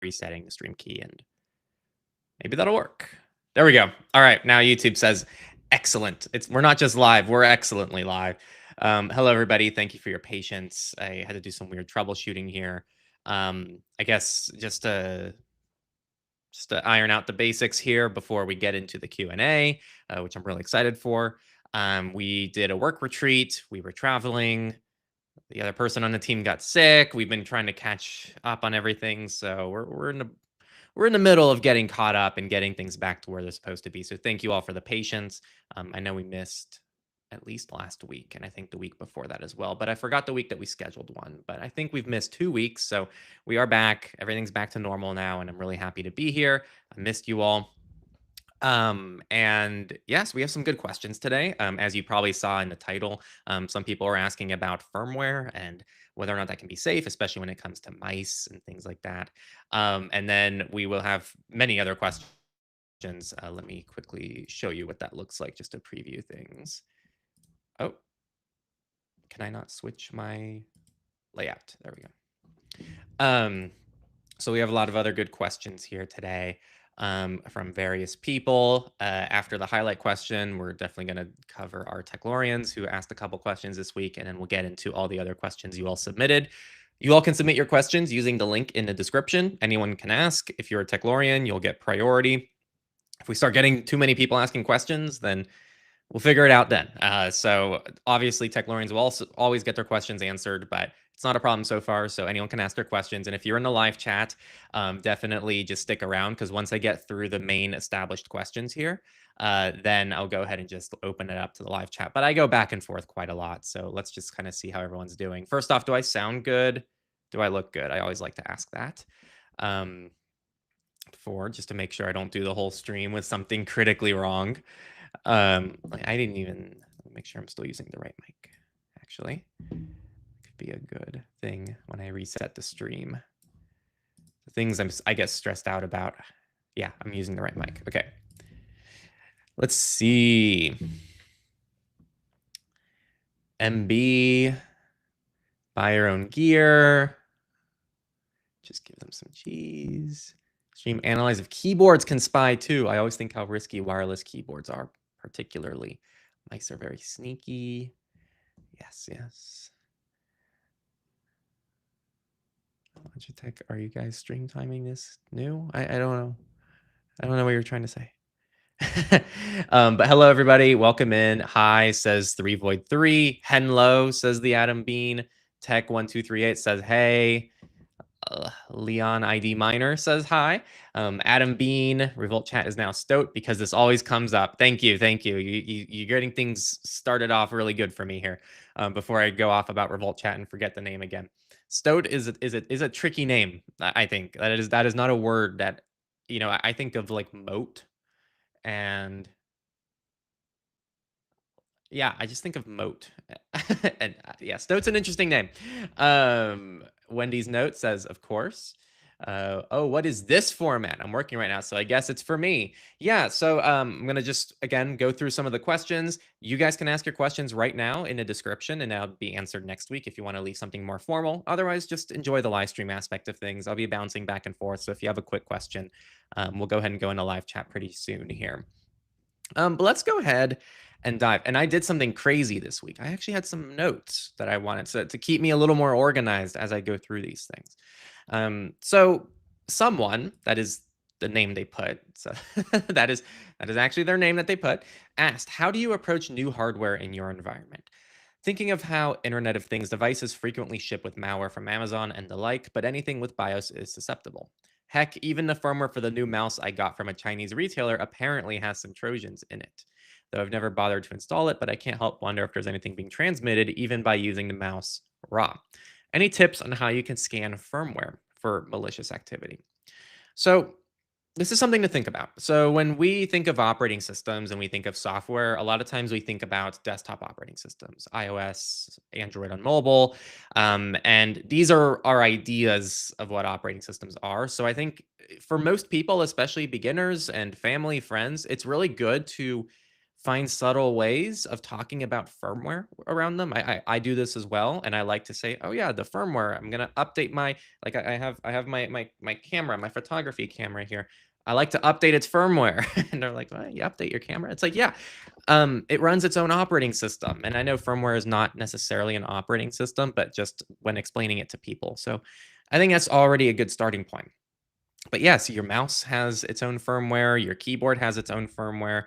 resetting the stream key, and maybe that'll work. There we go. All right, now YouTube says, excellent. We're not just live, we're excellently live. Hello, everybody. Thank you for your patience. I had to do some weird troubleshooting here. I guess just to iron out the basics here before we get into the Q&A, which I'm really excited for. We did a work retreat. We were traveling. The other person on the team got sick. We've been trying to catch up on everything. So we're in the middle of getting caught up and getting things back to where they're supposed to be. So thank you all for the patience. I know we missed at least last week, and I think the week before that as well. But I forgot the week that we scheduled one. But I think we've missed 2 weeks. So we are back. Everything's back to normal now, and I'm really happy to be here. I missed you all. And yes, we have some good questions today. As you probably saw in the title, some people are asking about firmware and whether or not that can be safe, especially when it comes to mice and things like that. And then we will have many other questions. Let me quickly show you what that looks like just to preview things. Oh, can I not switch my layout? There we go. So we have a lot of other good questions here today. From various people. After the highlight question, we're definitely going to cover our Techlorians who asked a couple questions this week, and then we'll get into all the other questions you all submitted. You all can submit your questions using the link in the description. Anyone can ask. If you're a Techlorian, you'll get priority. If we start getting too many people asking questions, then we'll figure it out then. So obviously, Techlorians will also always get their questions answered, but it's not a problem so far. So anyone can ask their questions. And if you're in the live chat, definitely just stick around, because once I get through the main established questions here, then I'll go ahead and just open it up to the live chat. But I go back and forth quite a lot. So let's just kind of see how everyone's doing. First off, do I sound good? Do I look good? I always like to ask that. Just to make sure I don't do the whole stream with something critically wrong. I didn't even make sure I'm still using the right mic, actually. Could be a good thing when I reset the stream. The things I get stressed out about. Yeah, I'm using the right mic. Okay. Let's see. MB, buy your own gear. Just give them some cheese. Stream analyze if keyboards can spy too. I always think how risky wireless keyboards are, particularly. Mice are very sneaky. Yes, yes. Logitech, are you guys stream timing this new? I don't know. I don't know what you're trying to say. But hello, everybody. Welcome in. Hi, says 3 Void 3. Henlo, says the Adam Bean. Tech1238 says, hey. Leon ID Minor says hi. Adam Bean, Revolt Chat is now Stoat because this always comes up. Thank you, thank you. You're getting things started off really good for me here. Before I go off about Revolt Chat and forget the name again. Stoat is a tricky name. I think that is not a word that, you know, I think of like moat, and yeah, I just think of moat. And yeah, Stoat's an interesting name. Wendy's note says, of course. Oh, what is this format? I'm working right now, so I guess it's for me. Yeah, so I'm going to just, again, go through some of the questions. You guys can ask your questions right now in the description, and they'll be answered next week if you want to leave something more formal. Otherwise, just enjoy the live stream aspect of things. I'll be bouncing back and forth, so if you have a quick question, we'll go ahead and go into live chat pretty soon here. But let's go ahead and dive. And I did something crazy this week. I actually had some notes that I wanted to keep me a little more organized as I go through these things. So someone, that is the name they put, so that is actually their name that they put, asked, how do you approach new hardware in your environment? Thinking of how Internet of Things devices frequently ship with malware from Amazon and the like, but anything with BIOS is susceptible. Heck, even the firmware for the new mouse I got from a Chinese retailer apparently has some Trojans in it. Though I've never bothered to install it, but I can't help wonder if there's anything being transmitted even by using the mouse raw. Any tips on how you can scan firmware for malicious activity? So this is something to think about. So when we think of operating systems and we think of software, a lot of times we think about desktop operating systems, iOS, Android on mobile. And these are our ideas of what operating systems are. So I think for most people, especially beginners and family, friends, it's really good to find subtle ways of talking about firmware around them. I do this as well, and I like to say, "Oh yeah, the firmware. I'm gonna update my like I have my camera, my photography camera here. I like to update its firmware." And they're like, "What? You update your camera?" It's like, yeah, it runs its own operating system, and I know firmware is not necessarily an operating system, but just when explaining it to people. So, I think that's already a good starting point. But yeah, so your mouse has its own firmware, your keyboard has its own firmware,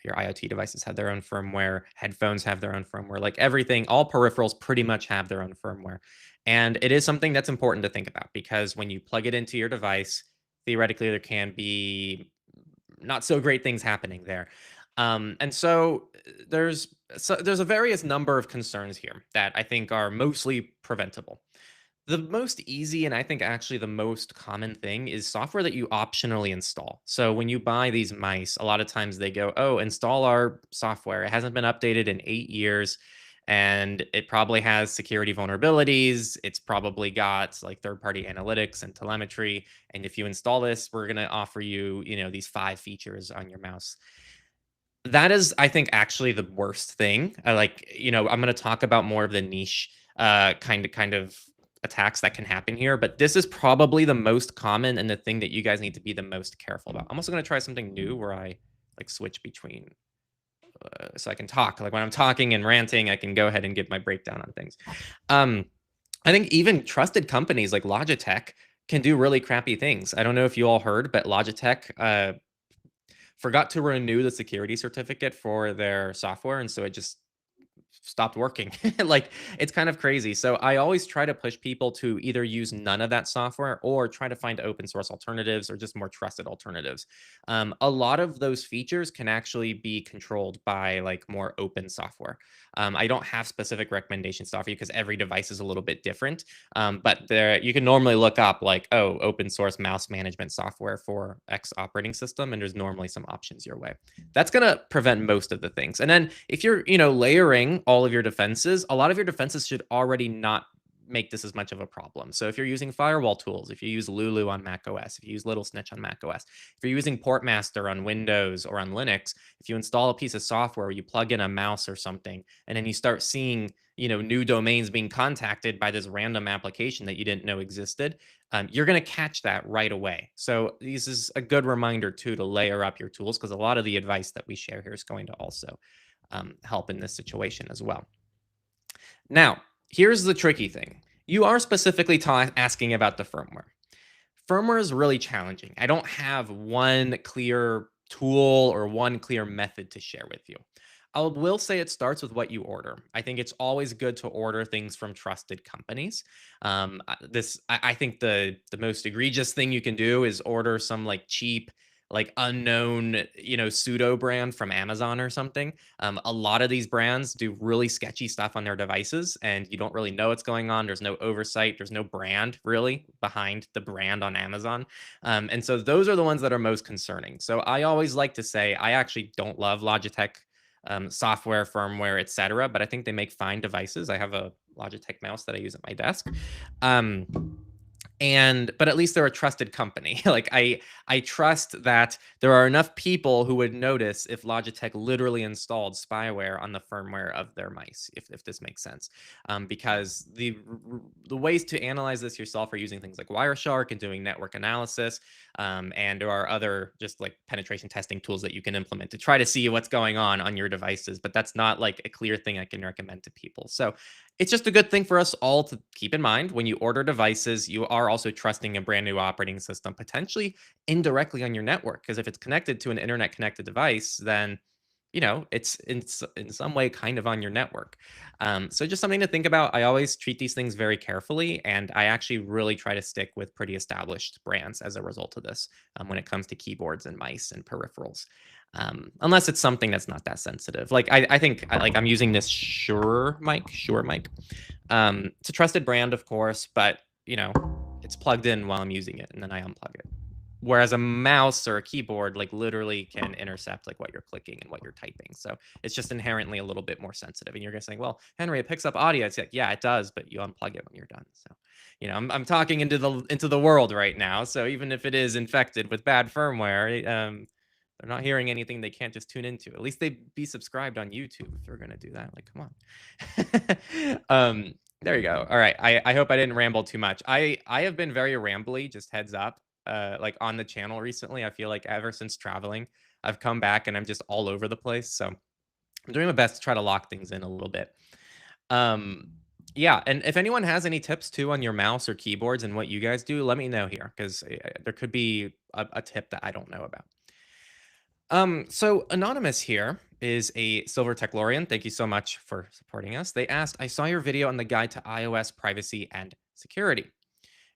your IoT devices have their own firmware, headphones have their own firmware, like everything, all peripherals pretty much have their own firmware. And it is something that's important to think about because when you plug it into your device, theoretically there can be not so great things happening there. And so there's a various number of concerns here that I think are mostly preventable. The most easy and I think actually the most common thing is software that you optionally install. So when you buy these mice, a lot of times they go, "Oh, install our software. It hasn't been updated in 8 years and it probably has security vulnerabilities. It's probably got like third-party analytics and telemetry, and if you install this, we're going to offer you, these 5 features on your mouse." That is, I think, actually the worst thing. I'm gonna talk about more of the niche, kind of attacks that can happen here, but this is probably the most common and the thing that you guys need to be the most careful about. I'm also gonna try something new where I, like, switch between, so I can talk. Like, when I'm talking and ranting, I can go ahead and give my breakdown on things. Um, I think even trusted companies like Logitech can do really crappy things. I don't know if you all heard, but Logitech, forgot to renew the security certificate for their software, and so it just stopped working. Like, it's kind of crazy. So I always try to push people to either use none of that software or try to find open source alternatives or just more trusted alternatives. A lot of those features can actually be controlled by like more open software. I don't have specific recommendations to offer you because every device is a little bit different. But there, you can normally look up like, oh, open source mouse management software for X operating system, and there's normally some options your way. That's gonna prevent most of the things. And then if you're, layering all of your defenses, a lot of your defenses should already not make this as much of a problem. So if you're using firewall tools, if you use Lulu on Mac OS, if you use Little Snitch on Mac OS, if you're using Portmaster on Windows or on Linux, if you install a piece of software, you plug in a mouse or something, and then you start seeing, new domains being contacted by this random application that you didn't know existed, you're going to catch that right away. So this is a good reminder too to layer up your tools because a lot of the advice that we share here is going to also help in this situation as well. Now, here's the tricky thing. You are specifically asking about the firmware. Firmware is really challenging. I don't have one clear tool or one clear method to share with you. I will say it starts with what you order. I think it's always good to order things from trusted companies. I think the most egregious thing you can do is order some like cheap, like unknown, pseudo brand from Amazon or something. A lot of these brands do really sketchy stuff on their devices, and you don't really know what's going on. There's no oversight. There's no brand really behind the brand on Amazon. And so those are the ones that are most concerning. So I always like to say I actually don't love Logitech software, firmware, etc. But I think they make fine devices. I have a Logitech mouse that I use at my desk. Um, but at least they're a trusted company. Like I trust that there are enough people who would notice if Logitech literally installed spyware on the firmware of their mice, if this makes sense. Because the ways to analyze this yourself are using things like Wireshark and doing network analysis. And there are other just like penetration testing tools that you can implement to try to see what's going on your devices. But that's not like a clear thing I can recommend to people. So it's just a good thing for us all to keep in mind when you order devices, you are also trusting a brand new operating system, potentially indirectly on your network. Because if it's connected to an internet connected device, then it's in some way kind of on your network. So just something to think about. I always treat these things very carefully, and I actually really try to stick with pretty established brands as a result of this when it comes to keyboards and mice and peripherals. Unless it's something that's not that sensitive. Like I think like I'm using this Shure mic. It's a trusted brand, of course, but it's plugged in while I'm using it, and then I unplug it. Whereas a mouse or a keyboard, like literally can intercept like what you're clicking and what you're typing. So it's just inherently a little bit more sensitive. And you're gonna say, well, Henry, it picks up audio. It's like, yeah, it does, but you unplug it when you're done. So, I'm talking into the world right now. So even if it is infected with bad firmware, They're not hearing anything they can't just tune into. At least they be subscribed on YouTube if they're gonna do that. Like, come on. There you go. All right. I hope I didn't ramble too much. I have been very rambly, just heads up. Like on the channel recently. I feel like ever since traveling, I've come back and I'm just all over the place. So I'm doing my best to try to lock things in a little bit. Um, yeah, and if anyone has any tips too on your mouse or keyboards and what you guys do, let me know here because there could be a tip that I don't know about. So Anonymous here is a Silver Techlorian. Thank you so much for supporting us. They asked, I saw your video on the guide to iOS privacy and security.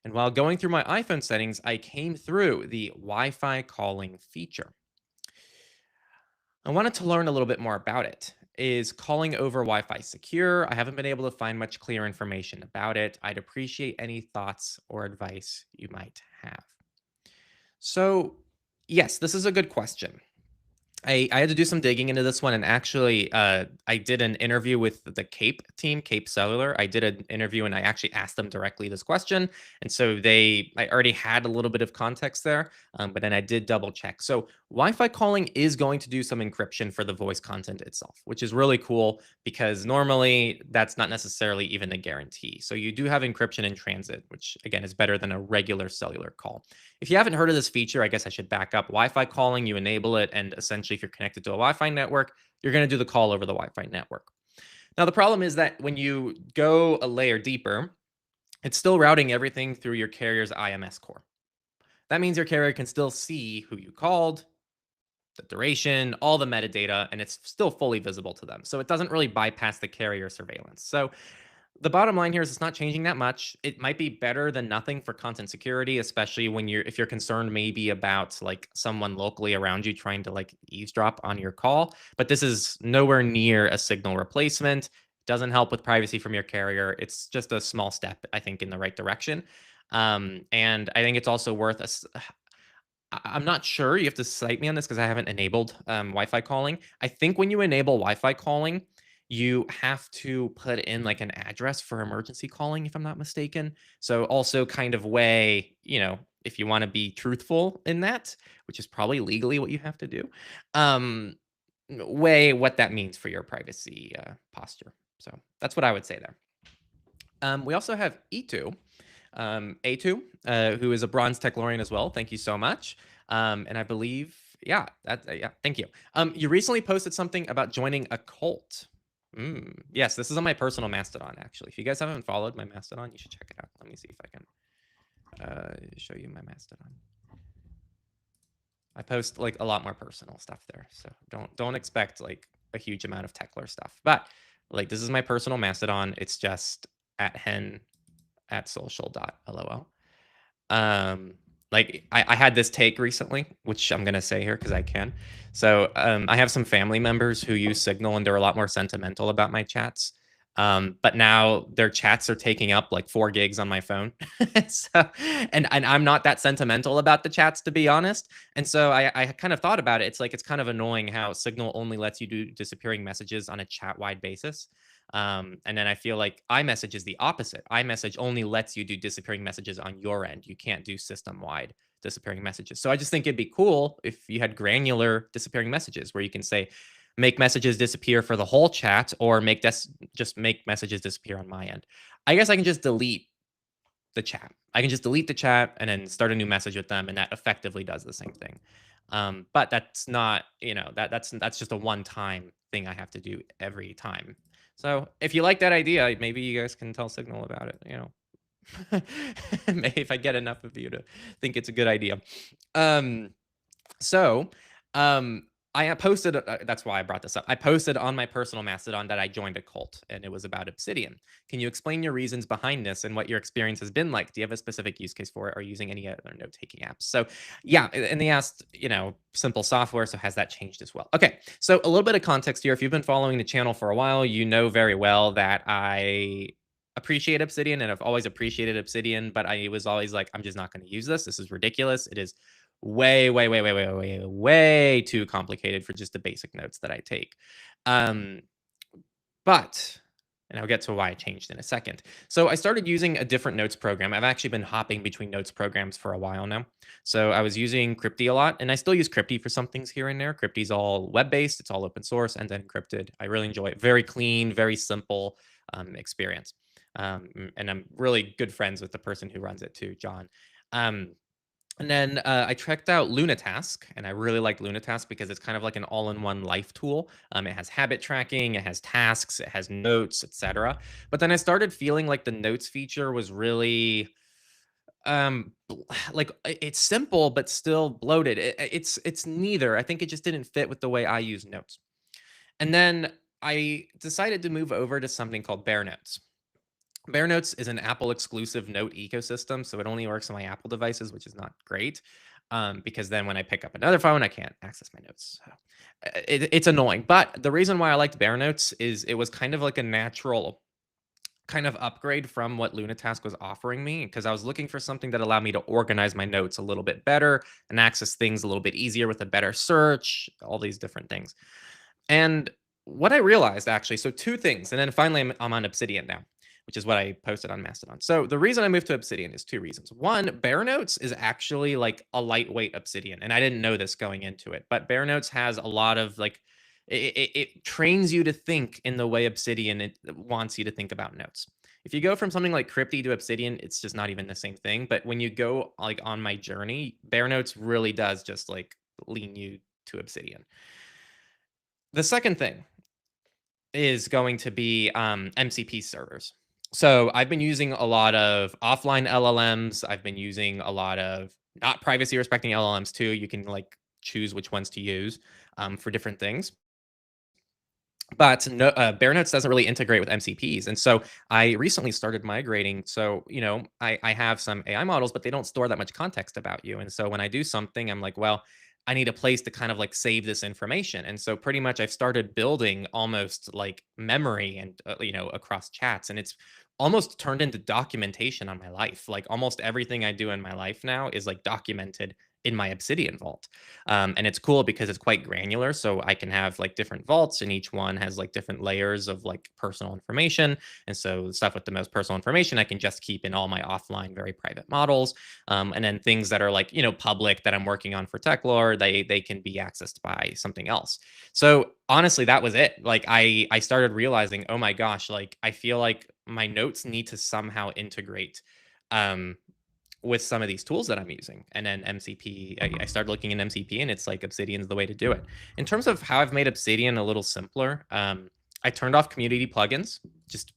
And while going through my iPhone settings, I came through the Wi-Fi calling feature. I wanted to learn a little bit more about it. Is calling over Wi-Fi secure? I haven't been able to find much clear information about it. I'd appreciate any thoughts or advice you might have. So, yes, this is a good question. I had to do some digging into this one, and actually, I did an interview with the Cape team, Cape Cellular. I did an interview, and I actually asked them directly this question, and so I already had a little bit of context there, but then I did double check. So Wi-Fi calling is going to do some encryption for the voice content itself, which is really cool because normally that's not necessarily even a guarantee. So you do have encryption in transit, which again is better than a regular cellular call. If you haven't heard of this feature, I guess I should back up. Wi-Fi calling, you enable it, and essentially if you're connected to a Wi-Fi network, you're going to do the call over the Wi-Fi network. Now, the problem is that when you go a layer deeper, it's still routing everything through your carrier's IMS core. That means your carrier can still see who you called, the duration, all the metadata, and it's still fully visible to them. So it doesn't really bypass the carrier surveillance. So the bottom line here is it's not changing that much. It might be better than nothing for content security, especially when if you're concerned maybe about like someone locally around you trying to like eavesdrop on your call. But this is nowhere near a signal replacement. Doesn't help with privacy from your carrier. It's just a small step, I think, in the right direction. And I think it's also worth I'm not sure. You have to cite me on this because I haven't enabled Wi-Fi calling. I think when you enable Wi-Fi calling, you have to put in like an address for emergency calling, if I'm not mistaken. So also kind of weigh, if you want to be truthful in that, which is probably legally what you have to do, um, weigh what that means for your privacy posture. So that's what I would say there. We also have E2. A2, who is a bronze Techlorian as well. Thank you so much. And I believe, yeah, thank you. You recently posted something about joining a cult. Yes, this is on my personal Mastodon, actually. If you guys haven't followed my Mastodon, you should check it out. Let me see if I can show you my Mastodon. I post like a lot more personal stuff there, so don't expect like a huge amount of Techlore stuff. But like this is my personal Mastodon. It's just @hen@social.lol. Like I had this take recently, which I'm gonna say here because I can. So I have some family members who use Signal and they're a lot more sentimental about my chats. But now their chats are taking up like 4 gigs on my phone. So, and I'm not that sentimental about the chats, to be honest. And so I kind of thought about it. It's like it's kind of annoying how Signal only lets you do disappearing messages on a chat wide basis. And then I feel like iMessage is the opposite. iMessage only lets you do disappearing messages on your end. You can't do system-wide disappearing messages. So I just think it'd be cool if you had granular disappearing messages where you can say, make messages disappear for the whole chat or just make messages disappear on my end. I guess I can just delete the chat. I can just delete the chat and then start a new message with them, and that effectively does the same thing. But that's not, that's just a one-time thing I have to do every time. So if you like that idea, maybe you guys can tell Signal about it. Maybe if I get enough of you to think it's a good idea. So I posted, that's why I brought this up. I posted on my personal Mastodon that I joined a cult and it was about Obsidian. Can you explain your reasons behind this and what your experience has been like? Do you have a specific use case for it or using any other note-taking apps? So yeah, and they asked, simple software. So has that changed as well? Okay, so a little bit of context here. If you've been following the channel for a while, you know very well that I appreciate Obsidian and I've always appreciated Obsidian, but I was always like, I'm just not going to use this. This is ridiculous. It is way, way, way, way, way, way, way too complicated for just the basic notes that I take. But And I'll get to why I changed in a second. So I started using a different notes program. I've actually been hopping between notes programs for a while now. So I was using Crypty a lot, and I still use Crypty for some things here and there. Crypty's all web-based, it's all open source and then encrypted. I really enjoy it. Very clean, very simple experience. And I'm really good friends with the person who runs it too, John. Um, and then I checked out Lunatask, and I really like Lunatask because it's kind of like an all-in-one life tool. It has habit tracking, it has tasks, it has notes, etc. But then I started feeling like the notes feature was really like it's simple but still bloated. It's neither. I think it just didn't fit with the way I use notes. And then I decided to move over to something called Bare Notes. Bare Notes is an Apple exclusive note ecosystem, so it only works on my Apple devices, which is not great. Because then when I pick up another phone, I can't access my notes. So, it's annoying. But the reason why I liked Bare Notes is it was kind of like a natural kind of upgrade from what Lunatask was offering me, because I was looking for something that allowed me to organize my notes a little bit better and access things a little bit easier with a better search, all these different things. And what I realized actually, so two things, and then finally I'm on Obsidian now, which is what I posted on Mastodon. So the reason I moved to Obsidian is two reasons. One, Bare Notes is actually like a lightweight Obsidian, and I didn't know this going into it, but Bare Notes has a lot of like it trains you to think in the way Obsidian it wants you to think about notes. If you go from something like Crypty to Obsidian, it's just not even the same thing. But when you go like on my journey, Bare Notes really does just like lean you to Obsidian. The second thing is going to be MCP servers. So I've been using a lot of offline LLMs. I've been using a lot of not privacy respecting LLMs too. You can like choose which ones to use for different things. But no, Bare Notes doesn't really integrate with MCPs. And so I recently started migrating. So, I have some AI models, but they don't store that much context about you. And so when I do something, I'm like, well, I need a place to kind of like save this information. And so pretty much I've started building almost like memory and, across chats. And it's almost turned into documentation on my life. Like almost everything I do in my life now is like documented in my Obsidian vault. And it's cool because it's quite granular. So I can have like different vaults, and each one has like different layers of like personal information. And so the stuff with the most personal information, I can just keep in all my offline, very private models. And then things that are like, public that I'm working on for Techlore, they can be accessed by something else. So honestly, that was it. Like I started realizing, oh my gosh, like I feel like my notes need to somehow integrate um with some of these tools that I'm using. And then MCP, I started looking in MCP, and it's like Obsidian's the way to do it. In terms of how I've made Obsidian a little simpler, I turned off community plugins just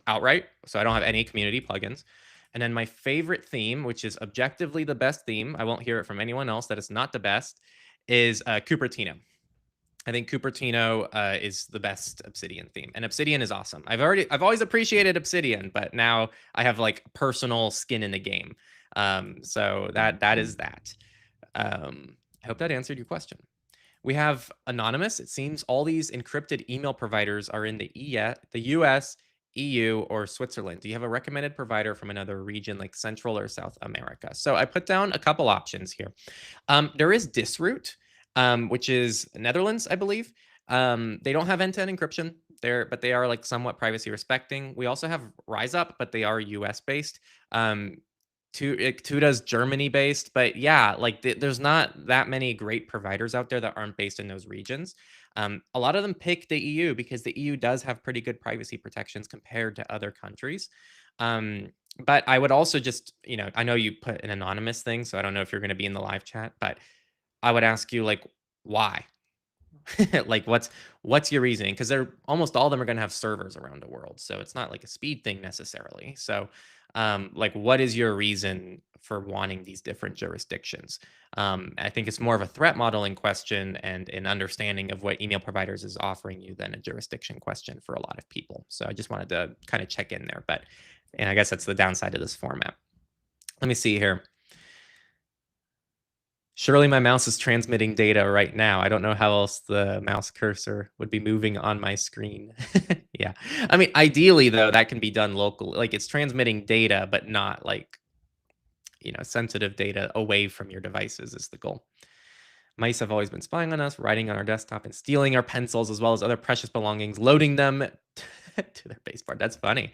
outright. So I don't have any community plugins. And then my favorite theme, which is objectively the best theme, I won't hear it from anyone else that it's not the best, is Cupertino. I think Cupertino is the best Obsidian theme, and Obsidian is awesome. I've always appreciated Obsidian, but now I have like personal skin in the game. So that is that. I hope that answered your question. We have Anonymous. It seems all these encrypted email providers are in the US, EU, or Switzerland. Do you have a recommended provider from another region like Central or South America? So I put down a couple options here. There is Disroot, which is Netherlands, I believe. They don't have end-to-end encryption there, but they are like somewhat privacy respecting. We also have RiseUp, but they are US based. Tuda's Germany based, but yeah, like there's not that many great providers out there that aren't based in those regions. A lot of them pick the EU because the EU does have pretty good privacy protections compared to other countries. But I would also just, I know you put an anonymous thing, so I don't know if you're going to be in the live chat, but I would ask you like, why? Like what's your reasoning? Because they're almost all of them are going to have servers around the world, so it's not like a speed thing necessarily. So like what is your reason for wanting these different jurisdictions? I think it's more of a threat modeling question and an understanding of what email providers is offering you than a jurisdiction question for a lot of people. So I just wanted to kind of check in there, and I guess that's the downside of this format. Let me see here. Surely my mouse is transmitting data right now. I don't know how else the mouse cursor would be moving on my screen. Yeah. I mean, ideally, though, that can be done locally. Like it's transmitting data, but not like, sensitive data away from your devices is the goal. Mice have always been spying on us, writing on our desktop and stealing our pencils as well as other precious belongings, loading them to their baseboard. That's funny.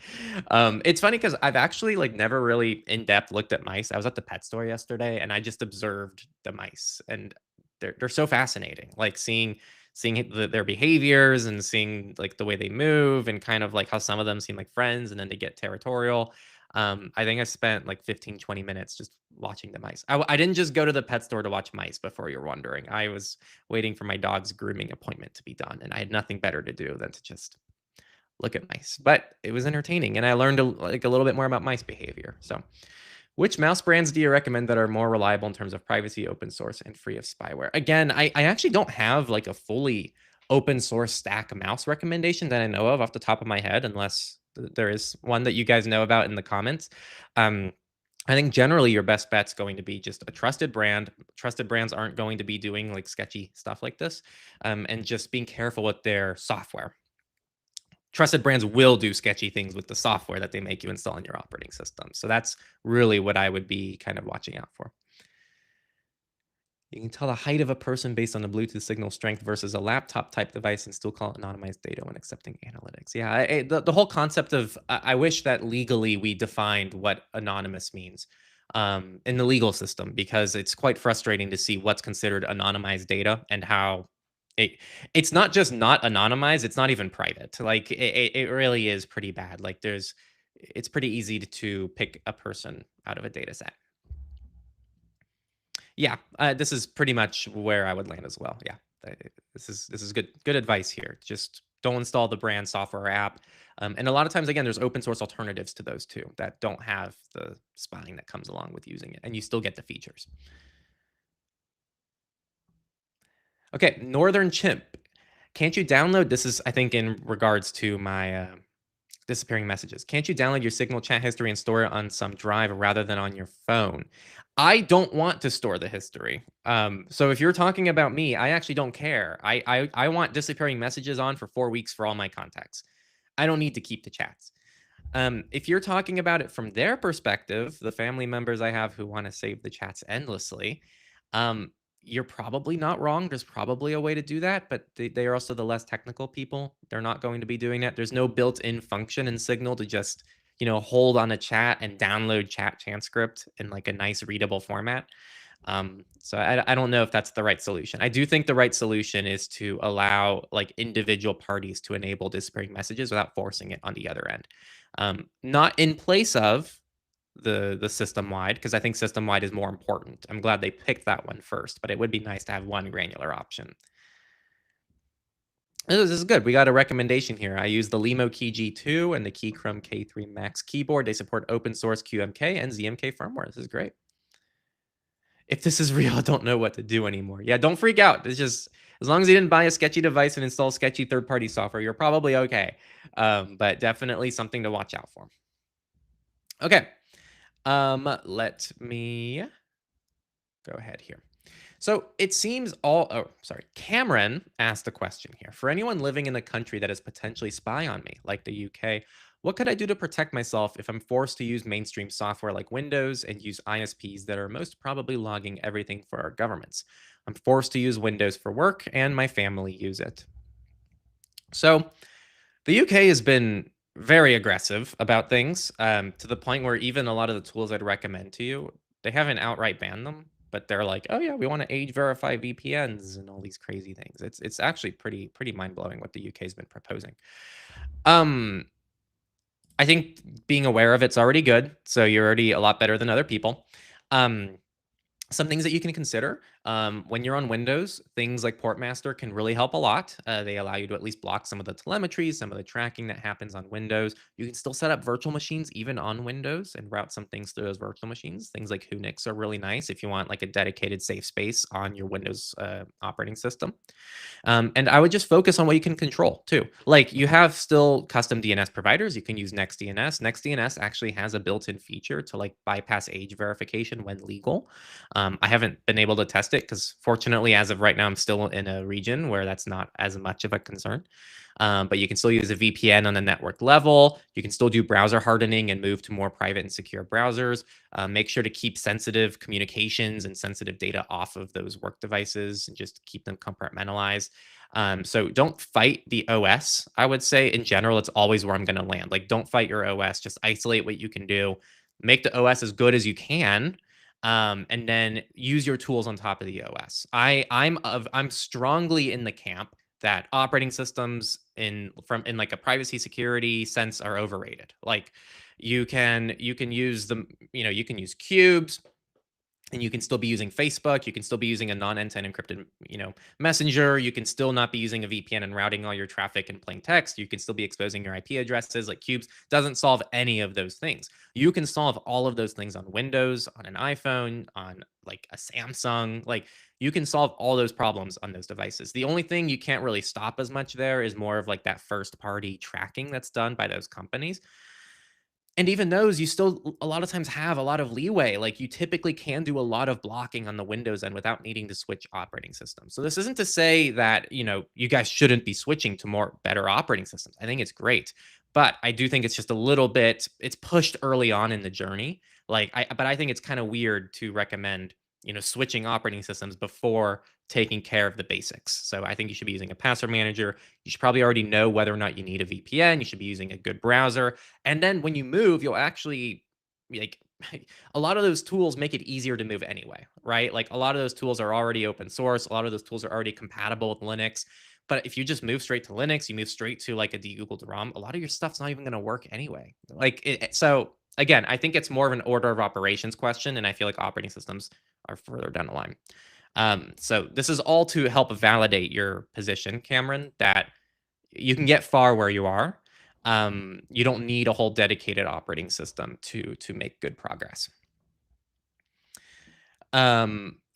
It's funny because I've actually like never really in depth looked at mice. I was at the pet store yesterday and I just observed the mice, and they're so fascinating. Like seeing their behaviors and seeing like the way they move and kind of like how some of them seem like friends and then they get territorial. I think I spent like 15-20 minutes just watching the mice. I didn't just go to the pet store to watch mice, before you're wondering. I was waiting for my dog's grooming appointment to be done, and I had nothing better to do than to just look at mice. But it was entertaining, and I learned like a little bit more about mice behavior. So, which mouse brands do you recommend that are more reliable in terms of privacy, open source, and free of spyware? Again, I actually don't have like a fully open source stack mouse recommendation that I know of off the top of my head, unless there is one that you guys know about in the comments. Um, I think generally your best bet's going to be just a trusted brand. Trusted brands aren't going to be doing like sketchy stuff like this, and just being careful with their software. Trusted brands will do sketchy things with the software that they make you install in your operating system. So that's really what I would be kind of watching out for. You can tell the height of a person based on the Bluetooth signal strength versus a laptop type device and still call it anonymized data when accepting analytics. Yeah, the whole concept of I wish that legally we defined what anonymous means in the legal system, because it's quite frustrating to see what's considered anonymized data and how it it's not just not anonymized, it's not even private. Like it really is pretty bad. Like it's pretty easy to pick a person out of a data set. Yeah, this is pretty much where I would land as well. Yeah, this is good advice here. Just don't install the brand software or app, and a lot of times, again, there's open source alternatives to those too that don't have the spying that comes along with using it, and you still get the features. Okay, Northern Chimp. Can't you download? This is, I think, in regards to my disappearing messages. Can't you download your Signal chat history and store it on some drive rather than on your phone? I don't want to store the history. So if you're talking about me, I actually don't care. I want disappearing messages on for 4 weeks for all my contacts. I don't need to keep the chats. If you're talking about it from their perspective, the family members I have who want to save the chats endlessly, um, you're probably not wrong. There's probably a way to do that, but they are also the less technical people. They're not going to be doing that. There's no built-in function in Signal to just, hold on a chat and download chat transcript in like a nice readable format. So I don't know if that's the right solution. I do think the right solution is to allow like individual parties to enable disappearing messages without forcing it on the other end. Not in place of the system wide, because I think system wide is more important. I'm glad they picked that one first, but it would be nice to have one granular option. This is good. We got a recommendation here. I use the Limo Key G2 and the Keychron K3 Max keyboard. They support open source QMK and ZMK firmware. This is great. If this is real, I don't know what to do anymore. Yeah, don't freak out. It's just, as long as you didn't buy a sketchy device and install sketchy third-party software, you're probably okay. But definitely something to watch out for. Okay. Let me go ahead here. So it seems Cameron asked a question here. For anyone living in a country that is potentially spy on me, like the UK, what could I do to protect myself if I'm forced to use mainstream software like Windows and use ISPs that are most probably logging everything for our governments? I'm forced to use Windows for work and my family use it. So the UK has been very aggressive about things, to the point where even a lot of the tools I'd recommend to you, they haven't outright banned them, but they're like, oh yeah, we want to age verify VPNs and all these crazy things. It's actually pretty mind blowing what the UK has been proposing. I think being aware of it's already good, so you're already a lot better than other people. Some things that you can consider when you're on Windows, things like Portmaster can really help a lot. They allow you to at least block some of the telemetry, some of the tracking that happens on Windows. You can still set up virtual machines even on Windows and route some things through those virtual machines. Things like Unix are really nice if you want like a dedicated safe space on your Windows operating system. And I would just focus on what you can control too. Like you have still custom DNS providers. You can use NextDNS. NextDNS actually has a built-in feature to like bypass age verification when legal. I haven't been able to test it because fortunately, as of right now, I'm still in a region where that's not as much of a concern. but you can still use a VPN on the network level. You can still do browser hardening and move to more private and secure browsers. Make sure to keep sensitive communications and sensitive data off of those work devices and just keep them compartmentalized. So don't fight the OS. I would say in general, it's always where I'm going to land. Like, don't fight your OS. Just isolate what you can do. Make the OS as good as you can, and then use your tools on top of the OS. I'm strongly in the camp that operating systems in like a privacy security sense are overrated. Like, you can use them. You can use cubes, and you can still be using Facebook. You can still be using a non-end-to-end encrypted, messenger. You can still not be using a VPN and routing all your traffic in plain text. You can still be exposing your IP addresses. Like, cubes doesn't solve any of those things. You can solve all of those things on Windows, on an iPhone, on like a Samsung. Like, you can solve all those problems on those devices. The only thing you can't really stop as much there is more of like that first party tracking that's done by those companies. And even those, you still a lot of times have a lot of leeway. Like, you typically can do a lot of blocking on the Windows end without needing to switch operating systems. So this isn't to say that, you guys shouldn't be switching to more better operating systems. I think it's great. But I do think it's just a little bit it's pushed early on in the journey. But I think it's kind of weird to recommend, switching operating systems before taking care of the basics. So I think you should be using a password manager. You should probably already know whether or not you need a VPN. You should be using a good browser, and then when you move, you'll actually like a lot of those tools make it easier to move anyway, right? Like, a lot of those tools are already open source. A lot of those tools are already compatible with Linux. But if you just move straight to Linux, you move straight to like a de-Googled ROM, a lot of your stuff's not even going to work anyway. So again, I think it's more of an order of operations question, and I feel like operating systems are further down the line. So this is all to help validate your position, Cameron, that you can get far where you are. You don't need a whole dedicated operating system to make good progress.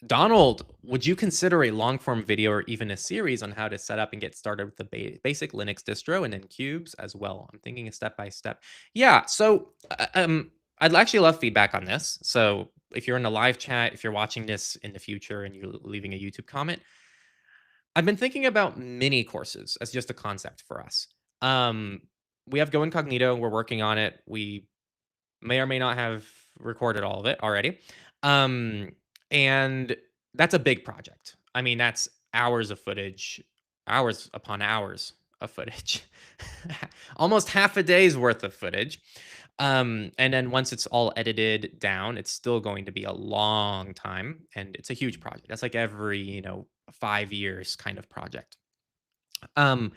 Donald, would you consider a long form video or even a series on how to set up and get started with the basic Linux distro and then cubes as well? I'm thinking a step by step. Yeah. So I'd actually love feedback on this. So if you're in the live chat, if you're watching this in the future and you're leaving a YouTube comment, I've been thinking about mini courses as just a concept for us. Um, we have Go Incognito. We're working on it. We may or may not have recorded all of it already. Um, and that's a big project. I mean, that's hours of footage, hours upon hours of footage, almost half a day's worth of footage. And then once it's all edited down, it's still going to be a long time. And it's a huge project. That's like every, 5 years kind of project. Um,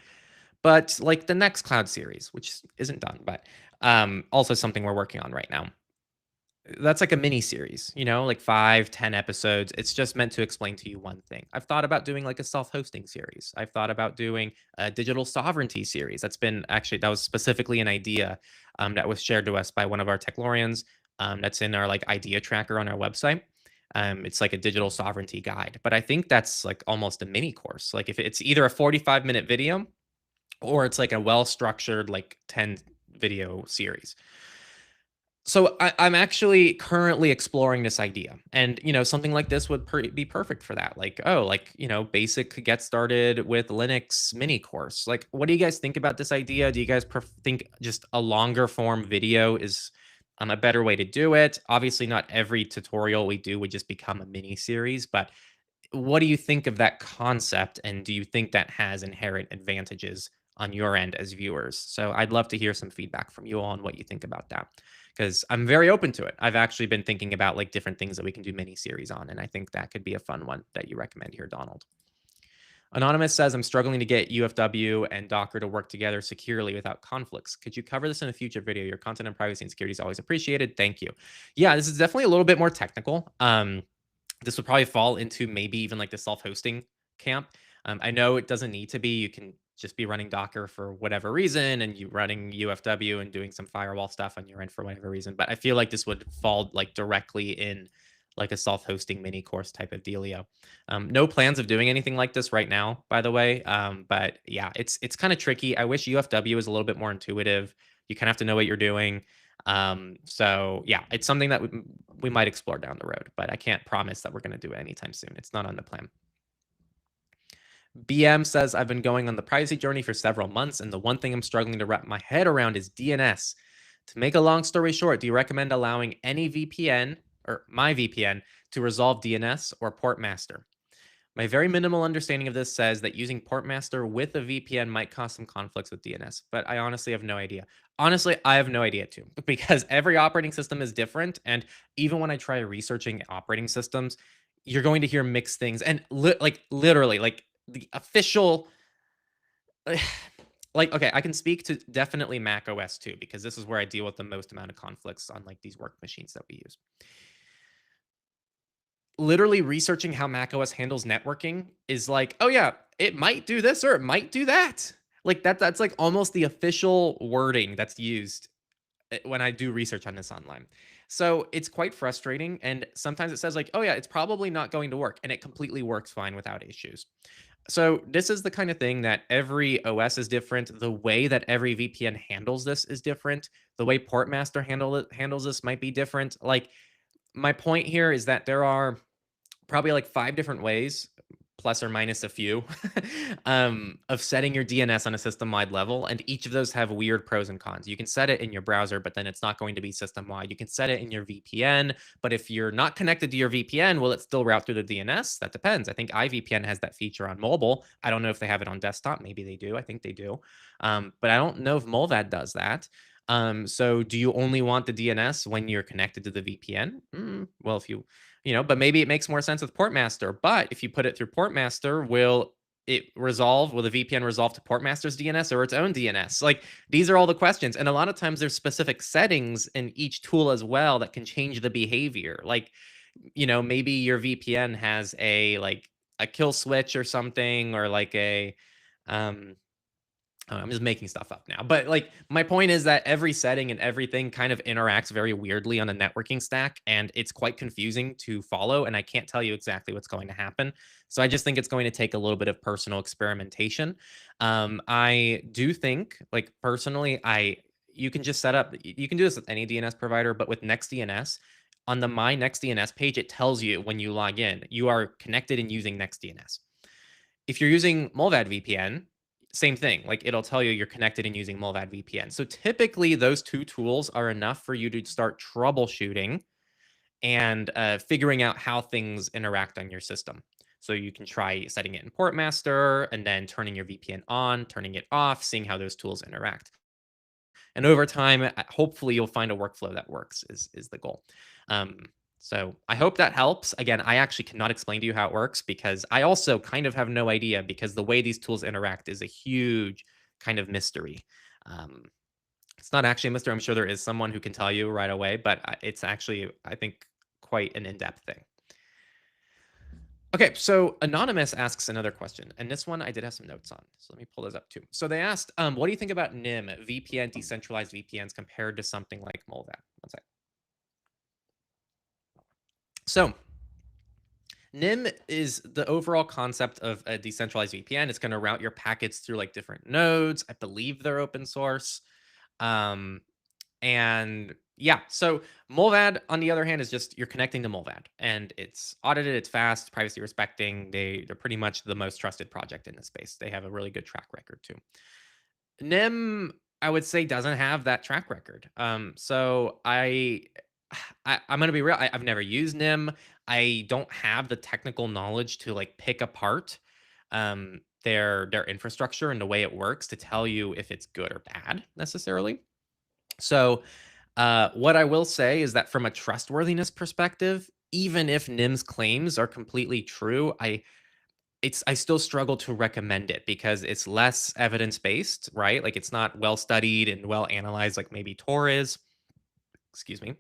but like the next cloud series, which isn't done, but also something we're working on right now, that's like a mini series, like 5, 10 episodes. It's just meant to explain to you one thing. I've thought about doing like a self-hosting series. I've thought about doing a digital sovereignty series. That was specifically an idea that was shared to us by one of our Techlorians. That's in our like idea tracker on our website. It's like a digital sovereignty guide, but I think that's like almost a mini course. Like, if it's either a 45-minute video or it's like a well-structured like 10 video series. So I'm actually currently exploring this idea, and something like this would be perfect for that. Like, oh, like, basic get started with Linux mini course. Like, what do you guys think about this idea? Do you guys think just a longer form video is a better way to do it? Obviously, not every tutorial we do would just become a mini series, but what do you think of that concept, and do you think that has inherent advantages on your end as viewers? So I'd love to hear some feedback from you all on what you think about that, because I'm very open to it. I've actually been thinking about like different things that we can do mini series on, and I think that could be a fun one that you recommend here, Donald. Anonymous says, I'm struggling to get UFW and Docker to work together securely without conflicts. Could you cover this in a future video? Your content on privacy and security is always appreciated. Thank you. Yeah, this is definitely a little bit more technical. This would probably fall into maybe even like the self-hosting camp. I know it doesn't need to be. You can just be running Docker for whatever reason, and you running UFW and doing some firewall stuff on your end for whatever reason. But I feel like this would fall like directly in like a self-hosting mini course type of dealio. No plans of doing anything like this right now, by the way. But yeah, it's kind of tricky. I wish UFW was a little bit more intuitive. You kind of have to know what you're doing. So yeah, it's something that we might explore down the road, but I can't promise that we're going to do it anytime soon. It's not on the plan. BM says, I've been going on the privacy journey for several months, and the one thing I'm struggling to wrap my head around is DNS. To make a long story short, do you recommend allowing any VPN or my VPN to resolve DNS or port master? My very minimal understanding of this says that using port master with a VPN might cause some conflicts with DNS, but I honestly have no idea. Honestly, I have no idea too, because every operating system is different. And even when I try researching operating systems, you're going to hear mixed things. And like literally, like the official, like, okay, I can speak to definitely Mac OS too, because this is where I deal with the most amount of conflicts on like these work machines that we use. Literally researching how macOS handles networking is like, oh yeah, it might do this or it might do that. Like that's like almost the official wording that's used when I do research on this online. So it's quite frustrating. And sometimes it says like, oh yeah, it's probably not going to work. And it completely works fine without issues. So this is the kind of thing that every OS is different. The way that every VPN handles this is different. The way Portmaster handles this might be different. Like my point here is that there are probably like 5 different ways, plus or minus a few, of setting your DNS on a system-wide level, and each of those have weird pros and cons. You can set it in your browser, but then it's not going to be system-wide. You can set it in your VPN, but if you're not connected to your VPN, will it still route through the DNS? That depends. I think iVPN has that feature on mobile. I don't know if they have it on desktop. Maybe they do. I think they do. But I don't know if Molvad does that. So do you only want the DNS when you're connected to the VPN? Well, if but maybe it makes more sense with Portmaster. But if you put it through Portmaster, will the VPN resolve to Portmaster's DNS or its own DNS? Like these are all the questions. And a lot of times there's specific settings in each tool as well that can change the behavior. Like, maybe your VPN has a kill switch or something, or like um I'm just making stuff up now. But like my point is that every setting and everything kind of interacts very weirdly on a networking stack, and it's quite confusing to follow. And I can't tell you exactly what's going to happen. So I just think it's going to take a little bit of personal experimentation. I do think, like personally, you can just you can do this with any DNS provider, but with NextDNS, on the My NextDNS page, it tells you when you log in, you are connected and using NextDNS. If you're using Molvad VPN, same thing. Like it'll tell you you're connected and using Molvad VPN. So typically those two tools are enough for you to start troubleshooting and figuring out how things interact on your system. So you can try setting it in Portmaster and then turning your VPN on, turning it off, seeing how those tools interact. And over time, hopefully you'll find a workflow that works is the goal. Um, so I hope that helps. Again, I actually cannot explain to you how it works because I also kind of have no idea, because the way these tools interact is a huge kind of mystery. Um, it's not actually a mystery. I'm sure there is someone who can tell you right away, but it's actually, I think, quite an in-depth thing. Okay, so Anonymous asks another question, and this one I did have some notes on, so let me pull those up too. So they asked, what do you think about NIM, VPN, decentralized VPNs, compared to something like Molvat? One sec. So NIM is the overall concept of a decentralized VPN. It's going to route your packets through like different nodes. I believe they're open source. Um, And yeah, so Molvad, on the other hand, is just you're connecting to Molvad, and it's audited, it's fast, privacy respecting. They're pretty much the most trusted project in this space. They have a really good track record too. NIM, I would say, doesn't have that track record. So I'm gonna be real. I've never used NIM. I don't have the technical knowledge to like pick apart their infrastructure and the way it works to tell you if it's good or bad necessarily. So what I will say is that from a trustworthiness perspective, even if NIM's claims are completely true, I still struggle to recommend it because it's less evidence based, right? Like it's not well studied and well analyzed like maybe Tor is. Excuse me.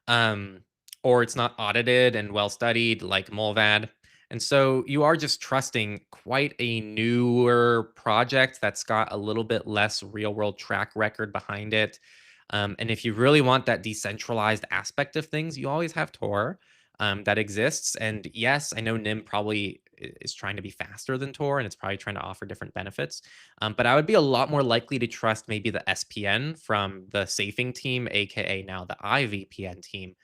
Um, or it's not audited and well studied like Molvad. And so you are just trusting quite a newer project that's got a little bit less real world track record behind it. And if you really want that decentralized aspect of things, you always have Tor that exists. And yes, I know NIM probably is trying to be faster than Tor and it's probably trying to offer different benefits. But I would be a lot more likely to trust maybe the SPN from the safing team, aka now the iVPN team,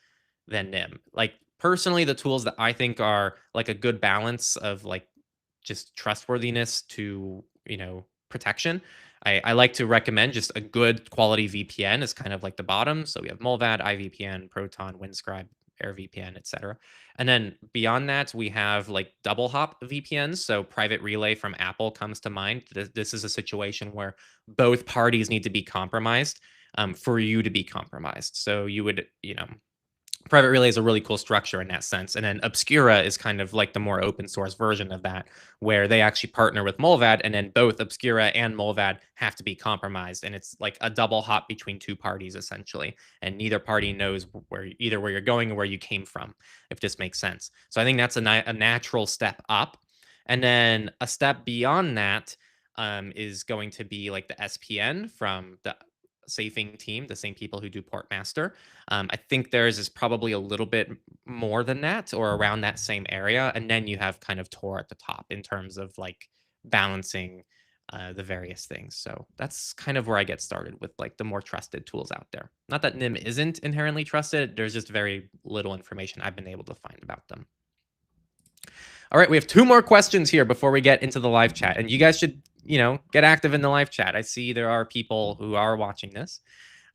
than NIM. Like personally, the tools that I think are like a good balance of like just trustworthiness to, protection, I like to recommend just a good quality VPN is kind of like the bottom. So we have Mullvad, iVPN, Proton, Windscribe, AirVPN, etc. And then beyond that, we have like double hop VPNs. So Private Relay from Apple comes to mind. This is a situation where both parties need to be compromised for you to be compromised. So you would, Private Relay is a really cool structure in that sense. And then Obscura is kind of like the more open source version of that, where they actually partner with Mullvad, and then both Obscura and Mullvad have to be compromised. And it's like a double hop between two parties, essentially. And neither party knows where you're going or where you came from, if this makes sense. So I think that's a natural step up. And then a step beyond that is going to be like the SPN from the Safing team, the same people who do Portmaster. I think theirs is probably a little bit more than that or around that same area. And then you have kind of Tor at the top in terms of like balancing the various things. So that's kind of where I get started with like the more trusted tools out there. Not that NIM isn't inherently trusted. There's just very little information I've been able to find about them. All right, we have 2 more questions here before we get into the live chat. And you guys should, get active in the live chat. I see there are people who are watching this.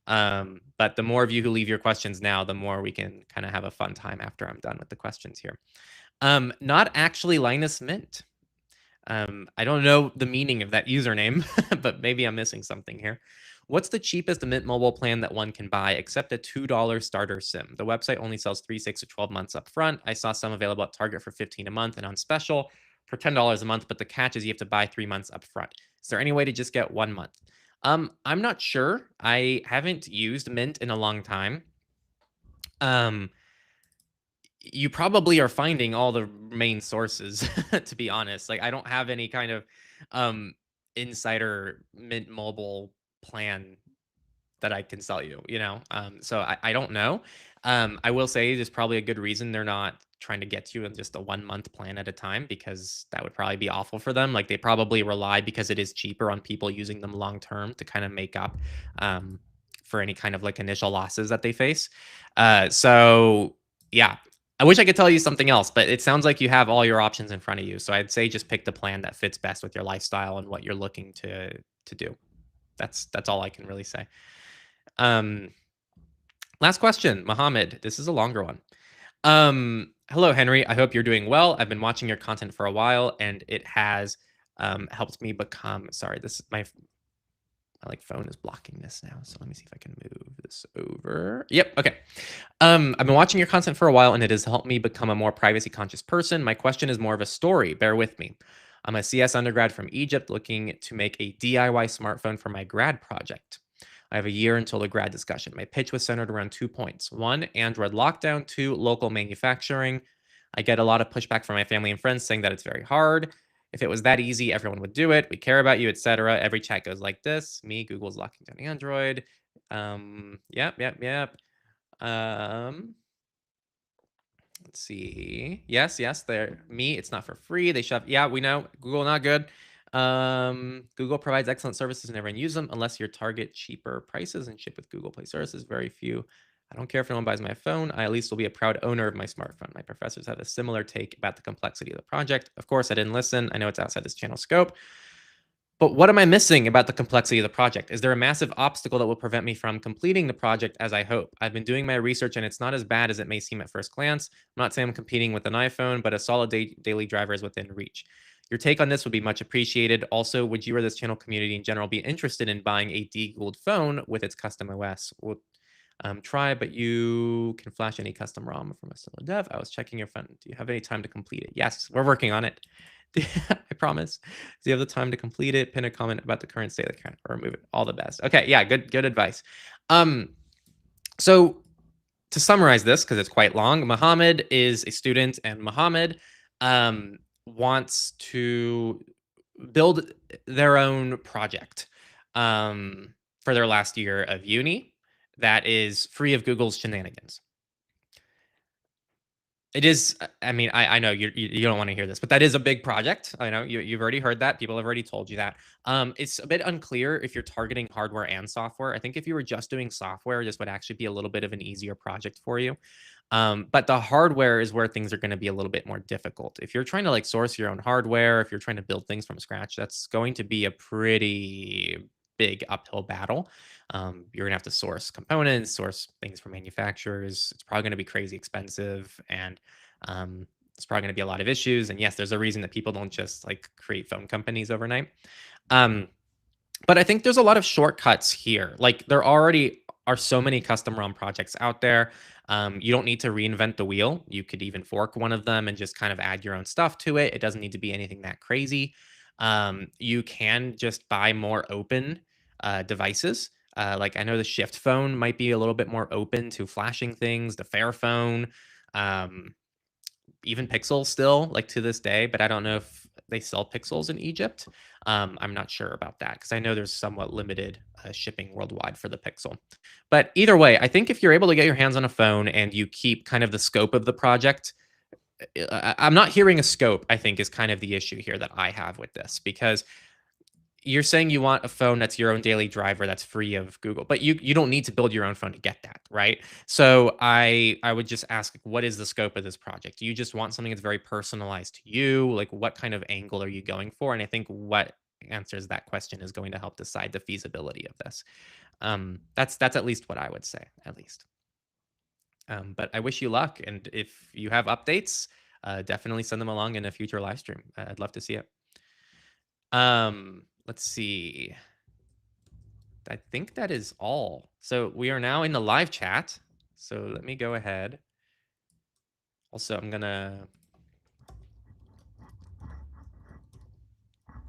But the more of you who leave your questions now, the more we can kind of have a fun time after I'm done with the questions here. Not actually Linus Mint. I don't know the meaning of that username, but maybe I'm missing something here. What's the cheapest Mint Mobile plan that one can buy except a $2 starter SIM? The website only sells 3, 6, or 12 months up front. I saw some available at Target for $15 a month and on special for $10 a month, but the catch is you have to buy 3 months up front. Is there any way to just get 1 month? I'm not sure. I haven't used Mint in a long time. You probably are finding all the main sources, to be honest. Like, I don't have any kind of insider Mint Mobile plan that I can sell you, so I don't know. I will say there's probably a good reason they're not trying to get you in just a 1 month plan at a time, because that would probably be awful for them. Like, they probably rely, because it is cheaper, on people using them long term to kind of make up for any kind of like initial losses that they face. So yeah, I wish I could tell you something else, but it sounds like you have all your options in front of you. So I'd say just pick the plan that fits best with your lifestyle and what you're looking to do. That's all I can really say. Last question, Mohammed. This is a longer one. Hello, Henry. I hope you're doing well. I've been watching your content for a while, and it has helped me become. Sorry, my phone is blocking this now. So let me see if I can move this over. Yep. Okay. I've been watching your content for a while, and it has helped me become a more privacy conscious person. My question is more of a story. Bear with me. I'm a CS undergrad from Egypt looking to make a DIY smartphone for my grad project. I have a year until the grad discussion. My pitch was centered around 2 points. 1, Android lockdown. 2, local manufacturing. I get a lot of pushback from my family and friends saying that it's very hard. If it was that easy, everyone would do it. We care about you, etc. Every chat goes like this. Me, Google's locking down Android. Yep. Let's see. Yes, they're me. It's not for free. They shove. Yeah, we know. Google not good. Google provides excellent services and everyone use them unless you target cheaper prices and ship with Google Play services. Very few. I don't care if no one buys my phone. I at least will be a proud owner of my smartphone. My professors have a similar take about the complexity of the project. Of course, I didn't listen. I know it's outside this channel scope. But what am I missing about the complexity of the project? Is there a massive obstacle that will prevent me from completing the project as I hope? I've been doing my research, and it's not as bad as it may seem at first glance. I'm not saying I'm competing with an iPhone, but a solid daily driver is within reach. Your take on this would be much appreciated. Also, would you or this channel community in general be interested in buying a de-Googled phone with its custom OS? We'll try, but you can flash any custom ROM from a similar dev. I was checking your phone. Do you have any time to complete it? Yes, we're working on it. I promise. Do you have the time to complete it? Pin a comment about the current state of the account or remove it. All the best. Okay, yeah, good advice. So to summarize this, because it's quite long, Mohammed is a student, and Mohammed wants to build their own project for their last year of uni that is free of Google's shenanigans. It is. I mean, I know you don't want to hear this, but that is a big project. I know you've already heard that. People have already told you that. It's a bit unclear if you're targeting hardware and software. I think if you were just doing software, this would actually be a little bit of an easier project for you. But the hardware is where things are going to be a little bit more difficult. If you're trying to like source your own hardware, if you're trying to build things from scratch, that's going to be a pretty big uphill battle. You're going to have to source components, source things from manufacturers. It's probably going to be crazy expensive, and um, it's probably going to be a lot of issues. And yes, there's a reason that people don't just like create phone companies overnight. Um, but I think there's a lot of shortcuts here. Like there already are so many custom ROM projects out there. You don't need to reinvent the wheel. You could even fork one of them and just kind of add your own stuff to it. It doesn't need to be anything that crazy. You can just buy more open devices. Like I know the Shift phone might be a little bit more open to flashing things. The Fairphone, um, even Pixels still, like to this day, but I don't know if they sell Pixels in Egypt. I'm not sure about that because I know there's somewhat limited shipping worldwide for the Pixel. But either way, I think if you're able to get your hands on a phone and you keep kind of the scope of the project, I'm not hearing a scope, I think is kind of the issue here that I have with this because you're saying you want a phone that's your own daily driver that's free of Google, but you don't need to build your own phone to get that, right? So I would just ask, like, what is the scope of this project? Do you just want something that's very personalized to you? Like, what kind of angle are you going for? And I think what answers that question is going to help decide the feasibility of this. That's at least what I would say, at least. But I wish you luck, and if you have updates, definitely send them along in a future live stream. I'd love to see it. Let's see. I think that is all. So we are now in the live chat. So let me go ahead. Also, I'm gonna let's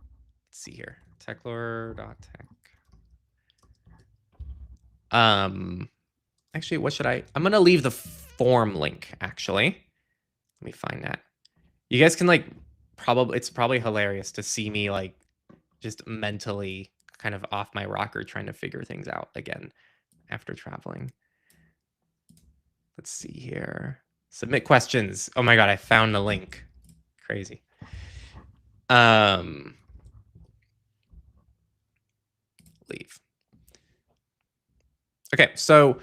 see here. Techlore.tech. Actually, what should I'm gonna leave the form link, actually. Let me find that. You guys can like it's probably hilarious to see me like just mentally kind of off my rocker trying to figure things out again after traveling. Let's see here. Submit questions. Oh my god, I found the link. Crazy. Leave. Okay, so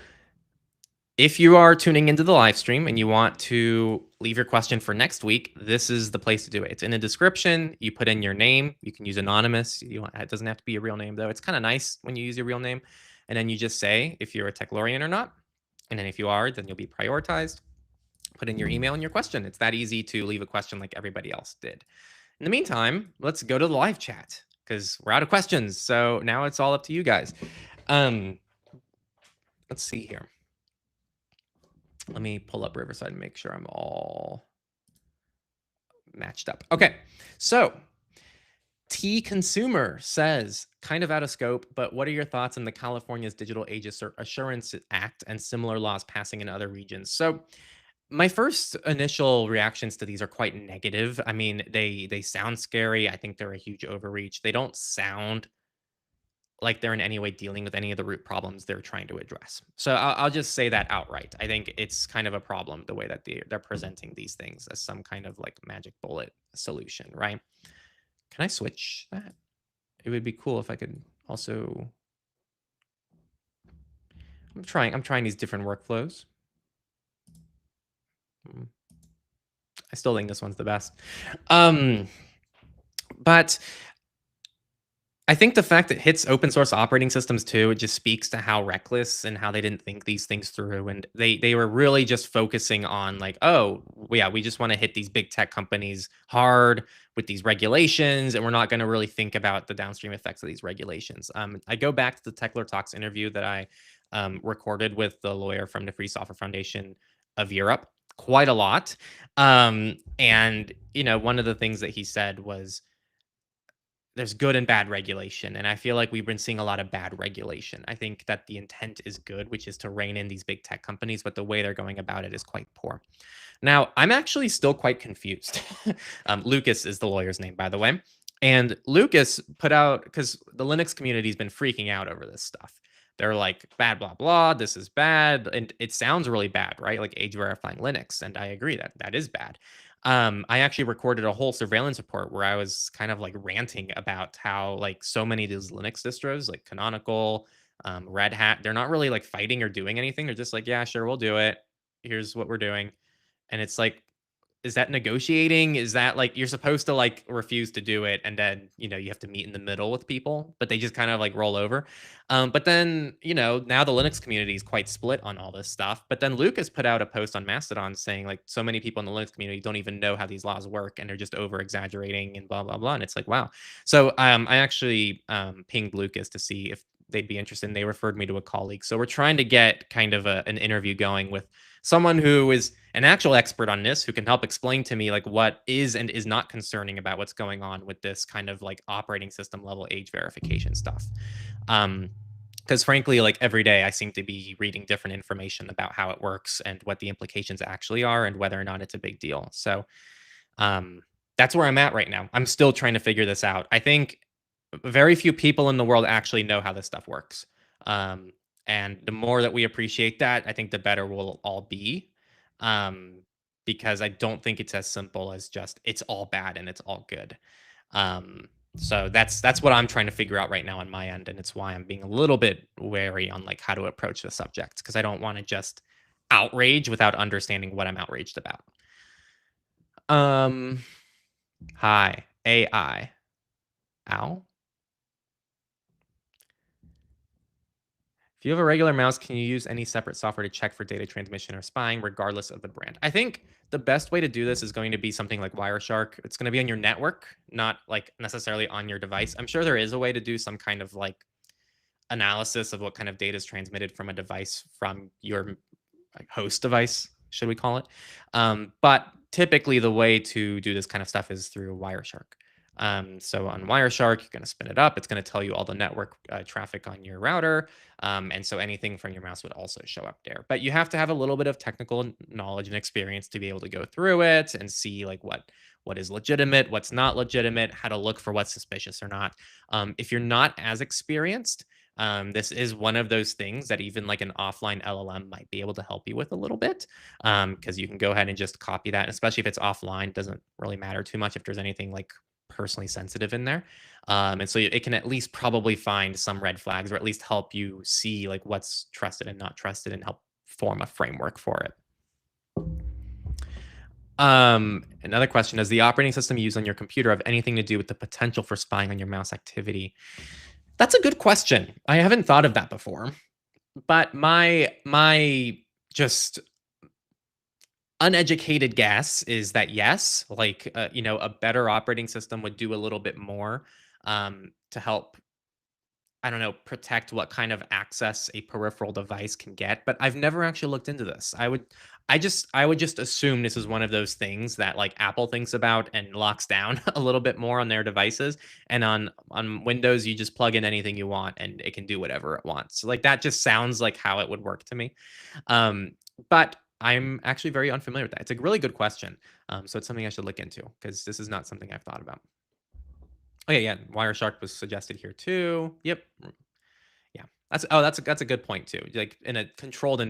if you are tuning into the live stream and you want to leave your question for next week, this is the place to do it. It's in the description. You put in your name. You can use anonymous. It doesn't have to be a real name, though. It's kind of nice when you use your real name. And then you just say if you're a Techlorian or not. And then if you are, then you'll be prioritized. Put in your email and your question. It's that easy to leave a question like everybody else did. In the meantime, let's go to the live chat because we're out of questions. So now it's all up to you guys. Let's see here. Let me pull up Riverside and make sure I'm all matched up. Okay, so T Consumer says, kind of out of scope, but what are your thoughts on the California's Digital Age Assurance Act and similar laws passing in other regions? So my first initial reactions to these are quite negative. I mean, they sound scary. I think they're a huge overreach. They don't sound like they're in any way dealing with any of the root problems they're trying to address. So I'll just say that outright. I think it's kind of a problem the way that they're presenting these things as some kind of like magic bullet solution, right? Can I switch that? It would be cool if I could also. I'm trying these different workflows. I still think this one's the best. But I think the fact that it hits open source operating systems too, it just speaks to how reckless and how they didn't think these things through. And they were really just focusing on like, oh, yeah, we just want to hit these big tech companies hard with these regulations, and we're not going to really think about the downstream effects of these regulations. I go back to the Techlore Talks interview that I recorded with the lawyer from the Free Software Foundation of Europe quite a lot. And, one of the things that he said was, there's good and bad regulation, and I feel like we've been seeing a lot of bad regulation. I think that the intent is good, which is to rein in these big tech companies, but the way they're going about it is quite poor. Now, I'm actually still quite confused. Lucas is the lawyer's name, by the way. And Lucas put out, because the Linux community's been freaking out over this stuff. They're like, bad, blah, blah, this is bad. And it sounds really bad, right? Like age verifying Linux. And I agree that that is bad. I actually recorded a whole surveillance report where I was kind of like ranting about how like so many of these Linux distros, like Canonical, Red Hat, they're not really like fighting or doing anything. They're just like, yeah, sure, we'll do it. Here's what we're doing. And it's like, is that negotiating? Is that like you're supposed to like refuse to do it and then, you have to meet in the middle with people, but they just kind of like roll over. But then, now the Linux community is quite split on all this stuff. But then Luke has put out a post on Mastodon saying like so many people in the Linux community don't even know how these laws work and they're just over exaggerating and blah blah blah. And it's like, wow. So I actually pinged Lucas to see if they'd be interested. And they referred me to a colleague. So we're trying to get kind of an interview going with someone who is an actual expert on this who can help explain to me like what is and is not concerning about what's going on with this kind of like operating system level age verification stuff. Because frankly, like every day I seem to be reading different information about how it works and what the implications actually are and whether or not it's a big deal. So um, that's where I'm at right now. I'm still trying to figure this out. I think very few people in the world actually know how this stuff works. Um, and the more that we appreciate that, I think the better we'll all be. Um, because I don't think it's as simple as just it's all bad and it's all good. So that's what I'm trying to figure out right now on my end, and it's why I'm being a little bit wary on like how to approach the subject because I don't want to just outrage without understanding what I'm outraged about. Um, Hi, AI. Ow. If you have a regular mouse, can you use any separate software to check for data transmission or spying, regardless of the brand? I think the best way to do this is going to be something like Wireshark. It's going to be on your network, not like necessarily on your device. I'm sure there is a way to do some kind of like analysis of what kind of data is transmitted from a device from your like host device, should we call it? But typically, the way to do this kind of stuff is through Wireshark. So on Wireshark, you're going to spin it up. It's going to tell you all the network traffic on your router. And so anything from your mouse would also show up there. But you have to have a little bit of technical knowledge and experience to be able to go through it and see like what is legitimate, what's not legitimate, how to look for what's suspicious or not. If you're not as experienced, this is one of those things that even like an offline LLM might be able to help you with a little bit because you can go ahead and just copy that, especially if it's offline. Doesn't really matter too much if there's anything like personally sensitive in there. And so it can at least probably find some red flags or at least help you see like what's trusted and not trusted and help form a framework for it. Another question: does the operating system used on your computer have anything to do with the potential for spying on your mouse activity? That's a good question. I haven't thought of that before. But my just uneducated guess is that yes, like a better operating system would do a little bit more to help I don't know, protect what kind of access a peripheral device can get, but I've never actually looked into this. I would just assume this is one of those things that like Apple thinks about and locks down a little bit more on their devices. And on Windows, you just plug in anything you want and it can do whatever it wants. So, like that just sounds like how it would work to me. But I'm actually very unfamiliar with that. It's a really good question. So it's something I should look into because this is not something I've thought about. Oh yeah, yeah. Wireshark was suggested here too. Yep. Yeah. That's a good point too. Like in a controlled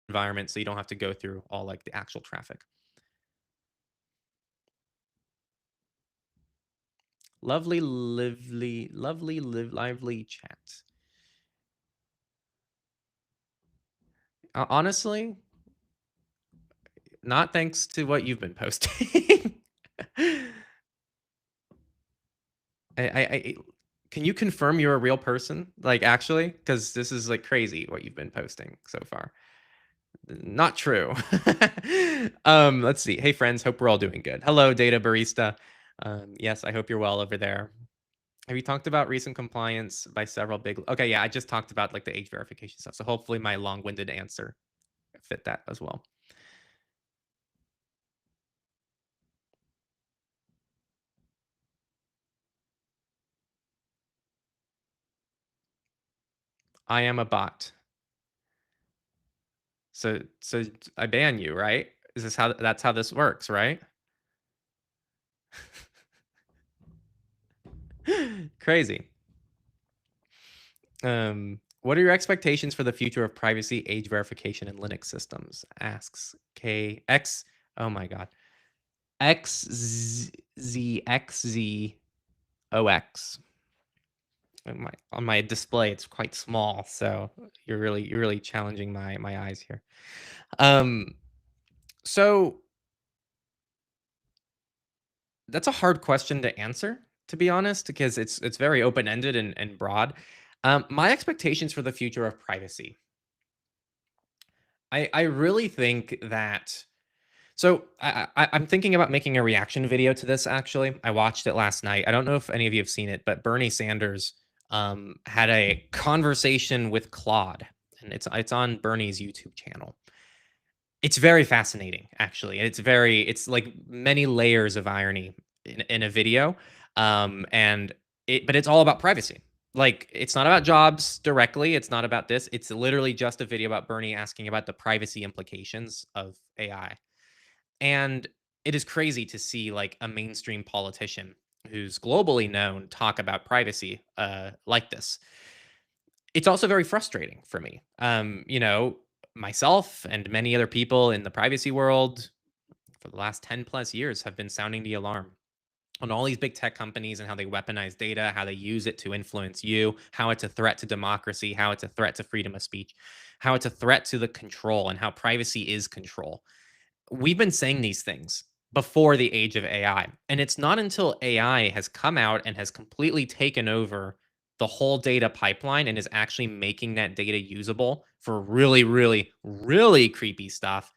environment, so you don't have to go through all like the actual traffic. Lovely, lively, lovely, lively chat. Honestly, not thanks to what you've been posting. I can you confirm you're a real person? Like actually, because this is like crazy what you've been posting so far. Not true. Let's see. Hey friends, hope we're all doing good. Hello, data barista. Yes, I hope you're well over there. Have you talked about recent compliance by several big? Okay, yeah, I just talked about like the age verification stuff. So hopefully my long-winded answer fit that as well. I am a bot. So I ban you, right? Is this how that's how this works, right? Crazy. What are your expectations for the future of privacy, age verification, and Linux systems? Asks KX. Oh my god. XZXZOX. on my display, it's quite small, so you're really challenging my eyes here. Um, so that's a hard question to answer, to be honest, because it's very open ended and broad. My expectations for the future of privacy. I really think that. So I'm thinking about making a reaction video to this. Actually, I watched it last night. I don't know if any of you have seen it, but Bernie Sanders had a conversation with Claude, and it's on Bernie's YouTube channel. It's very fascinating, actually, and it's like many layers of irony in a video, and but it's all about privacy. Like, it's not about jobs directly. It's not about this. It's literally just a video about Bernie asking about the privacy implications of AI. And it is crazy to see like a mainstream politician who's globally known talk about privacy like this. It's also very frustrating for me. Myself and many other people in the privacy world for the last 10 plus years have been sounding the alarm on all these big tech companies and how they weaponize data, how they use it to influence you, how it's a threat to democracy, how it's a threat to freedom of speech, how it's a threat to the control, and how privacy is control. We've been saying these things before the age of AI. And it's not until AI has come out and has completely taken over the whole data pipeline and is actually making that data usable for really, really, really creepy stuff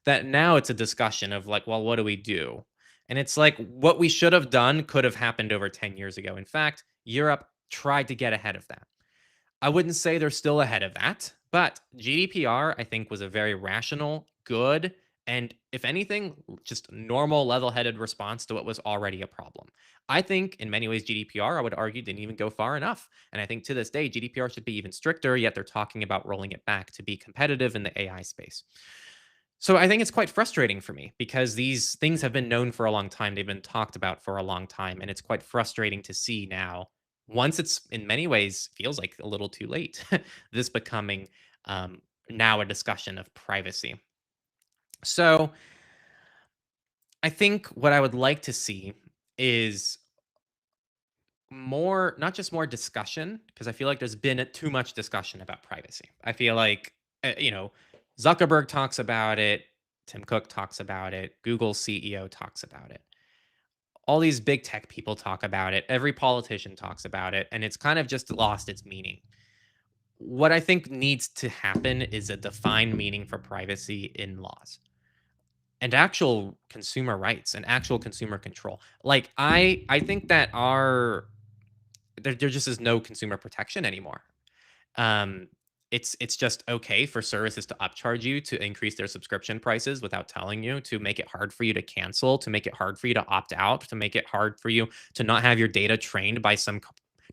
that now it's a discussion of like, well, what do we do? And it's like what we should have done could have happened over 10 years ago. In fact, Europe tried to get ahead of that. I wouldn't say they're still ahead of that, but GDPR, I think, was a very rational, good, and if anything, just normal, level headed response to what was already a problem. I think in many ways, GDPR, I would argue, didn't even go far enough. And I think to this day, GDPR should be even stricter, yet they're talking about rolling it back to be competitive in the AI space. So I think it's quite frustrating for me because these things have been known for a long time. They've been talked about for a long time. And it's quite frustrating to see now, once it's in many ways feels like a little too late, this becoming now a discussion of privacy. So I think what I would like to see is more, not just more discussion, because I feel like there's been too much discussion about privacy. I feel like, Zuckerberg talks about it, Tim Cook talks about it, Google's CEO talks about it. All these big tech people talk about it. Every politician talks about it, and it's kind of just lost its meaning. What I think needs to happen is a defined meaning for privacy in laws and actual consumer rights and actual consumer control. Like I think that there just is no consumer protection anymore. Um, it's just okay for services to upcharge you to increase their subscription prices without telling you, to make it hard for you to cancel, to make it hard for you to opt out, to make it hard for you to not have your data trained by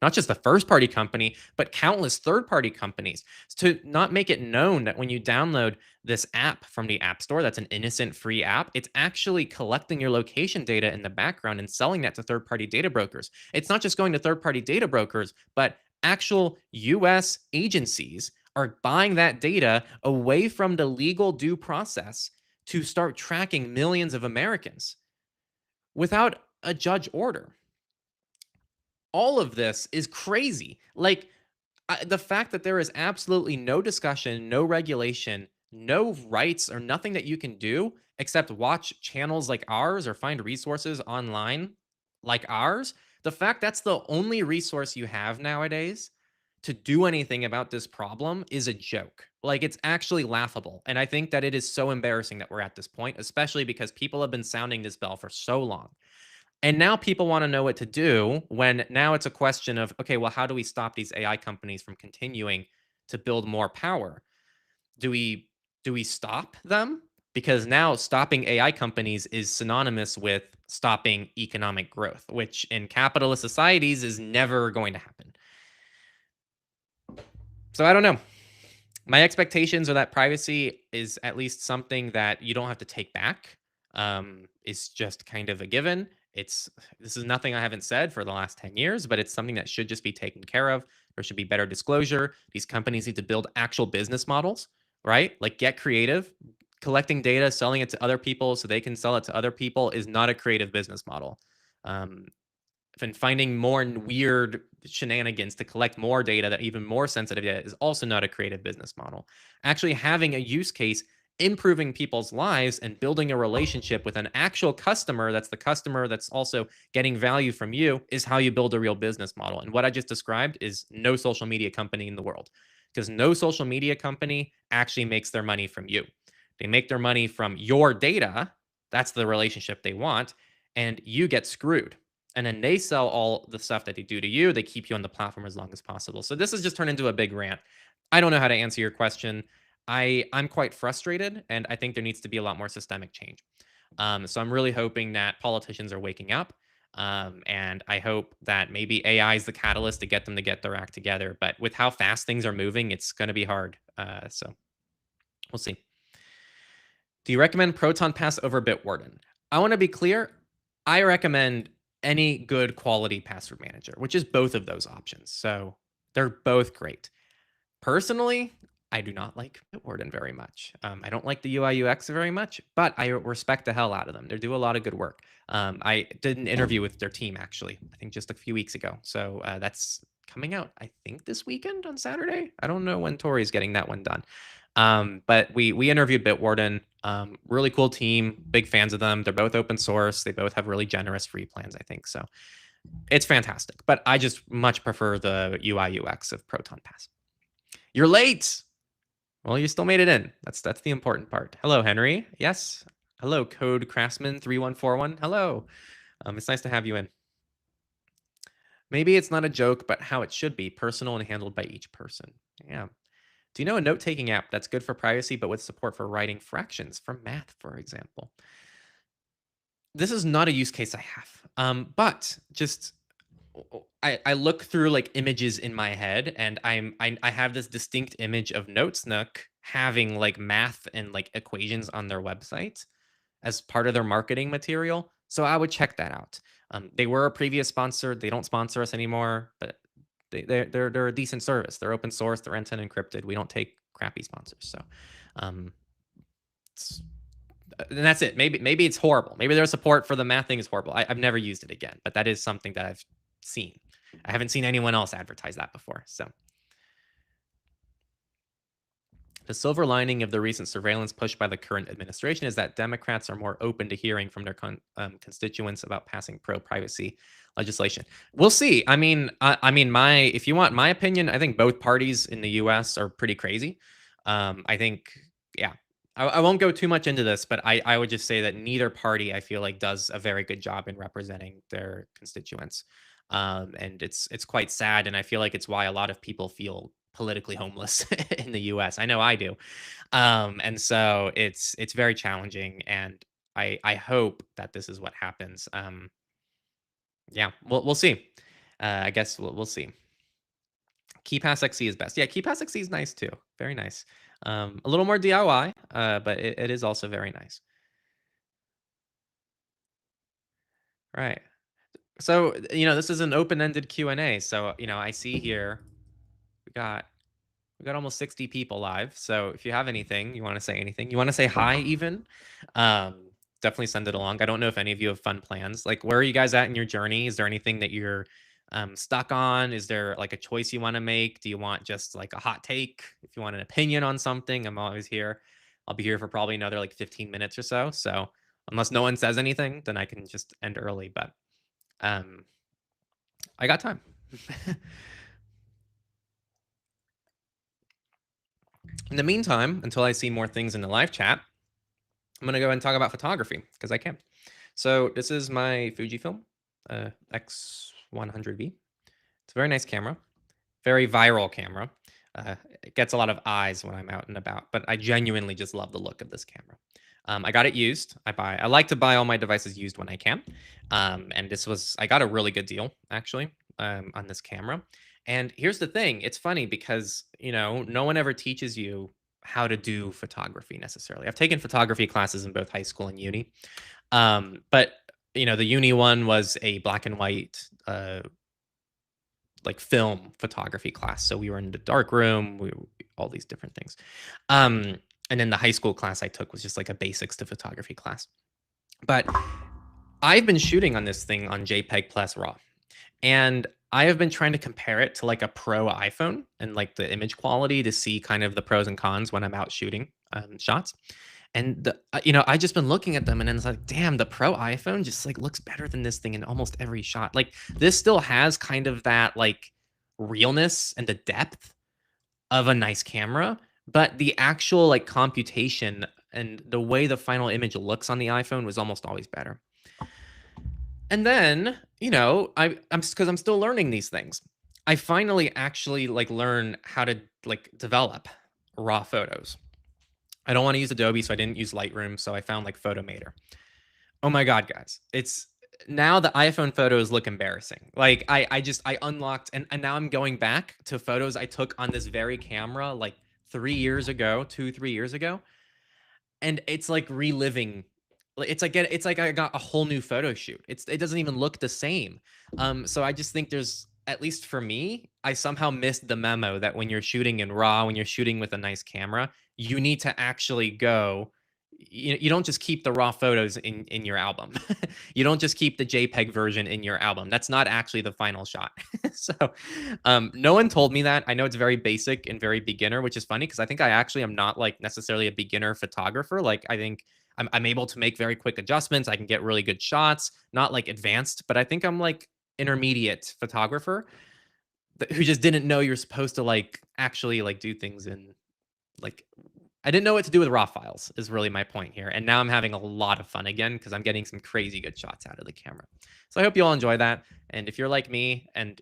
not just the first party company, but countless third party companies, to not make it known that when you download this app from the App Store, that's an innocent free app, it's actually collecting your location data in the background and selling that to third party data brokers. It's not just going to third party data brokers, but actual US agencies are buying that data away from the legal due process to start tracking millions of Americans without a judge order. All of this is crazy. Like, the fact that there is absolutely no discussion, no regulation, no rights, or nothing that you can do except watch channels like ours or find resources online like ours. The fact that's the only resource you have nowadays to do anything about this problem is a joke. Like, it's actually laughable. And I think that it is so embarrassing that we're at this point, especially because people have been sounding this bell for so long. And now people want to know what to do, when now it's a question of, okay, well, how do we stop these AI companies from continuing to build more power? Do we stop them? Because now stopping AI companies is synonymous with stopping economic growth, which in capitalist societies is never going to happen. So I don't know. My expectations are that privacy is at least something that you don't have to take back. It's just kind of a given. This is nothing I haven't said for the last 10 years, but it's something that should just be taken care of. There should be better disclosure. These companies need to build actual business models, right? Like, get creative. Collecting data, selling it to other people so they can sell it to other people is not a creative business model. Um, and finding more weird shenanigans to collect more data, that even more sensitive data, is also not a creative business model. Actually having a use case, improving people's lives and building a relationship with an actual customer, that's the customer that's also getting value from you, is how you build a real business model. And what I just described is no social media company in the world, because no social media company actually makes their money from you. They make their money from your data. That's the relationship they want, and you get screwed. And then they sell all the stuff that they do to you. They keep you on the platform as long as possible. So this has just turned into a big rant. I don't know how to answer your question. I'm quite frustrated, and I think there needs to be a lot more systemic change. So I'm really hoping that politicians are waking up, and I hope that maybe AI is the catalyst to get them to get their act together. But with how fast things are moving, it's going to be hard. So we'll see. Do you recommend Proton Pass over Bitwarden? I want to be clear. I recommend any good quality password manager, which is both of those options. So they're both great. Personally, I do not like Bitwarden very much. I don't like the UI UX very much, but I respect the hell out of them. They do a lot of good work. I did an interview with their team, actually, I think just a few weeks ago. So that's coming out, I think, this weekend on Saturday. I don't know when Tori's getting that one done. But we interviewed Bitwarden. Really cool team. Big fans of them. They're both open source. They both have really generous free plans, I think. So it's fantastic. But I just much prefer the UI UX of Proton Pass. You're late. Well, you still made it in. That's the important part. Hello, Henry. Yes. Hello, Code Craftsman 3141. Hello. It's nice to have you in. Maybe it's not a joke, but how it should be, personal and handled by each person. Yeah. Do you know a note-taking app that's good for privacy, but with support for writing fractions for math, for example? This is not a use case I have, but just I look through like images in my head, and I have this distinct image of NotesNook having like math and like equations on their website as part of their marketing material. So I would check that out. They were a previous sponsor. They don't sponsor us anymore, but they're a decent service. They're open source. They're end-to-end encrypted. We don't take crappy sponsors. So, um, and that's it. Maybe it's horrible. Maybe their support for the math thing is horrible. I've never used it again, but that is something that I've seen. I haven't seen anyone else advertise that before. So the silver lining of the recent surveillance push by the current administration is that Democrats are more open to hearing from their constituents about passing pro-privacy legislation. We'll see. I mean, if you want my opinion, I think both parties in the U.S. are pretty crazy. I think, yeah, I won't go too much into this, but I would just say that neither party, I feel like, does a very good job in representing their constituents. And it's quite sad, and I feel like it's why a lot of people feel politically homeless in the US. I know I do. And so it's very challenging, and I hope that this is what happens. Yeah, we'll see. I guess we'll see. KeyPass XE is best. Yeah, KeyPass XE is nice too. Very nice. A little more DIY, but it is also very nice. Right. So, this is an open-ended Q&A. So, I see here we got almost 60 people live. So if you have anything, you want to say anything, you want to say hi even, definitely send it along. I don't know if any of you have fun plans. Like, where are you guys at in your journey? Is there anything that you're stuck on? Is there like a choice you want to make? Do you want just like a hot take? If you want an opinion on something, I'm always here. I'll be here for probably another like 15 minutes or so. So unless no one says anything, then I can just end early. But I got time. In the meantime, until I see more things in the live chat, I'm going to go ahead and talk about photography because I can. So this is my Fujifilm X100V. It's a very nice camera, very viral camera. It gets a lot of eyes when I'm out and about, but I genuinely just love the look of this camera. I got it used. I like to buy all my devices used when I can. And I got a really good deal actually on this camera. And here's the thing, it's funny because, no one ever teaches you how to do photography necessarily. I've taken photography classes in both high school and uni. But the uni one was a black and white like film photography class. So we were in the dark room, all these different things. And then the high school class I took was just like a basics to photography class. But I've been shooting on this thing on JPEG plus RAW. And I have been trying to compare it to like a pro iPhone and like the image quality to see kind of the pros and cons when I'm out shooting shots. And I just been looking at them and then it's like, damn, the pro iPhone just like looks better than this thing in almost every shot. Like this still has kind of that like realness and the depth of a nice camera, but the actual like computation and the way the final image looks on the iPhone was almost always better. And then, I'm because I'm still learning these things. I finally actually like learn how to like develop raw photos. I don't want to use Adobe, so I didn't use Lightroom, so I found like Photomator. Oh my god, guys. It's now the iPhone photos look embarrassing. Like I unlocked and now I'm going back to photos I took on this very camera like 3 years ago, 2, 3 years ago, and it's like reliving. It's like I got a whole new photo shoot. It doesn't even look the same. So I just think there's, at least for me, I somehow missed the memo that when you're shooting in RAW, when you're shooting with a nice camera, you need to actually go. You don't just keep the raw photos in your album. You don't just keep the JPEG version in your album. That's not actually the final shot. So no one told me that. I know it's very basic and very beginner, which is funny because I think I actually am not like necessarily a beginner photographer. Like I think I'm able to make very quick adjustments. I can get really good shots, not like advanced, but I think I'm like intermediate photographer who just didn't know you're supposed to like actually like do things in like, I didn't know what to do with raw files is really my point here. And now I'm having a lot of fun again because I'm getting some crazy good shots out of the camera. So I hope you all enjoy that. And if you're like me and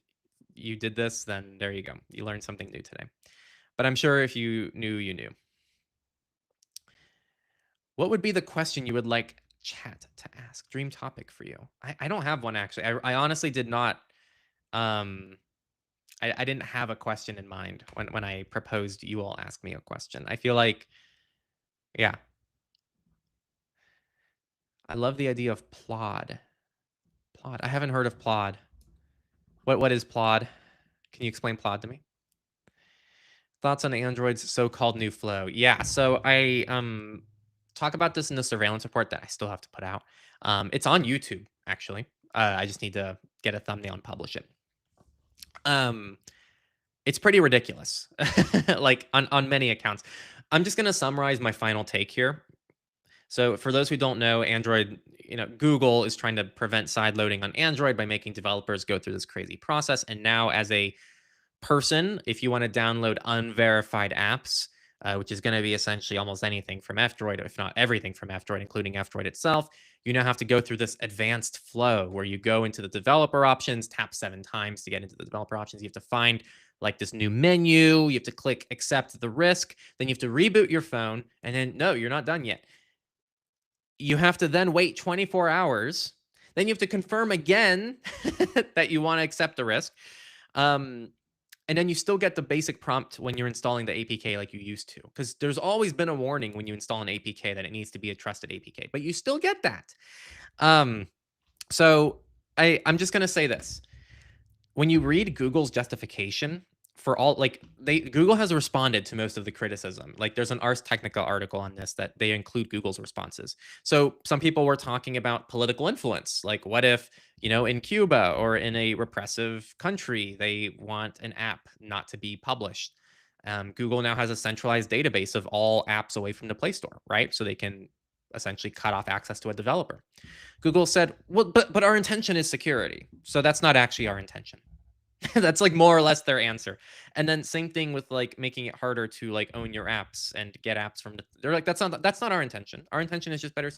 you did this, then there you go. You learned something new today. But I'm sure if you knew, you knew. What would be the question you would like chat to ask? Dream topic for you. I don't have one actually. I honestly did not. I didn't have a question in mind when I proposed you all ask me a question. I feel like, yeah, I love the idea of plod. Plod. I haven't heard of plod. What is plod? Can you explain plod to me? Thoughts on Android's so-called new flow? Yeah, so I talk about this in the surveillance report that I still have to put out. It's on YouTube actually. I just need to get a thumbnail and publish it. It's pretty ridiculous, like on many accounts. I'm just gonna summarize my final take here. So for those who don't know, Android, Google is trying to prevent side loading on Android by making developers go through this crazy process. And now as a person, if you want to download unverified apps, which is going to be essentially almost anything from F-Droid, if not everything from F-Droid, including F-Droid itself, you now have to go through this advanced flow where you go into the developer options, tap 7 times to get into the developer options. You have to find like this new menu. You have to click accept the risk. Then you have to reboot your phone. And then, no, you're not done yet. You have to then wait 24 hours. Then you have to confirm again that you want to accept the risk. And then you still get the basic prompt when you're installing the APK like you used to, because there's always been a warning when you install an APK that it needs to be a trusted APK, but you still get that. So I'm just going to say this. When you read Google's justification for all, like Google has responded to most of the criticism. Like there's an Ars Technica article on this that they include Google's responses. So some people were talking about political influence. Like what if, in Cuba or in a repressive country, they want an app not to be published. Google now has a centralized database of all apps away from the Play Store, right? So they can essentially cut off access to a developer. Google said, well, but our intention is security. So that's not actually our intention. That's like more or less their answer. And then same thing with like making it harder to like own your apps and get apps from they're like, that's not our intention. Our intention is just better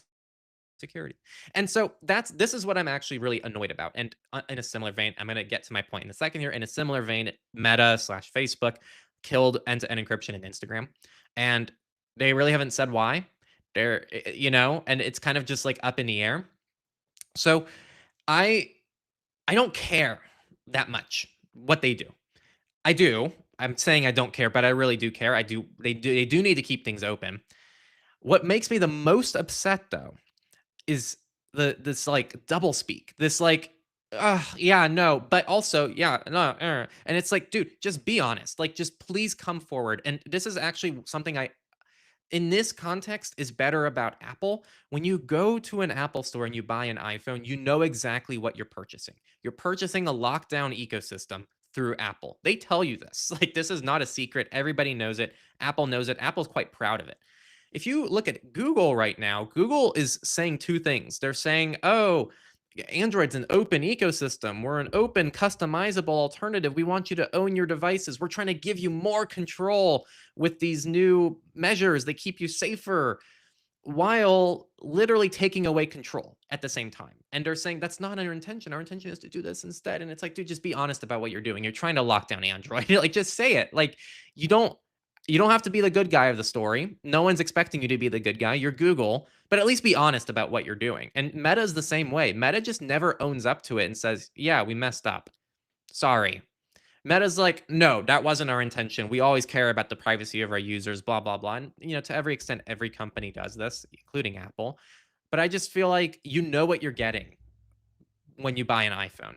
security. And so this is what I'm actually really annoyed about. And in a similar vein, I'm going to get to my point in a second here. In a similar vein, Meta/Facebook killed end-to-end encryption in Instagram. And they really haven't said why. They're, and it's kind of just like up in the air. So I don't care that much what they do. I do. I'm saying I don't care, but I really do care. I do. They do need to keep things open. What makes me the most upset though is this like double speak. This like, yeah, no, but also, yeah, no, and it's like, dude, just be honest. Like, just please come forward. And this is actually something in this context is better about Apple. When you go to an Apple store and you buy an iPhone, you know exactly what you're purchasing. You're purchasing a lockdown ecosystem through Apple. They tell you this. Like, this is not a secret. Everybody knows it. Apple knows it. Apple's quite proud of it. If you look at Google right now, Google is saying two things. They're saying, oh, Android's an open ecosystem. We're an open, customizable alternative. We want you to own your devices. We're trying to give you more control with these new measures that keep you safer, while literally taking away control at the same time. And they're saying that's not our intention. Our intention is to do this instead. And it's like, dude, just be honest about what you're doing. You're trying to lock down Android. Like, just say it. Like, you don't have to be the good guy of the story. No one's expecting you to be the good guy. You're Google, but at least be honest about what you're doing. And Meta's the same way. Meta just never owns up to it and says, yeah, we messed up. Sorry. Meta's like, no, that wasn't our intention. We always care about the privacy of our users, blah, blah, blah. And, to every extent, every company does this, including Apple. But I just feel like you know what you're getting when you buy an iPhone.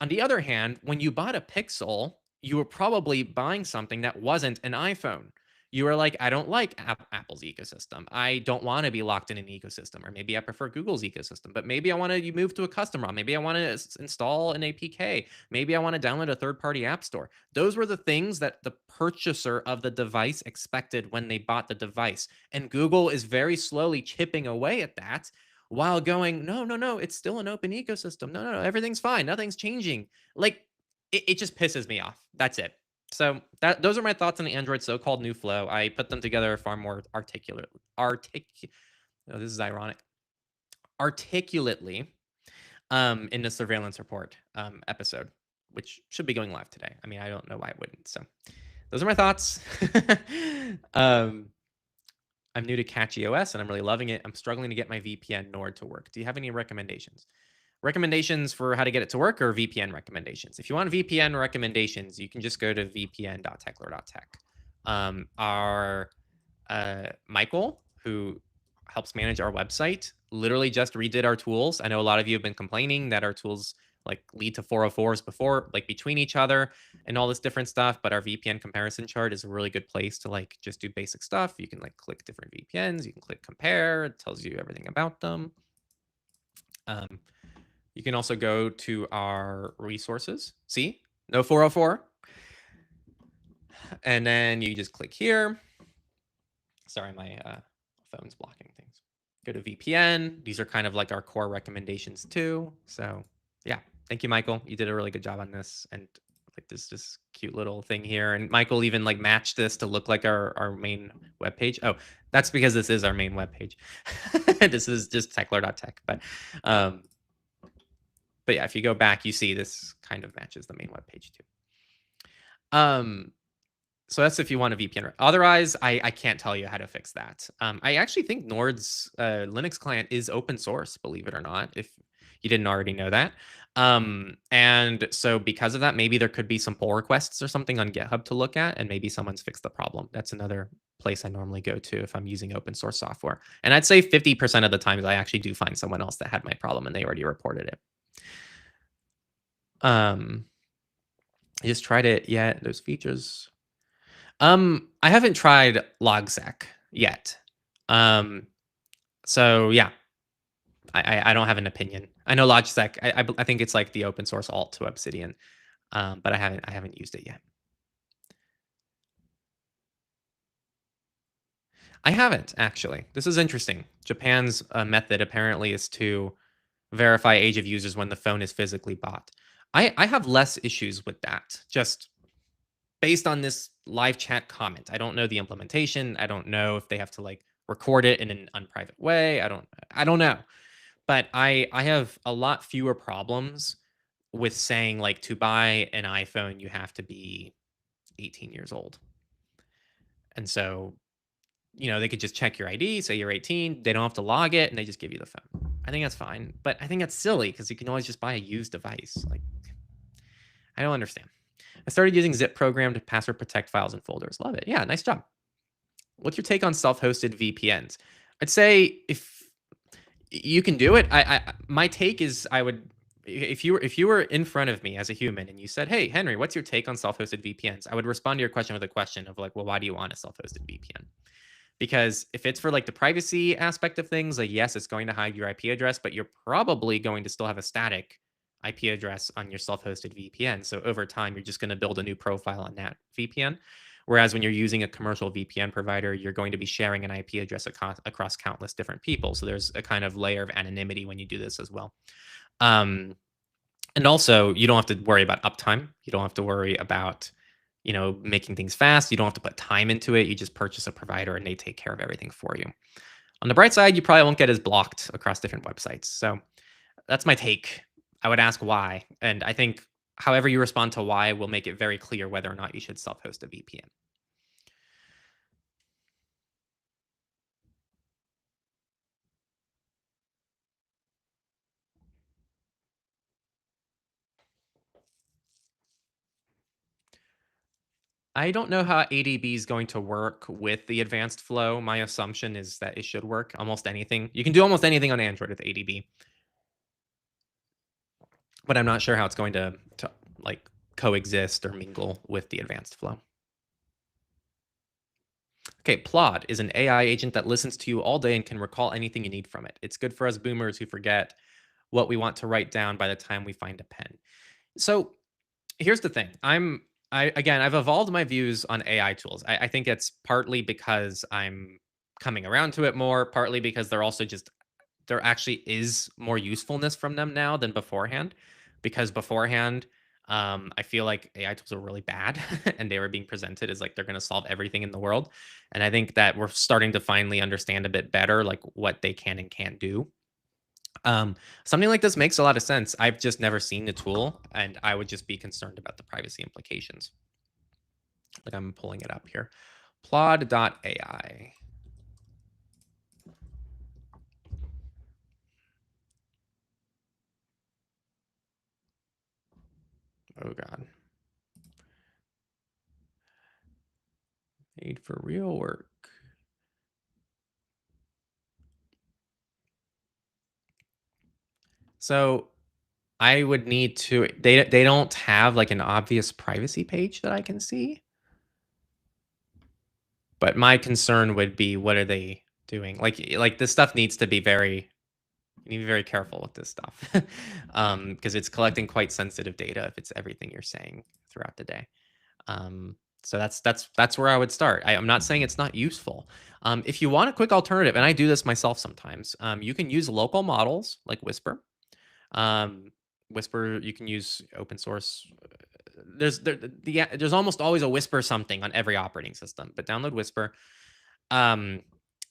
On the other hand, when you bought a Pixel, you were probably buying something that wasn't an iPhone. You were like, I don't like Apple's ecosystem. I don't want to be locked in an ecosystem. Or maybe I prefer Google's ecosystem. But maybe I want to move to a custom ROM. Maybe I want to install an APK. Maybe I want to download a third-party app store. Those were the things that the purchaser of the device expected when they bought the device. And Google is very slowly chipping away at that, while going, no, it's still an open ecosystem. No, everything's fine. Nothing's changing. Like, it just pisses me off. That's it. So those are my thoughts on the Android so-called new flow. I put them together far more this is ironic. Articulately in the surveillance report episode, which should be going live today. I mean, I don't know why it wouldn't. So those are my thoughts. I'm new to CatchyOS and I'm really loving it. I'm struggling to get my VPN Nord to work. Do you have any recommendations? Recommendations for how to get it to work, or VPN recommendations? If you want VPN recommendations, you can just go to vpn.techlore.tech. Our Michael, who helps manage our website, literally just redid our tools. I know a lot of you have been complaining that our tools like lead to 404s before, like between each other and all this different stuff. But our VPN comparison chart is a really good place to like just do basic stuff. You can like click different VPNs. You can click compare. It tells you everything about them. You can also go to our resources. See, no 404. And then you just click here. Sorry, my phone's blocking things. Go to VPN. These are kind of like our core recommendations too. So yeah, thank you, Michael. You did a really good job on this. And like this cute little thing here. And Michael even like matched this to look like our main webpage. Oh, that's because this is our main webpage. This is just techlore.tech. But yeah, if you go back, you see this kind of matches the main webpage too. So that's if you want a VPN. Otherwise, I can't tell you how to fix that. I actually think Nord's Linux client is open source, believe it or not, if you didn't already know that. And so because of that, maybe there could be some pull requests or something on GitHub to look at, and maybe someone's fixed the problem. That's another place I normally go to if I'm using open source software. And I'd say 50% of the times I actually do find someone else that had my problem and they already reported it. I just tried it yet. Those features. I haven't tried logsec yet. So yeah, I don't have an opinion. I know logsec. I think it's like the open source alt to Obsidian, but I haven't used it yet. I haven't actually. This is interesting. Japan's method apparently is to verify age of users when the phone is physically bought. I have less issues with that, just based on this live chat comment. I don't know the implementation. I don't know if they have to like record it in an unprivate way. I don't know. But I have a lot fewer problems with saying like to buy an iPhone, you have to be 18 years old. And so, they could just check your ID, say you're 18. They don't have to log it, and they just give you the phone. I think that's fine. But I think that's silly because you can always just buy a used device. Like, I don't understand. I started using zip program to password protect files and folders. Love it. Yeah, nice job. What's your take on self-hosted VPNs? I'd say if you can do it, my take is I would, if you were in front of me as a human and you said, hey, Henry, what's your take on self-hosted VPNs? I would respond to your question with a question of like, well, why do you want a self-hosted VPN? Because if it's for like the privacy aspect of things, like yes, it's going to hide your IP address, but you're probably going to still have a static IP address on your self-hosted VPN. So over time, you're just going to build a new profile on that VPN. Whereas when you're using a commercial VPN provider, you're going to be sharing an IP address across countless different people. So there's a kind of layer of anonymity when you do this as well. Um, and also, you don't have to worry about uptime. You don't have to worry about, making things fast. You don't have to put time into it. You just purchase a provider and they take care of everything for you. On the bright side, you probably won't get as blocked across different websites. So that's my take. I would ask why. And I think however you respond to why will make it very clear whether or not you should self-host a VPN. I don't know how ADB is going to work with the advanced flow. My assumption is that it should work almost anything. You can do almost anything on Android with ADB, but I'm not sure how it's going to like coexist or mingle with the advanced flow. Okay, Plod is an AI agent that listens to you all day and can recall anything you need from it. It's good for us boomers who forget what we want to write down by the time we find a pen. So here's the thing. I've evolved my views on AI tools. I think it's partly because I'm coming around to it more, partly because they're also just there actually is more usefulness from them now than beforehand. Because beforehand, I feel like AI tools are really bad and they were being presented as like they're going to solve everything in the world. And I think that we're starting to finally understand a bit better like what they can and can't do. Something like this makes a lot of sense. I've just never seen the tool, and I would just be concerned about the privacy implications. Like I'm pulling it up here. Plod.ai. Oh God. Made for real work. So I would need to they don't have like an obvious privacy page that I can see. But my concern would be what are they doing? Like this stuff needs to be very you need to be very careful with this stuff. Because it's collecting quite sensitive data if it's everything you're saying throughout the day. So that's where I would start. I'm not saying it's not useful. If you want a quick alternative, and I do this myself sometimes, you can use local models like Whisper. Um, Whisper, you can use open source. There's almost always a Whisper something on every operating system, but download Whisper. Um,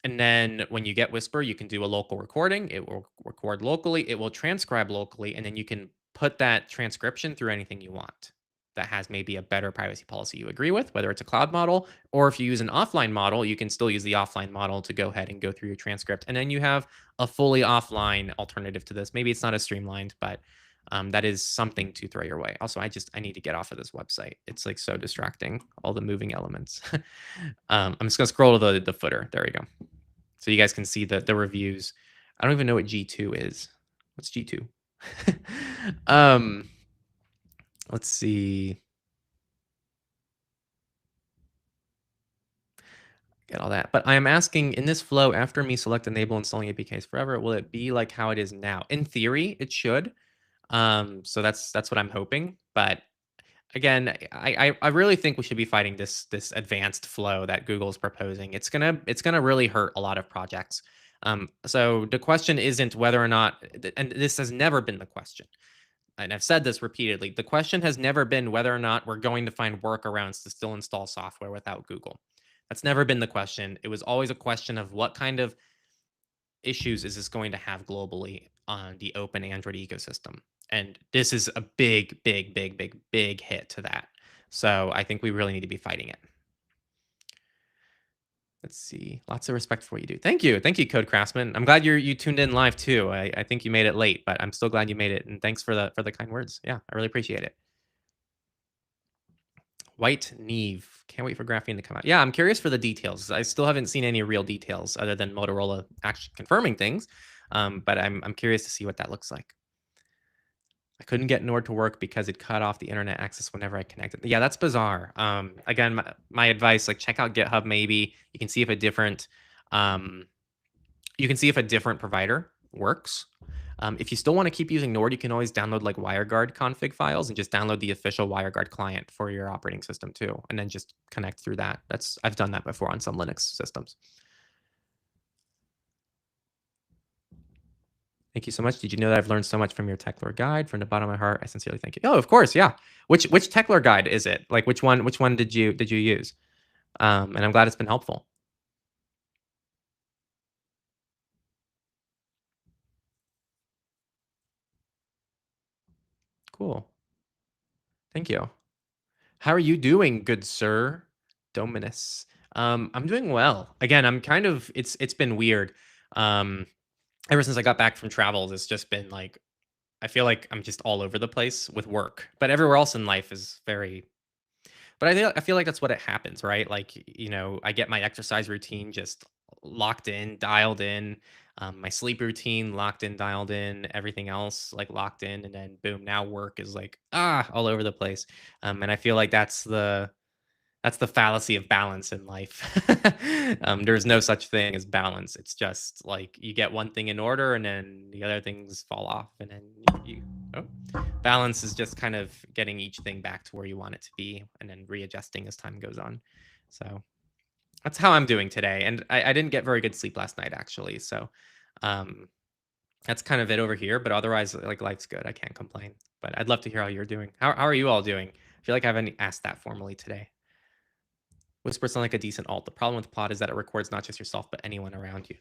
and then when you get Whisper, you can do a local recording. It will record locally. It will transcribe locally, and then you can put that transcription through anything you want that has maybe a better privacy policy you agree with, whether it's a cloud model or if you use an offline model, you can still use the offline model to go ahead and go through your transcript. And then you have a fully offline alternative to this. Maybe it's not as streamlined, but that is something to throw your way. Also, I need to get off of this website. It's like so distracting, all the moving elements. I'm just gonna scroll to the footer. There we go. So you guys can see the reviews. I don't even know what G2 is. What's G2? um, let's see. Get all that. But I am asking in this flow, after me select enable installing APKs forever, will it be like how it is now? In theory, it should. So that's what I'm hoping. But again, I really think we should be fighting this advanced flow that Google's proposing. It's gonna really hurt a lot of projects. So the question isn't whether or not, and this has never been the question, and I've said this repeatedly. The question has never been whether or not we're going to find workarounds to still install software without Google. That's never been the question. It was always a question of what kind of issues is this going to have globally on the open Android ecosystem? And this is a big, big, big, big, big hit to that. So I think we really need to be fighting it. Let's see. Lots of respect for what you do. Thank you. Thank you, Code Craftsman. I'm glad you tuned in live too. I think you made it late, but I'm still glad you made it. And thanks for the kind words. Yeah, I really appreciate it. White Neve. Can't wait for graphene to come out. Yeah, I'm curious for the details. I still haven't seen any real details other than Motorola actually confirming things. But I'm curious to see what that looks like. I couldn't get Nord to work because it cut off the internet access whenever I connected. Yeah, that's bizarre. Again, my advice, like check out GitHub maybe. You can see if a different um, you can see if a different provider works. If you still want to keep using Nord, you can always download like WireGuard config files and just download the official WireGuard client for your operating system too, and then just connect through that. I've done that before on some Linux systems. Thank you so much. Did you know that I've learned so much from your Techlore guide? From the bottom of my heart, I sincerely thank you. Oh, of course, yeah. Which Techlore guide is it? Like which one? Which one did you use? And I'm glad it's been helpful. Cool. Thank you. How are you doing, good sir, Dominus? I'm doing well. Again, I'm kind of. It's been weird. Um, Ever since I got back from travels, it's just been like I feel like I'm just all over the place with work, but everywhere else in life is very. But I feel like that's what it happens, right? Like I get my exercise routine just locked in, dialed in. My sleep routine locked in, dialed in. Everything else like locked in, and then boom, now work is like all over the place. And I feel like that's the fallacy of balance in life. There's no such thing as balance. It's just like you get one thing in order and then the other things fall off. And then balance is just kind of getting each thing back to where you want it to be and then readjusting as time goes on. So that's how I'm doing today. And I didn't get very good sleep last night, actually. So um, that's kind of it over here. But otherwise, like life's good. I can't complain. But I'd love to hear how you're doing. How are you all doing? I feel like I haven't asked that formally today. Whisper sounds like a decent alt. The problem with Plot is that it records not just yourself, but anyone around you.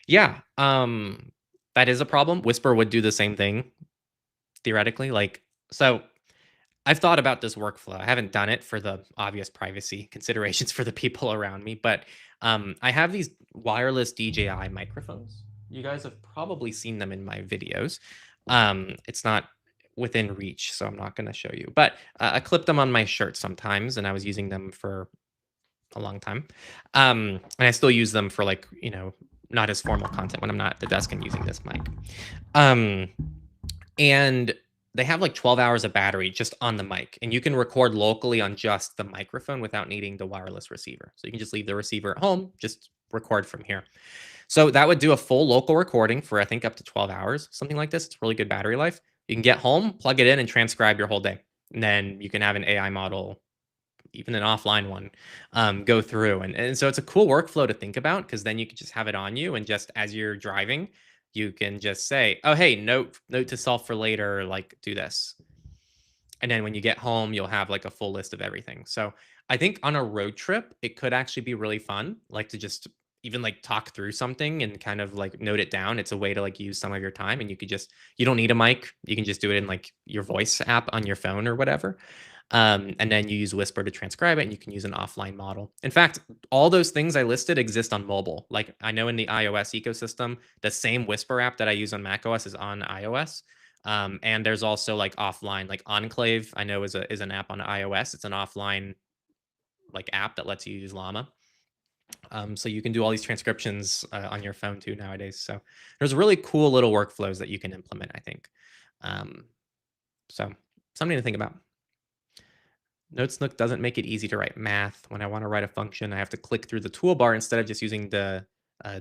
Yeah, that is a problem. Whisper would do the same thing, theoretically. Like, so I've thought about this workflow. I haven't done it for the obvious privacy considerations for the people around me, but I have these wireless DJI microphones. You guys have probably seen them in my videos. It's not within reach, so I'm not going to show you, but I clip them on my shirt sometimes, and I was using them for a long time. And I still use them for like, not as formal content when I'm not at the desk and using this mic. Um, and they have like 12 hours of battery just on the mic, and you can record locally on just the microphone without needing the wireless receiver. So you can just leave the receiver at home, just record from here. So that would do a full local recording for I think up to 12 hours, something like this. It's really good battery life. You can get home, plug it in, and transcribe your whole day. And then you can have an AI model, even an offline one, go through. And so it's a cool workflow to think about because then you can just have it on you. And just as you're driving, you can just say, oh, hey, note to self for later, like do this. And then when you get home, you'll have like a full list of everything. So I think on a road trip, it could actually be really fun, like to just even like talk through something and kind of like note it down. It's a way to like use some of your time, and you don't need a mic. You can just do it in like your voice app on your phone or whatever. And then you use Whisper to transcribe it, and you can use an offline model. In fact, all those things I listed exist on mobile. Like I know in the iOS ecosystem, the same Whisper app that I use on macOS is on iOS. And there's also like offline, like Enclave, I know is an app on iOS. It's an offline like app that lets you use Llama. So you can do all these transcriptions on your phone too nowadays. So there's really cool little workflows that you can implement, I think. Um, so something to think about. NoteSnook doesn't make it easy to write math. When I want to write a function, I have to click through the toolbar instead of just using the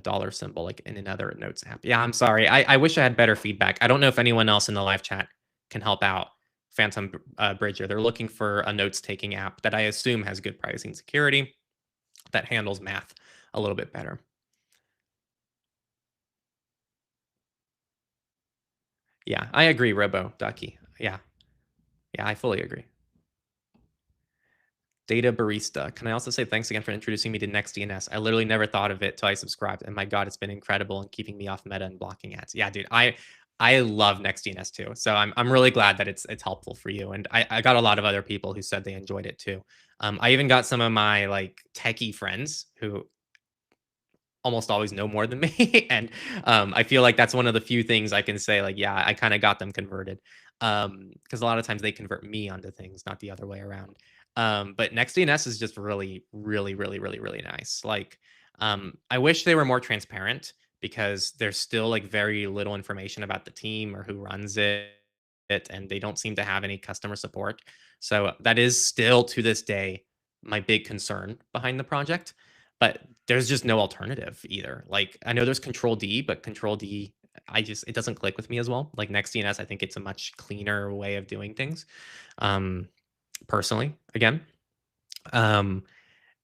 dollar symbol like in another Notes app. Yeah, I'm sorry. I wish I had better feedback. I don't know if anyone else in the live chat can help out Phantom Bridger. They're looking for a notes taking app that I assume has good privacy and security that handles math a little bit better. Yeah, I agree, Robo Ducky. Yeah, I fully agree. Data Barista. Can I also say thanks again for introducing me to NextDNS? I literally never thought of it till I subscribed, and my God, it's been incredible in keeping me off Meta and blocking ads. Yeah, dude, I love NextDNS too, so I'm really glad that it's helpful for you. And I got a lot of other people who said they enjoyed it too. I even got some of my like techie friends who almost always know more than me. And I feel like that's one of the few things I can say, like, yeah, I kind of got them converted. Because a lot of times they convert me onto things, not the other way around. But NextDNS is just really, really, really, really, really nice. Like, I wish they were more transparent because there's still like very little information about the team or who runs it it, and they don't seem to have any customer support. So that is still to this day my big concern behind the project. But there's just no alternative either. Like I know there's Control D, but Control D, it doesn't click with me as well. Like Next DNS, I think it's a much cleaner way of doing things. Um, Personally, again. Um,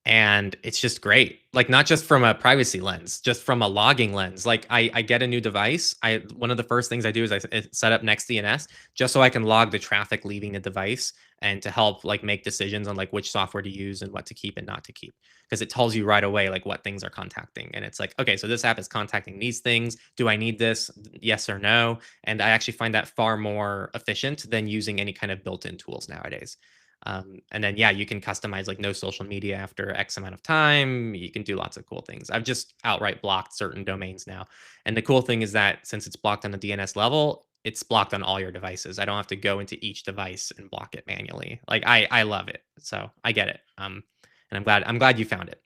and it's just great. Like not just from a privacy lens, just from a logging lens. Like I get a new device. One of the first things I do is I set up Next DNS just so I can log the traffic leaving the device and to help like make decisions on like which software to use and what to keep and not to keep, because it tells you right away like what things are contacting. And it's like, okay, so this app is contacting these things. Do I need this? Yes or no? And I actually find that far more efficient than using any kind of built-in tools nowadays. And then, yeah, you can customize like no social media after X amount of time. You can do lots of cool things. I've just outright blocked certain domains now. And the cool thing is that since it's blocked on the DNS level, it's blocked on all your devices. I don't have to go into each device and block it manually. Like I love it. So I get it. And I'm glad you found it.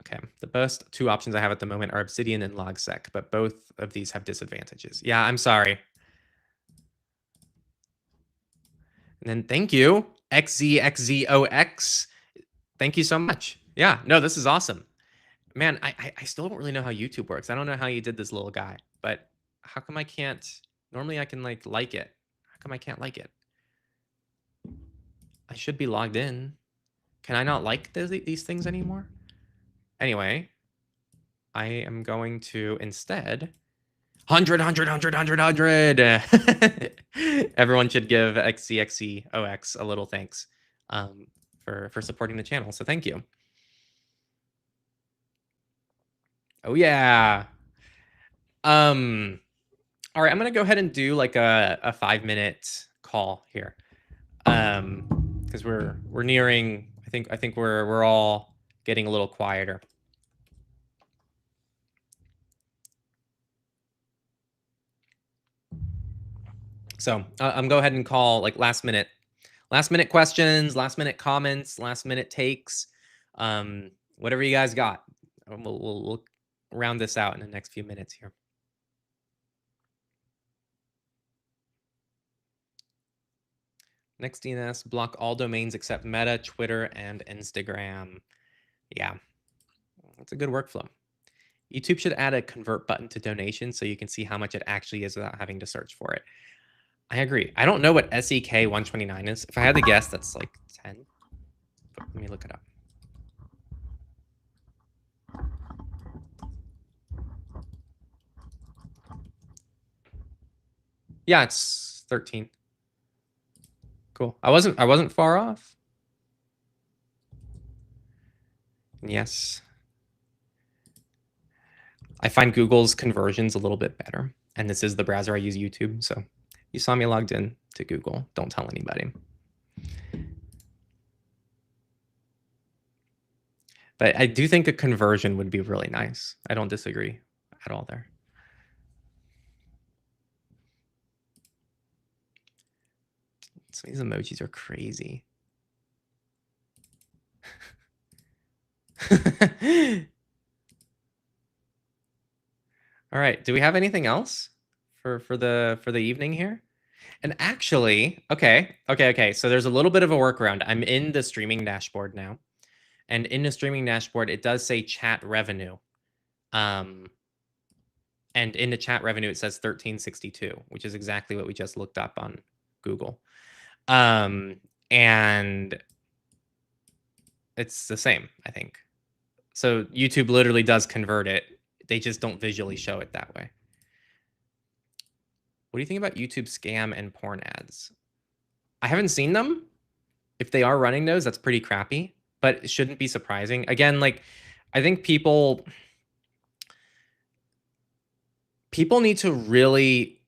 Okay. The best two options I have at the moment are Obsidian and LogSec, but both of these have disadvantages. Yeah, I'm sorry. And then thank you, XZXZOX. Thank you so much. Yeah, no, this is awesome. Man, I still don't really know how YouTube works. I don't know how you did this little guy, but how come I can't? Normally I can like it. How come I can't like it? I should be logged in. Can I not like these things anymore? Anyway, I am going to instead 100. Everyone should give XCXCOX a little thanks for supporting the channel. So thank you. Oh yeah. All right, I'm gonna go ahead and do like a 5-minute call here. Because we're nearing. I think we're all getting a little quieter. So I'm go ahead and call like last minute questions, last minute comments, last minute takes, whatever you guys got. We'll round this out in the next few minutes here. Next DNS, block all domains except Meta, Twitter, and Instagram. Yeah, that's a good workflow. YouTube should add a convert button to donations so you can see how much it actually is without having to search for it. I agree. I don't know what SEK 129 is. If I had to guess, that's like 10. But let me look it up. Yeah, it's 13. Cool. I wasn't far off. Yes. I find Google's conversions a little bit better. And this is the browser I use, YouTube. So you saw me logged in to Google. Don't tell anybody. But I do think a conversion would be really nice. I don't disagree at all there. So these emojis are crazy. All right. Do we have anything else for the evening here? And actually, okay. So there's a little bit of a workaround. I'm in the streaming dashboard now. And in the streaming dashboard, it does say chat revenue. And in the chat revenue, it says 1362, which is exactly what we just looked up on Google. And it's the same, I think. So YouTube literally does convert it. They just don't visually show it that way. What do you think about YouTube scam and porn ads? I haven't seen them. If they are running those, that's pretty crappy, but it shouldn't be surprising. Again, like I think people need to really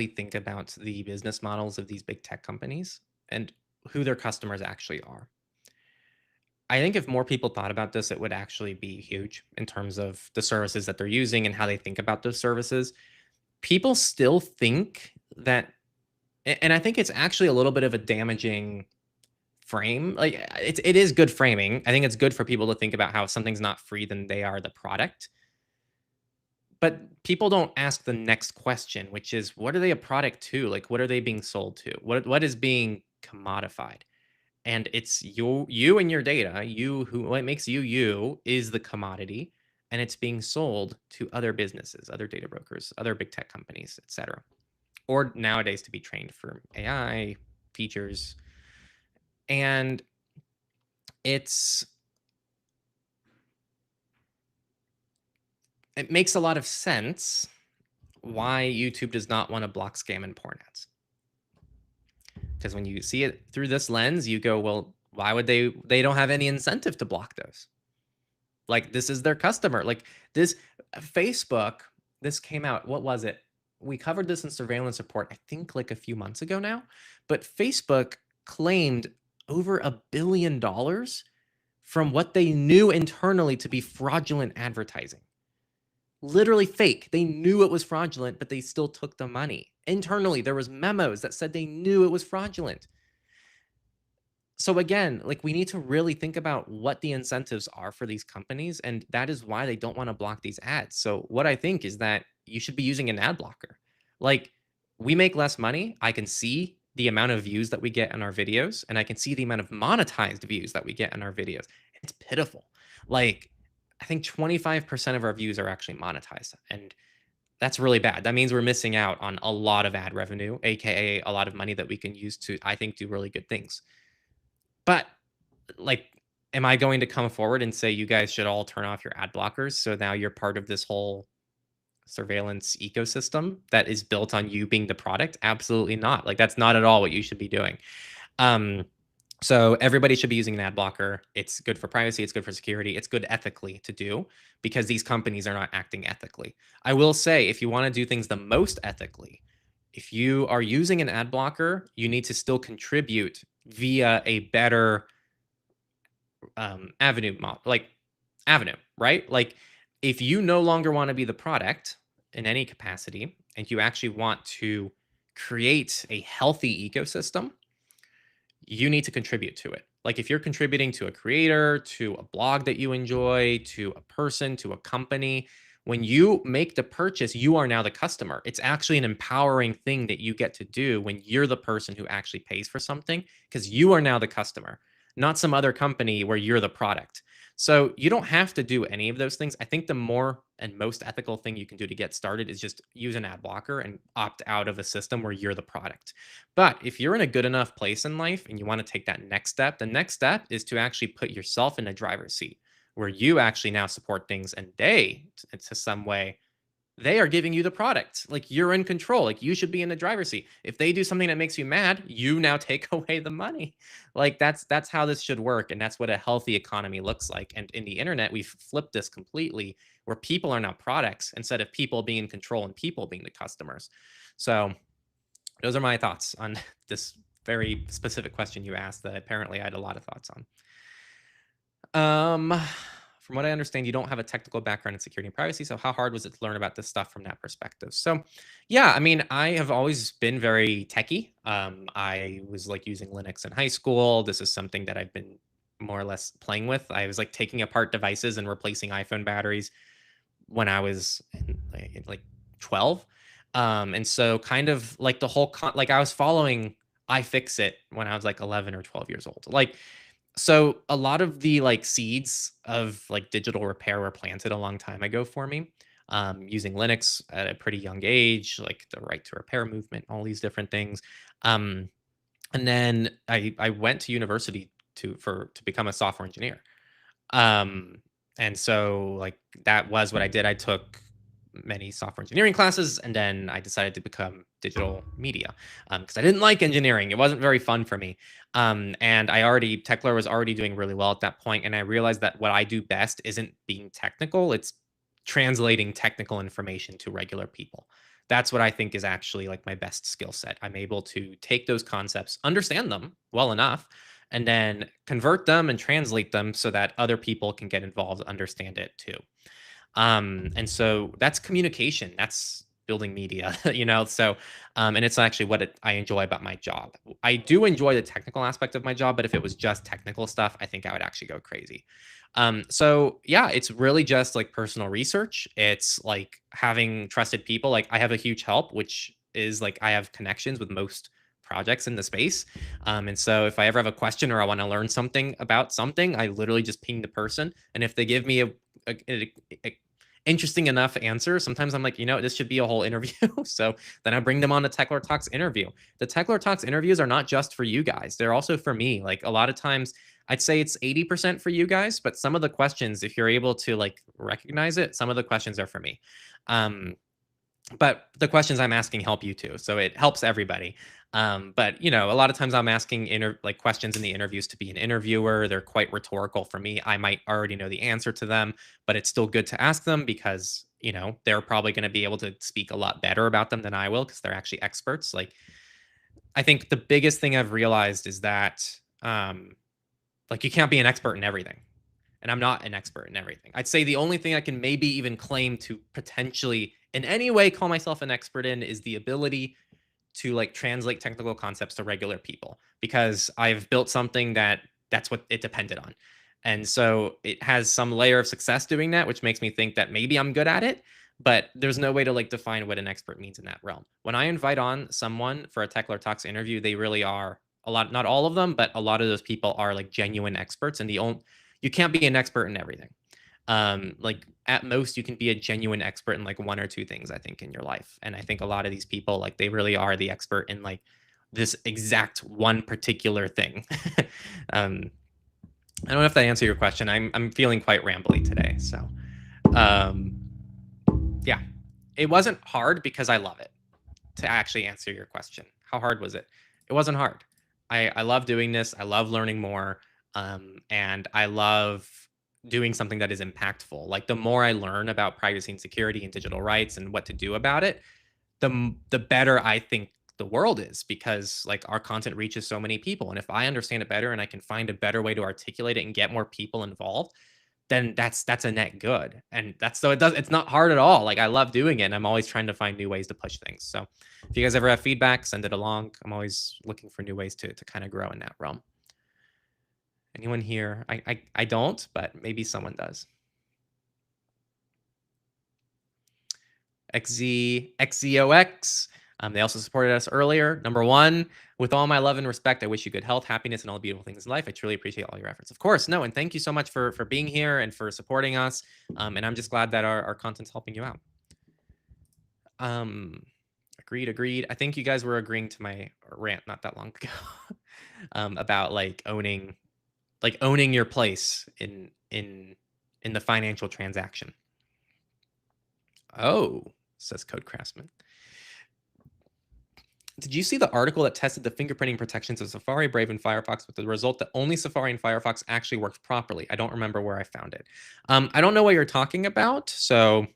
think about the business models of these big tech companies and who their customers actually are. I think if more people thought about this, it would actually be huge in terms of the services that they're using and how they think about those services. People still think that, and I think it's actually a little bit of a damaging frame. Like it is good framing. I think it's good for people to think about how if something's not free, then they are the product. But people don't ask the next question, which is, what are they a product to? Like, what are they being sold to? What is being commodified? And it's you and your data. What makes you is the commodity, and it's being sold to other businesses, other data brokers, other big tech companies, etc. Or nowadays to be trained for AI features. And it makes a lot of sense why YouTube does not want to block scam and porn ads. Because when you see it through this lens, you go, well, why would they don't have any incentive to block those? Like, this is their customer. Like, this Facebook, this came out, what was it? We covered this in surveillance report, I think like a few months ago now, but Facebook claimed over $1 billion from what they knew internally to be fraudulent advertising. Literally fake. They knew it was fraudulent, but they still took the money. Internally, there was memos that said they knew it was fraudulent. So again, like, we need to really think about what the incentives are for these companies, and that is why they don't want to block these ads. So what I think is that you should be using an ad blocker. Like, we make less money. I can see the amount of views that we get on our videos, and I can see the amount of monetized views that we get in our videos. It's pitiful. Like, I think 25% of our views are actually monetized, and that's really bad. That means we're missing out on a lot of ad revenue, aka a lot of money that we can use to, I think, do really good things. But, like, am I going to come forward and say you guys should all turn off your ad blockers so now you're part of this whole surveillance ecosystem that is built on you being the product? Absolutely not. Like, that's not at all what you should be doing. So everybody should be using an ad blocker. It's good for privacy. It's good for security. It's good ethically to do because these companies are not acting ethically. I will say, if you want to do things the most ethically, if you are using an ad blocker, you need to still contribute via a better avenue, right? Like, if you no longer want to be the product in any capacity and you actually want to create a healthy ecosystem, you need to contribute to it. Like, if you're contributing to a creator, to a blog that you enjoy, to a person, to a company, when you make the purchase, you are now the customer. It's actually an empowering thing that you get to do when you're the person who actually pays for something, because you are now the customer, not some other company where you're the product. So you don't have to do any of those things. I think the more and most ethical thing you can do to get started is just use an ad blocker and opt out of a system where you're the product. But if you're in a good enough place in life and you want to take that next step, the next step is to actually put yourself in a driver's seat where you actually now support things, and they, to some way, they are giving you the product. Like, you're in control. Like, you should be in the driver's seat. If they do something that makes you mad, you now take away the money. Like, that's how this should work, and that's what a healthy economy looks like. And in the internet, we've flipped this completely, where people are now products instead of people being in control and people being the customers. So those are my thoughts on this very specific question you asked that apparently I had a lot of thoughts on. From what I understand, you don't have a technical background in security and privacy. So how hard was it to learn about this stuff from that perspective? So yeah, I mean, I have always been very techie. I was like using Linux in high school. This is something that I've been more or less playing with. I was like taking apart devices and replacing iPhone batteries when I was in like 12. And so kind of like the whole, like, I was following iFixit when I was like 11 or 12 years old. Like, so a lot of the like seeds of like digital repair were planted a long time ago for me, using Linux at a pretty young age, like the right to repair movement, all these different things. Um, and then I went to university to become a software engineer. Um, and so like that was what I did. I took many software engineering classes, and then I decided to become digital media because I didn't like engineering. It wasn't very fun for me. And Techlore was already doing really well at that point, and I realized that what I do best isn't being technical; it's translating technical information to regular people. That's what I think is actually like my best skill set. I'm able to take those concepts, understand them well enough, and then convert them and translate them so that other people can get involved, understand it too. And so that's communication, that's building media, so and it's actually what I enjoy about my job. I do enjoy the technical aspect of my job, but if it was just technical stuff, I think I would actually go crazy. So yeah, it's really just like personal research. It's like having trusted people. Like I have a huge help, which is like I have connections with most projects in the space. And so if I ever have a question or I want to learn something about something, I literally just ping the person. And if they give me a interesting enough answer, sometimes I'm like, this should be a whole interview. So then I bring them on a Techlore Talks interview. The Techlore Talks interviews are not just for you guys. They're also for me. Like a lot of times I'd say it's 80% for you guys, but some of the questions, if you're able to like recognize it, some of the questions are for me. But the questions I'm asking help you too. So it helps everybody. But a lot of times I'm asking like questions in the interviews to be an interviewer. They're quite rhetorical for me. I might already know the answer to them, but it's still good to ask them because, they're probably going to be able to speak a lot better about them than I will because they're actually experts. Like I think the biggest thing I've realized is that like you can't be an expert in everything. And I'm not an expert in everything. I'd say the only thing I can maybe even claim to potentially in any way call myself an expert in is the ability to like translate technical concepts to regular people because I've built something that's what it depended on. And so it has some layer of success doing that, which makes me think that maybe I'm good at it, but there's no way to like define what an expert means in that realm. When I invite on someone for a Techlore Talks interview, they really are a lot, not all of them, but a lot of those people are like genuine experts. And you can't be an expert in everything. Like at most you can be a genuine expert in like one or two things, I think, in your life. And I think a lot of these people, like they really are the expert in like this exact one particular thing. I don't know if that answered your question. I'm feeling quite rambly today. So um yeah. It wasn't hard because I love it, to actually answer your question. How hard was it? It wasn't hard. I love doing this. I love learning more. And I love doing something that is impactful. Like the more I learn about privacy and security and digital rights and what to do about it, the better I think the world is because like our content reaches so many people. And if I understand it better and I can find a better way to articulate it and get more people involved, then that's a net good. And it's not hard at all. Like I love doing it and I'm always trying to find new ways to push things. So if you guys ever have feedback, send it along. I'm always looking for new ways to kind of grow in that realm. Anyone here? I don't, but maybe someone does. XZOX. They also supported us earlier. Number one, with all my love and respect, I wish you good health, happiness, and all the beautiful things in life. I truly appreciate all your efforts. Of course, no, and thank you so much for being here and for supporting us. And I'm just glad that our content's helping you out. Agreed. I think you guys were agreeing to my rant not that long ago about like owning your place in the financial transaction. Oh, says Code Craftsman. Did you see the article that tested the fingerprinting protections of Safari, Brave, and Firefox with the result that only Safari and Firefox actually worked properly? I don't remember where I found it. I don't know what you're talking about, so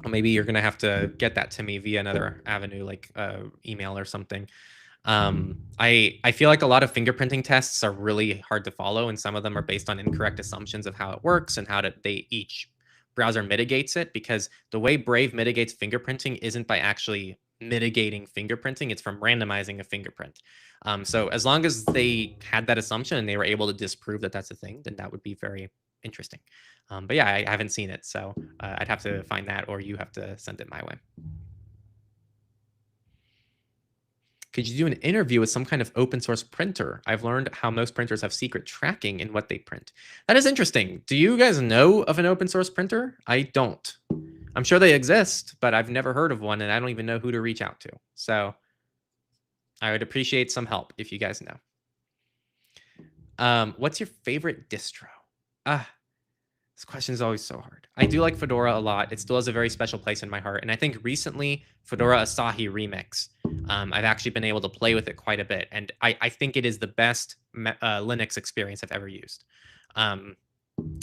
maybe you're going to have to get that to me via another avenue, like email or something. I feel like a lot of fingerprinting tests are really hard to follow, and some of them are based on incorrect assumptions of how it works and how each browser mitigates it, because the way Brave mitigates fingerprinting isn't by actually mitigating fingerprinting, it's from randomizing a fingerprint. So as long as they had that assumption and they were able to disprove that that's a thing, then that would be very interesting. But yeah, I haven't seen it, so I'd have to find that, or you have to send it my way. Could you do an interview with some kind of open source printer? I've learned how most printers have secret tracking in what they print. That is interesting. Do you guys know of an open source printer? I don't. I'm sure they exist, but I've never heard of one, and I don't even know who to reach out to. So I would appreciate some help if you guys know. What's your favorite distro? This question is always so hard. I do like Fedora a lot. It still has a very special place in my heart. And I think recently, Fedora Asahi Remix, I've actually been able to play with it quite a bit. And I think it is the best Linux experience I've ever used.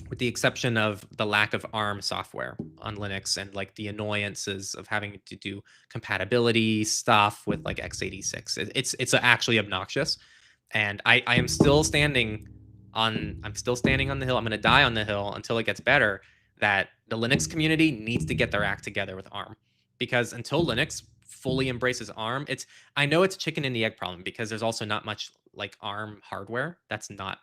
With the exception of the lack of ARM software on Linux and like the annoyances of having to do compatibility stuff with like x86. It's actually obnoxious. And I am still standing on the hill. I'm going to die on the hill until it gets better, that the Linux community needs to get their act together with ARM, because until Linux fully embraces ARM, I know it's a chicken and the egg problem, because there's also not much like ARM hardware that's not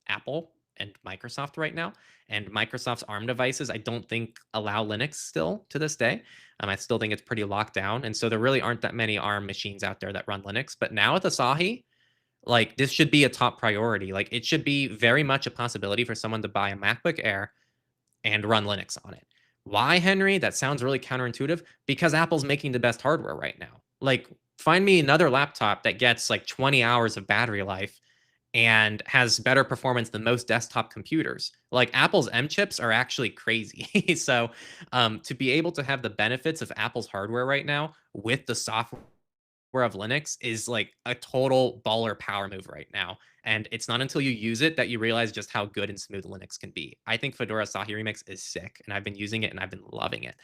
Apple, and Microsoft right now. And Microsoft's ARM devices, I don't think allow Linux still to this day. I still think it's pretty locked down. And so there really aren't that many ARM machines out there that run Linux. But now with Asahi, like this should be a top priority. Like it should be very much a possibility for someone to buy a MacBook Air and run Linux on it. Why, Henry? That sounds really counterintuitive. Because Apple's making the best hardware right now. Like, find me another laptop that gets like 20 hours of battery life and has better performance than most desktop computers. Like Apple's M chips are actually crazy. So to be able to have the benefits of Apple's hardware right now with the software of Linux is like a total baller power move right now. And it's not until you use it that you realize just how good and smooth Linux can be. I think Fedora Asahi Remix is sick, and I've been using it and I've been loving it.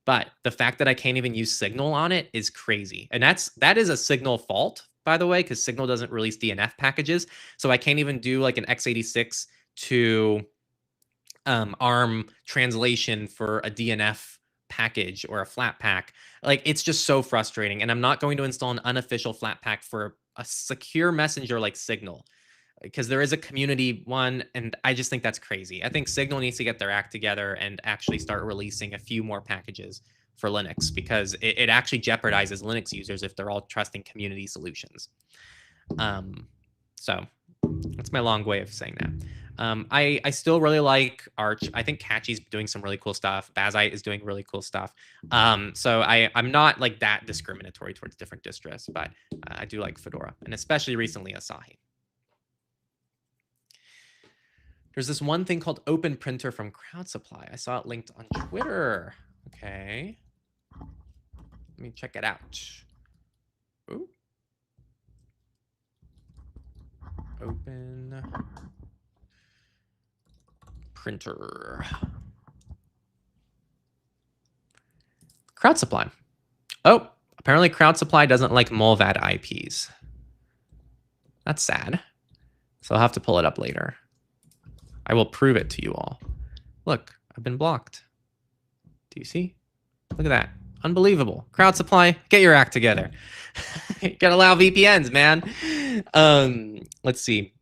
But the fact that I can't even use Signal on it is crazy. And that is a Signal fault, by the way, because Signal doesn't release DNF packages. So I can't even do like an x86 to ARM translation for a DNF package or a flat pack. Like it's just so frustrating. And I'm not going to install an unofficial flat pack for a secure messenger like Signal, because there is a community one, and I just think that's crazy. I think Signal needs to get their act together and actually start releasing a few more packages for Linux, because it actually jeopardizes Linux users if they're all trusting community solutions. So that's my long way of saying that. I still really like Arch. I think Catchy's doing some really cool stuff. Bazite is doing really cool stuff. So I'm not like that discriminatory towards different distros, but I do like Fedora, and especially recently Asahi. There's this one thing called Open Printer from Crowd Supply. I saw it linked on Twitter. Okay. Let me check it out. Ooh. Open Printer. Crowd Supply. Oh, apparently Crowd Supply doesn't like Molvad IPs. That's sad. So I'll have to pull it up later. I will prove it to you all. Look, I've been blocked. Do you see? Look at that. Unbelievable. Crowd Supply, get your act together. You gotta allow VPNs, man. Let's see.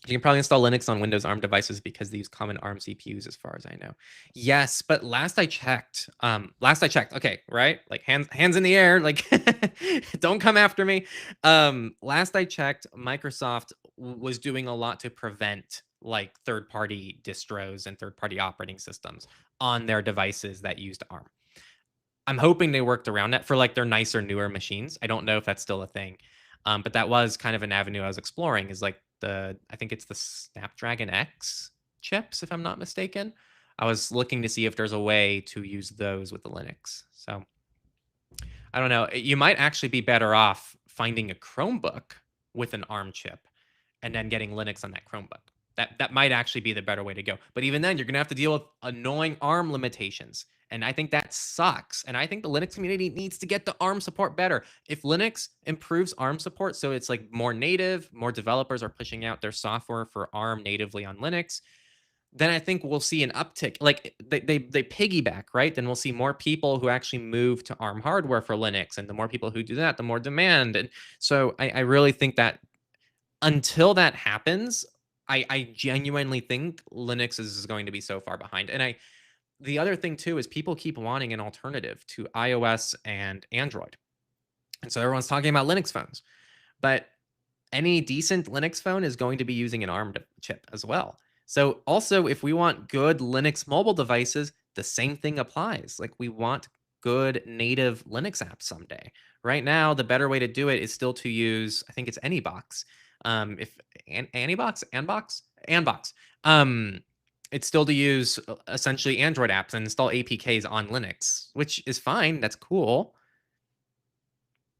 You can probably install Linux on Windows ARM devices because they use common ARM CPUs, as far as I know. Yes, but last I checked, okay, right? Like hands in the air, like don't come after me. Last I checked, Microsoft was doing a lot to prevent like third-party distros and third-party operating systems on their devices that used ARM. I'm hoping they worked around that for like their nicer, newer machines. I don't know if that's still a thing. But that was kind of an avenue I was exploring, is like I think it's the Snapdragon X chips, if I'm not mistaken. I was looking to see if there's a way to use those with the Linux. So I don't know. You might actually be better off finding a Chromebook with an ARM chip and then getting Linux on that Chromebook. That might actually be the better way to go. But even then, you're going to have to deal with annoying ARM limitations. And I think that sucks. And I think the Linux community needs to get the ARM support better. If Linux improves ARM support so it's like more native, more developers are pushing out their software for ARM natively on Linux, then I think we'll see an uptick. Like they piggyback, right? Then we'll see more people who actually move to ARM hardware for Linux. And the more people who do that, the more demand. And so I really think that until that happens, I genuinely think Linux is going to be so far behind. And the other thing too is people keep wanting an alternative to iOS and Android. And so everyone's talking about Linux phones. But any decent Linux phone is going to be using an ARM chip as well. So also, if we want good Linux mobile devices, the same thing applies. Like we want good native Linux apps someday. Right now, the better way to do it is still to use, I think it's AnyBox. Anbox. It's still to use essentially Android apps and install APKs on Linux, which is fine. That's cool.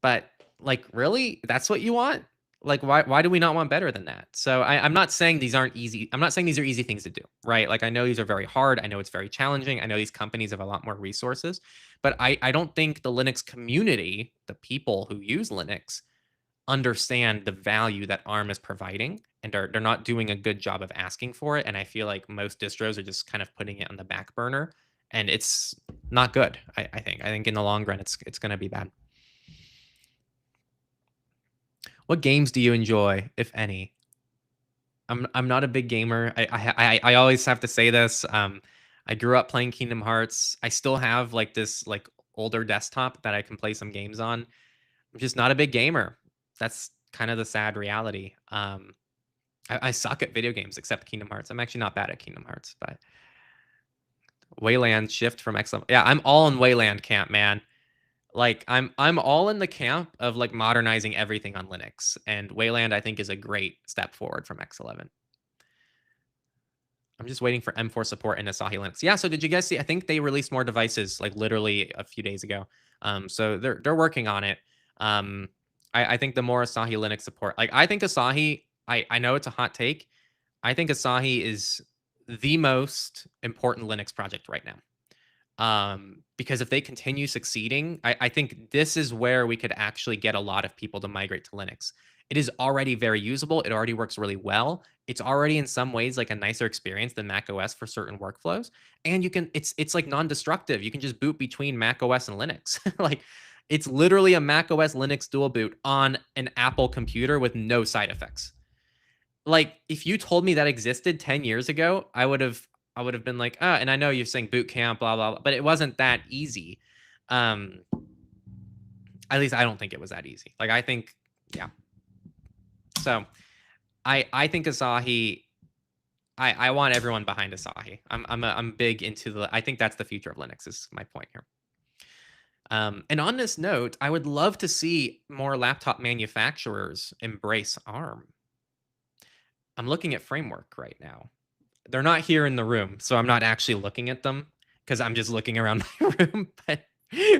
But like, really, that's what you want? Like, why do we not want better than that? So I'm not saying these aren't easy. I'm not saying these are easy things to do, right? Like, I know these are very hard. I know it's very challenging. I know these companies have a lot more resources, but I don't think the Linux community, the people who use Linux, understand the value that ARM is providing, and they're not doing a good job of asking for it. And I feel like most distros are just kind of putting it on the back burner, and it's not good. I think in the long run, it's going to be bad. What games do you enjoy, if any? I'm not a big gamer. I always have to say this. I grew up playing Kingdom Hearts. I still have like this like older desktop that I can play some games on. I'm just not a big gamer. That's kind of the sad reality. I suck at video games except Kingdom Hearts. I'm actually not bad at Kingdom Hearts, but Wayland shift from X. Yeah, I'm all in Wayland camp, man. Like I'm all in the camp of like modernizing everything on Linux, and Wayland I think is a great step forward from X11. I'm just waiting for M4 support in Asahi Linux. Yeah, so did you guys see? I think they released more devices like literally a few days ago. So they're working on it. I think the more Asahi Linux support, like I think Asahi, I know it's a hot take. I think Asahi is the most important Linux project right now. Because if they continue succeeding, I think this is where we could actually get a lot of people to migrate to Linux. It is already very usable. It already works really well. It's already in some ways like a nicer experience than Mac OS for certain workflows. And you can, it's like non-destructive. You can just boot between Mac OS and Linux. Like it's literally a Mac OS Linux dual boot on an Apple computer with no side effects. Like if you told me that existed 10 years ago, I would have been like, and I know you're saying boot camp, blah, blah, blah, but it wasn't that easy. At least I don't think it was that easy. Like I think, yeah. So I think Asahi, I want everyone behind Asahi. I'm big into the, I think that's the future of Linux is my point here. And on this note, I would love to see more laptop manufacturers embrace ARM. I'm looking at Framework right now. They're not here in the room, so I'm not actually looking at them because I'm just looking around my room. But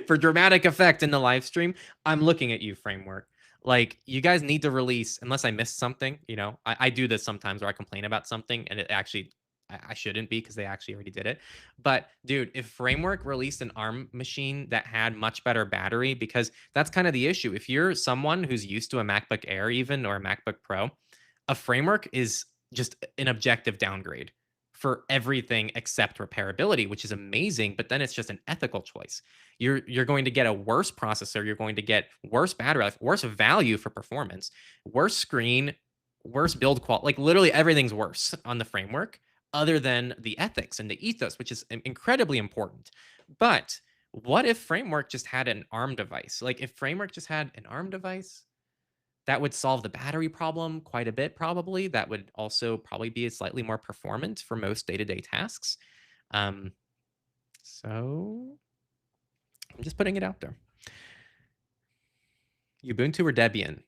for dramatic effect in the live stream, I'm looking at you, Framework. Like you guys need to release, unless I missed something. You know, I do this sometimes where I complain about something and it actually I shouldn't be because they actually already did it. But dude, if Framework released an ARM machine that had much better battery, because that's kind of the issue. If you're someone who's used to a MacBook Air even or a MacBook Pro, a Framework is just an objective downgrade for everything except repairability, which is amazing, but then it's just an ethical choice. You're going to get a worse processor, you're going to get worse battery life, worse value for performance, worse screen, worse build quality. Like literally everything's worse on the Framework other than the ethics and the ethos, which is incredibly important. But what if Framework just had an ARM device? Like if Framework just had an ARM device, that would solve the battery problem quite a bit, probably. That would also probably be slightly more performant for most day-to-day tasks. So I'm just putting it out there. Ubuntu or Debian?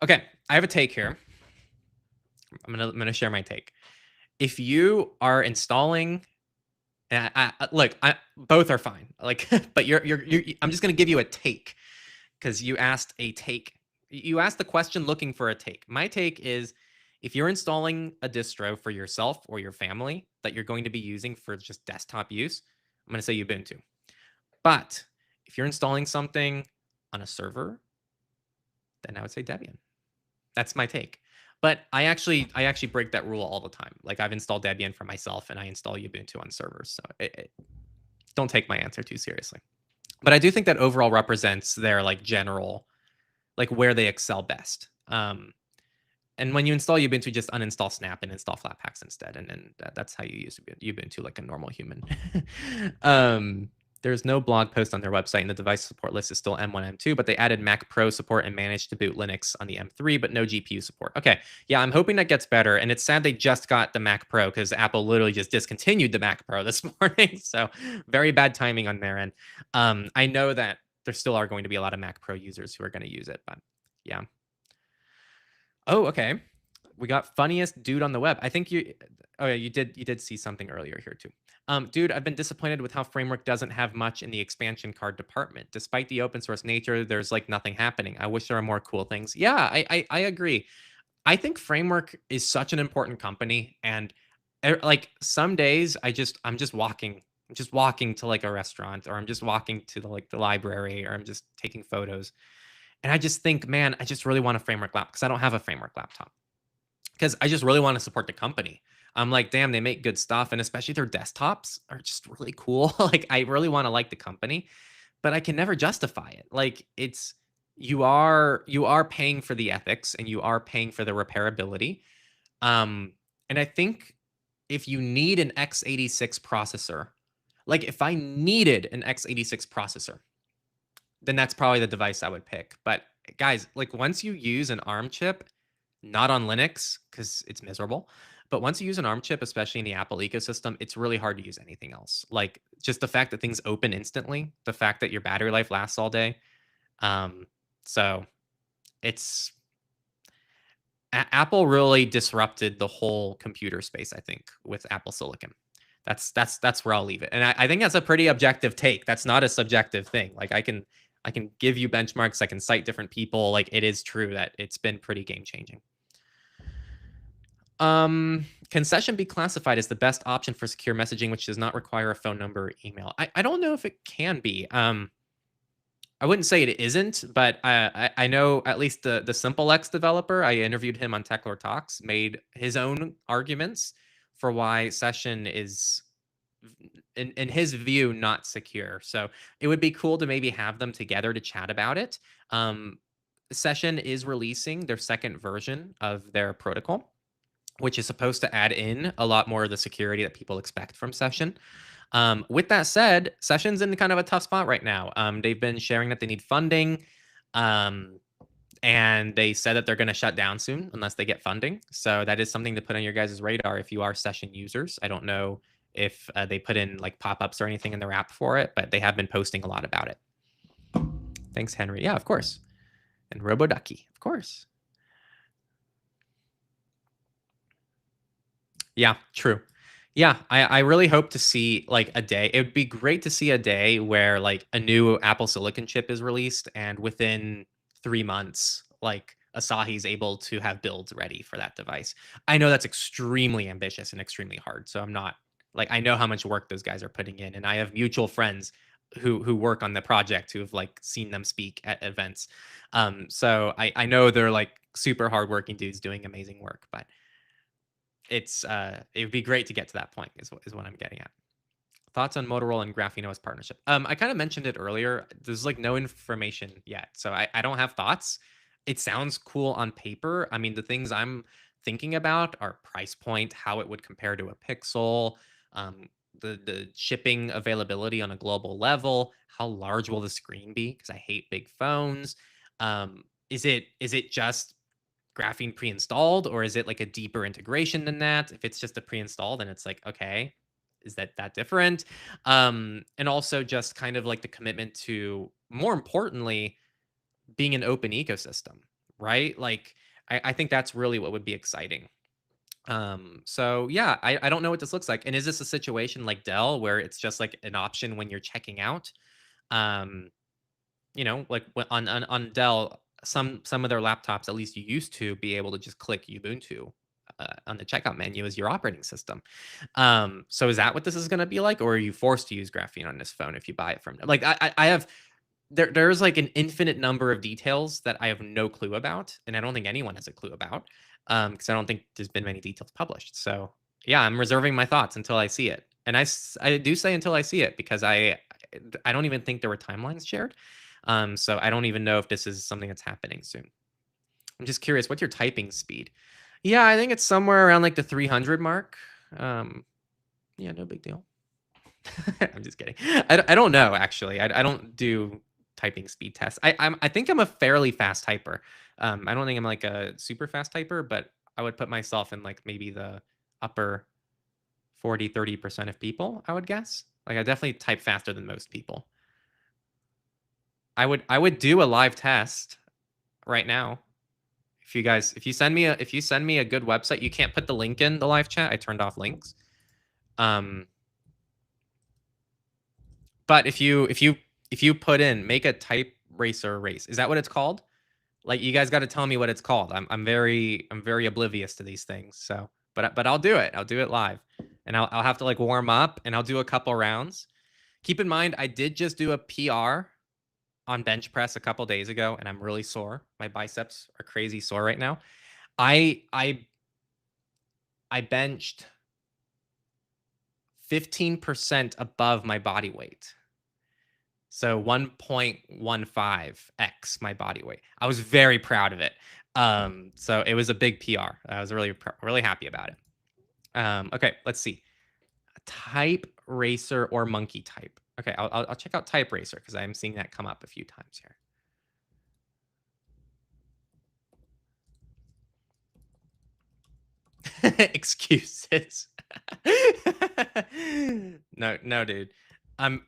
Okay, I have a take here. I'm gonna share my take. If you are installing, look, both are fine. Like, but I'm just gonna give you a take because you asked a take. You asked the question looking for a take. My take is if you're installing a distro for yourself or your family that you're going to be using for just desktop use, I'm going to say Ubuntu. But if you're installing something on a server, then I would say Debian. That's my take. But I actually break that rule all the time. Like I've installed Debian for myself and I install Ubuntu on servers. So don't take my answer too seriously. But I do think that overall represents their like general, like where they excel best. And when you install Ubuntu, just uninstall Snap and install Flatpaks instead. And then that's how you use Ubuntu like a normal human. There's no blog post on their website, and the device support list is still M1, M2, but they added Mac Pro support and managed to boot Linux on the M3, but no GPU support. Okay, yeah, I'm hoping that gets better. And it's sad they just got the Mac Pro because Apple literally just discontinued the Mac Pro this morning. So very bad timing on their end. I know that there still are going to be a lot of Mac Pro users who are going to use it, but yeah. Oh, okay. We got funniest dude on the web. I think you. Oh yeah, you did see something earlier here too. Dude, I've been disappointed with how Framework doesn't have much in the expansion card department. Despite the open source nature, there's like nothing happening. I wish there were more cool things. Yeah, I agree. I think Framework is such an important company, and like some days I'm just walking to like a restaurant, or I'm just walking to the library, or I'm just taking photos. And I just think, man, I just really want a Framework laptop because I don't have a Framework laptop. Because I just really want to support the company. I'm like, damn, they make good stuff. And especially their desktops are just really cool. Like, I really want to like the company, but I can never justify it. Like, it's you are paying for the ethics and you are paying for the repairability. And I think if you need an x86 processor, like if I needed an x86 processor, then that's probably the device I would pick. But guys, like once you use an ARM chip, not on Linux because it's miserable, but once you use an ARM chip, especially in the Apple ecosystem, it's really hard to use anything else. Like just the fact that things open instantly, the fact that your battery life lasts all day. So it's Apple really disrupted the whole computer space, I think, with Apple Silicon. That's where I'll leave it. And I think that's a pretty objective take. That's not a subjective thing. Like I can give you benchmarks, I can cite different people. Like it is true that it's been pretty game changing. Can session be classified as the best option for secure messaging, which does not require a phone number or email? I don't know if it can be. I wouldn't say it isn't, but I know at least the SimpleX developer, I interviewed him on Techlore Talks, made his own arguments for why session is, in his view, not secure. So it would be cool to maybe have them together to chat about it. Session is releasing their second version of their protocol, which is supposed to add in a lot more of the security that people expect from session. With that said, Session's in kind of a tough spot right now. They've been sharing that they need funding, and they said that they're going to shut down soon unless they get funding. So that is something to put on your guys' radar if you are Session users. I don't know if they put in like pop-ups or anything in their app for it, but they have been posting a lot about it. Thanks, Henry. Yeah, of course. And RoboDucky, of course. Yeah, true. Yeah, I really hope to see like a day. It would be great to see a day where like a new Apple Silicon chip is released, and within 3 months, like Asahi's able to have builds ready for that device. I know that's extremely ambitious and extremely hard. So I'm not like I know how much work those guys are putting in, and I have mutual friends who work on the project who have like seen them speak at events. So I know they're like super hardworking dudes doing amazing work, but it would be great to get to that point is what I'm getting at. Thoughts on Motorola and Graphene OS partnership? I kind of mentioned it earlier. There's like no information yet, so I don't have thoughts. It sounds cool on paper. I mean, the things I'm thinking about are price point, how it would compare to a Pixel, um, the shipping availability on a global level, how large will the screen be? Because I hate big phones. Is it just graphene pre-installed, or is it like a deeper integration than that? If it's just a pre-install, then it's like, okay, is that different? And also just kind of like the commitment to, more importantly, being an open ecosystem, right? Like I think that's really what would be exciting. So yeah, I don't know what this looks like. And is this a situation like Dell where it's just like an option when you're checking out? Um, like on Dell, some of their laptops, at least you used to be able to just click Ubuntu on the checkout menu as your operating system. So is that what this is going to be like, or are you forced to use Graphene on this phone if you buy it from them? Like I have there's like an infinite number of details that I have no clue about, and I don't think anyone has a clue about, because I don't think there's been many details published. So yeah, I'm reserving my thoughts until I see it, and I do say until I see it because I don't even think there were timelines shared. So I don't even know if this is something that's happening soon. I'm just curious, what's your typing speed? Yeah, I think it's somewhere around like the 300 mark. Yeah, no big deal. I'm just kidding. I don't know actually. I don't do typing speed tests. I think I'm a fairly fast typer. I don't think I'm like a super fast typer, but I would put myself in like maybe the upper 40-30% of people, I would guess. Like I definitely type faster than most people. I would do a live test right now. If you send me a good website, you can't put the link in the live chat. I turned off links. But if you put in make a type racer race, is that what it's called? Like you guys got to tell me what it's called. I'm very oblivious to these things. So, but I'll do it. I'll do it live, and I'll have to like warm up, and I'll do a couple rounds. Keep in mind, I did just do a PR on bench press a couple days ago, and I'm really sore. My biceps are crazy sore right now. I benched 15% above my body weight. So 1.15x my body weight. I was very proud of it. So it was a big PR. I was really happy about it. Okay, let's see. Type racer or monkey type. Okay, I'll check out type racer because I'm seeing that come up a few times here. Excuses. No, dude. I'm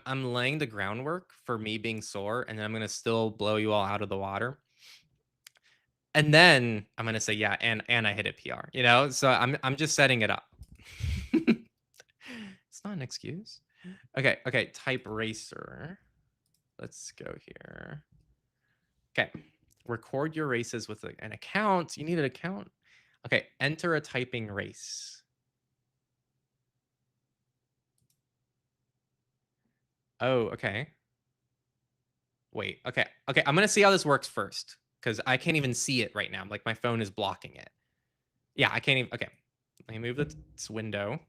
laying the groundwork for me being sore, and then I'm gonna still blow you all out of the water. And then I'm gonna say, yeah, and I hit a PR, you know? So I'm just setting it up. It's not an excuse. Okay, type racer. Let's go here. Okay. Record your races with an account. You need an account. Okay, enter a typing race. Oh, okay. Wait, okay. I'm gonna see how this works first, because I can't even see it right now. Like my phone is blocking it. Yeah, I can't even. Okay, let me move this window.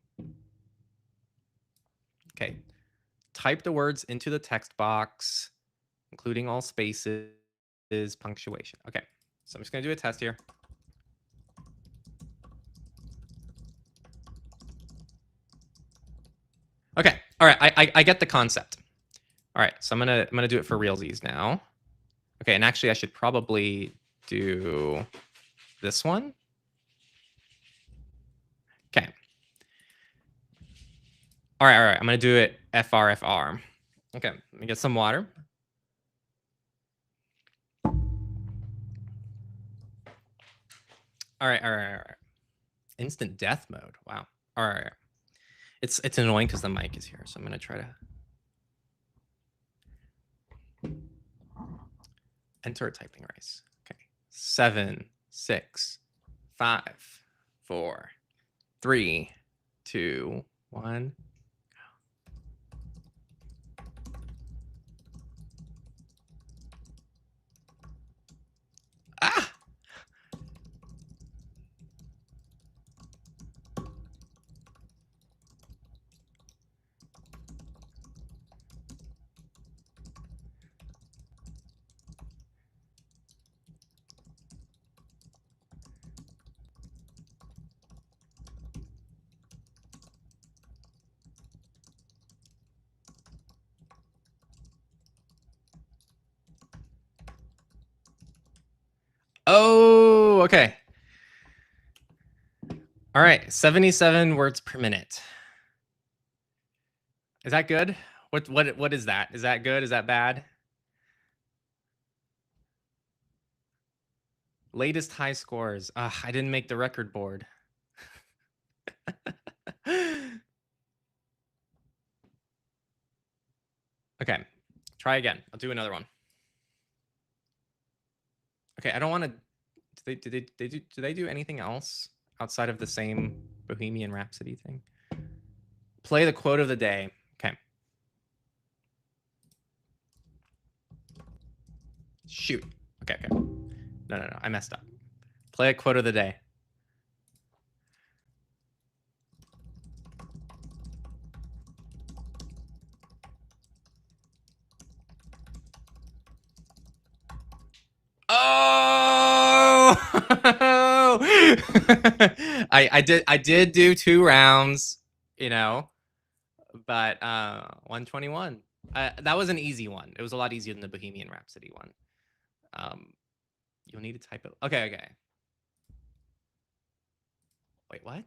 Okay, type the words into the text box, including all spaces, punctuation. Okay, so I'm just gonna do a test here. Okay, all right, I get the concept. All right, so I'm gonna do it for realsies now. Okay, and actually I should probably do this one. Okay. All right. I'm gonna do it FR. Okay, let me get some water. All right. Instant death mode. Wow. All right. It's annoying because the mic is here, so I'm gonna try to enter a typing race. Okay. 7, 6, 5, 4, 3, 2, 1. Ah! Oh, okay. All right, 77 words per minute. Is that good? What is that? Is that good? Is that bad? Latest high scores. I didn't make the record board. Okay, try again. I'll do another one. Okay, I don't want to. Do they do anything else outside of the same Bohemian Rhapsody thing? Play the quote of the day. Okay. Shoot. Okay. No. I messed up. Play a quote of the day. Oh! I did do 2 rounds, you know, but 121. That was an easy one. It was a lot easier than the Bohemian Rhapsody one. You'll need to type it. Okay. Wait, what?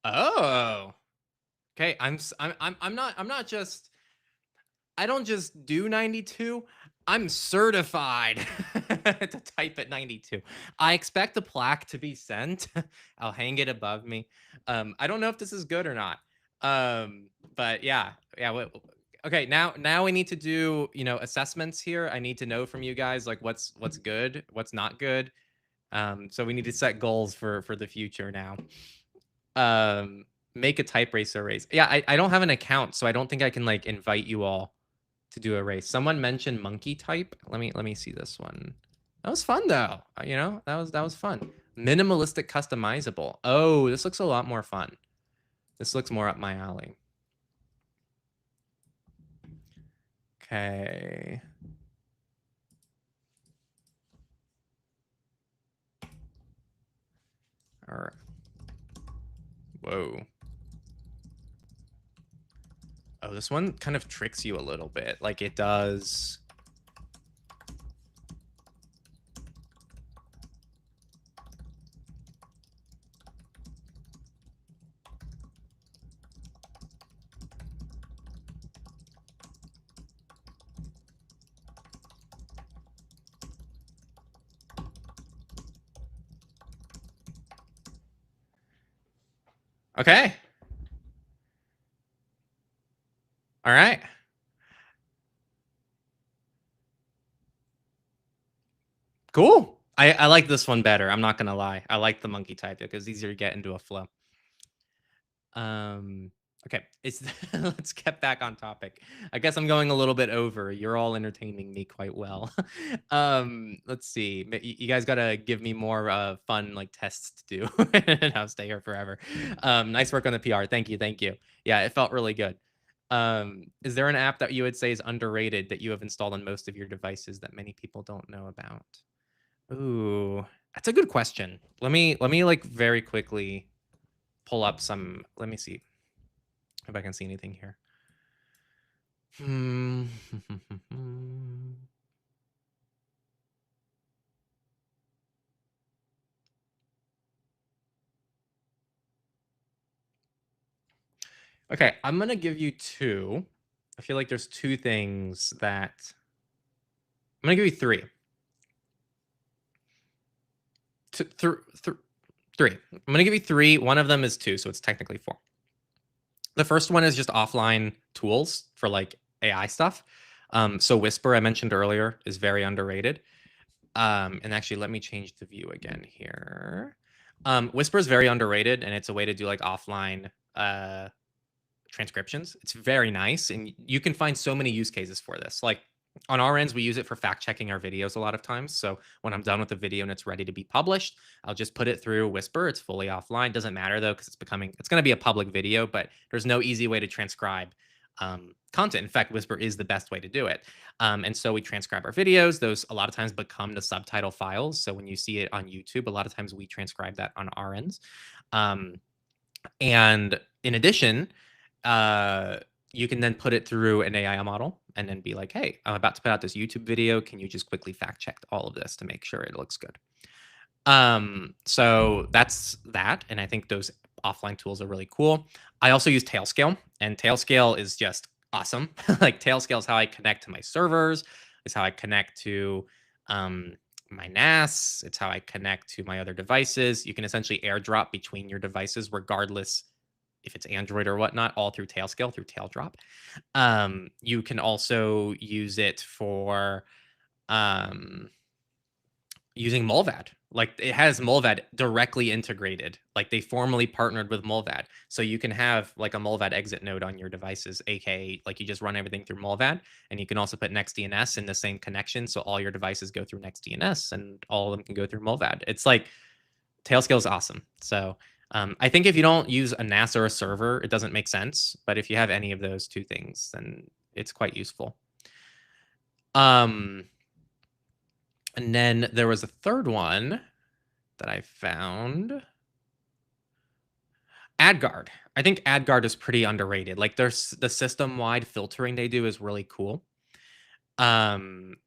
Oh. Okay, I'm not just, I don't just do 92. I'm certified to type at 92. I expect the plaque to be sent. I'll hang it above me. I don't know if this is good or not. But yeah. Okay, now we need to do, assessments here. I need to know from you guys like what's good, what's not good. So we need to set goals for the future now. Make a type racer race. Yeah, I don't have an account, so I don't think I can like invite you all to do a race. Someone mentioned monkey type. Let me see this one. That was fun though. You know, that was fun. Minimalistic customizable. Oh, this looks a lot more fun. This looks more up my alley. Okay. All right. Whoa. Oh, this one kind of tricks you a little bit. Like it does. Okay. All right. Cool. I like this one better. I'm not gonna lie. I like the monkey type because it's easier to get into a flow. Okay. It's let's get back on topic. I guess I'm going a little bit over. You're all entertaining me quite well. Let's see. You guys gotta give me more fun like tests to do, and I'll stay here forever. Nice work on the PR. Thank you. Thank you. Yeah, it felt really good. Is there an app that you would say is underrated that you have installed on most of your devices that many people don't know about? Ooh, that's a good question. Let me like very quickly pull up some. Let me see if I can see anything here. Hmm. Okay, I'm gonna give you two. I feel like there's two things that I'm gonna give you three. Three. I'm gonna give you three. One of them is two, so it's technically four. The first one is just offline tools for like AI stuff. So Whisper, I mentioned earlier, is very underrated. And actually, let me change the view again here. Whisper is very underrated, and it's a way to do like offline transcriptions. It's very nice, and you can find so many use cases for this. Like on our ends, we use it for fact checking our videos a lot of times. So when I'm done with the video and it's ready to be published, I'll just put it through Whisper. It's fully offline. Doesn't matter though, because it's going to be a public video, but there's no easy way to transcribe content. In fact, Whisper is the best way to do it. And so we transcribe our videos. Those a lot of times become the subtitle files. So when you see it on YouTube, a lot of times we transcribe that on our ends. And in addition, you can then put it through an AI model and then be like, hey, I'm about to put out this YouTube video. Can you just quickly fact check all of this to make sure it looks good? So that's that. And I think those offline tools are really cool. I also use Tailscale, and Tailscale is just awesome. Like Tailscale is how I connect to my servers. It's how I connect to my NAS. It's how I connect to my other devices. You can essentially airdrop between your devices, regardless if it's Android or whatnot, all through Tailscale, through Taildrop. You can also use it for using Mulvad. Like it has Mulvad directly integrated. Like they formally partnered with Mulvad. So you can have like a Mulvad exit node on your devices, aka like you just run everything through Mulvad. And you can also put NextDNS in the same connection. So all your devices go through NextDNS and all of them can go through Mulvad. It's like Tailscale is awesome. So I think if you don't use a NAS or a server, it doesn't make sense. But if you have any of those two things, then it's quite useful. And then there was a third one that I found. AdGuard. I think AdGuard is pretty underrated. Like there's the system-wide filtering they do is really cool. And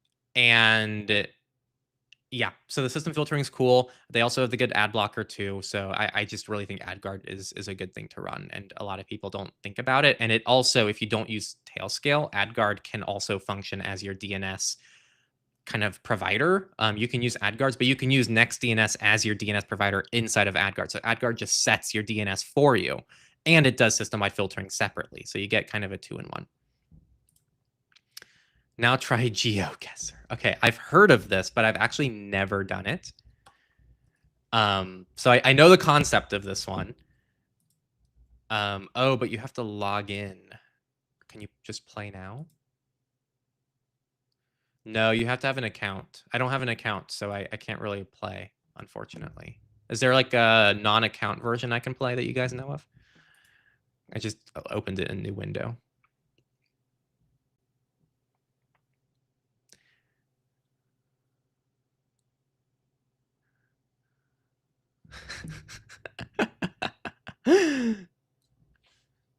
yeah, so the system filtering is cool. They also have the good ad blocker too. So I just really think AdGuard is a good thing to run. And a lot of people don't think about it. And it also, if you don't use Tailscale, AdGuard can also function as your DNS kind of provider. You can use AdGuards, but you can use NextDNS as your DNS provider inside of AdGuard. So AdGuard just sets your DNS for you, and it does system-wide filtering separately. So you get kind of a 2-in-1. Now try GeoGuessr. Okay, I've heard of this, but I've actually never done it. So I know the concept of this one. Oh, but you have to log in. Can you just play now? No, you have to have an account. I don't have an account, so I can't really play, unfortunately. Is there like a non-account version I can play that you guys know of? I just opened it in a new window.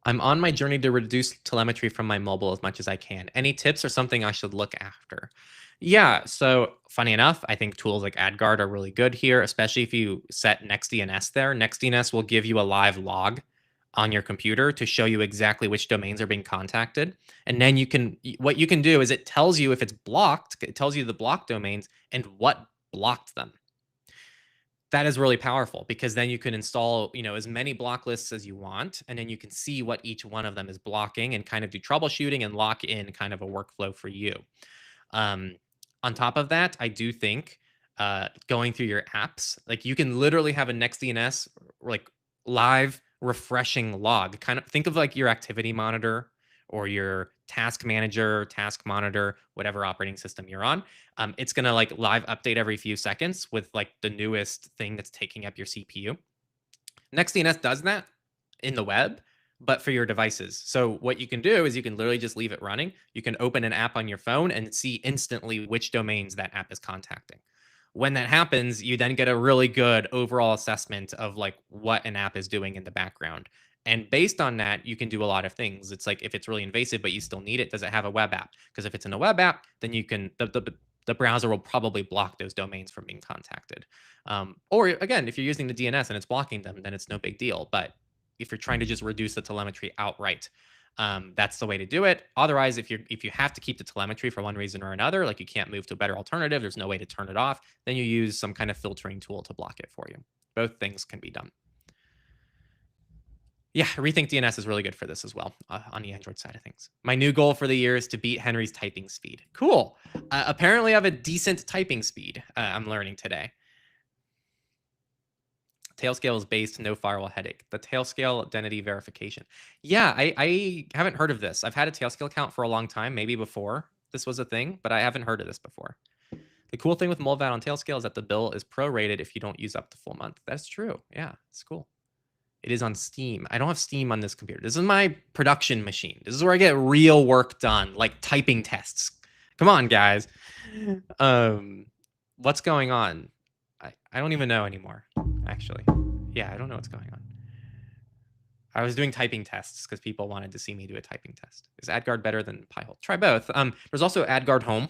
I'm on my journey to reduce telemetry from my mobile as much as I can. Any tips or something I should look after? Yeah, so funny enough, I think tools like AdGuard are really good here, especially if you set NextDNS there. NextDNS will give you a live log on your computer to show you exactly which domains are being contacted. And then what you can do is it tells you if it's blocked, it tells you the blocked domains and what blocked them. That is really powerful because then you can install, as many block lists as you want, and then you can see what each one of them is blocking and kind of do troubleshooting and lock in kind of a workflow for you. Um, on top of that, I do think going through your apps, like you can literally have a NextDNS like live refreshing log. Kind of think of like your activity monitor or your task manager, task monitor, whatever operating system you're on. It's gonna like live update every few seconds with like the newest thing that's taking up your CPU. NextDNS does that in the web, but for your devices. So what you can do is you can literally just leave it running. You can open an app on your phone and see instantly which domains that app is contacting. When that happens, you then get a really good overall assessment of like what an app is doing in the background. And based on that, you can do a lot of things. It's like if it's really invasive, but you still need it, does it have a web app? Because if it's in a web app, then you can the browser will probably block those domains from being contacted. Or again, if you're using the DNS and it's blocking them, then it's no big deal. But if you're trying to just reduce the telemetry outright, that's the way to do it. Otherwise, if you have to keep the telemetry for one reason or another, like you can't move to a better alternative, there's no way to turn it off, then you use some kind of filtering tool to block it for you. Both things can be done. Yeah, Rethink DNS is really good for this as well on the Android side of things. My new goal for the year is to beat Henry's typing speed. Cool. Apparently, I have a decent typing speed. I'm learning today. Tailscale is based, no firewall headache. The Tailscale identity verification. Yeah, I haven't heard of this. I've had a Tailscale account for a long time, maybe before this was a thing, but I haven't heard of this before. The cool thing with Molvat on Tailscale is that the bill is prorated if you don't use up the full month. That's true. Yeah, it's cool. It is on Steam. I don't have Steam on this computer. This is my production machine. This is where I get real work done, like typing tests. Come on, guys. What's going on? I don't even know anymore, actually. Yeah, I don't know what's going on. I was doing typing tests because people wanted to see me do a typing test. Is AdGuard better than Pi-hole? Try both. There's also AdGuard Home,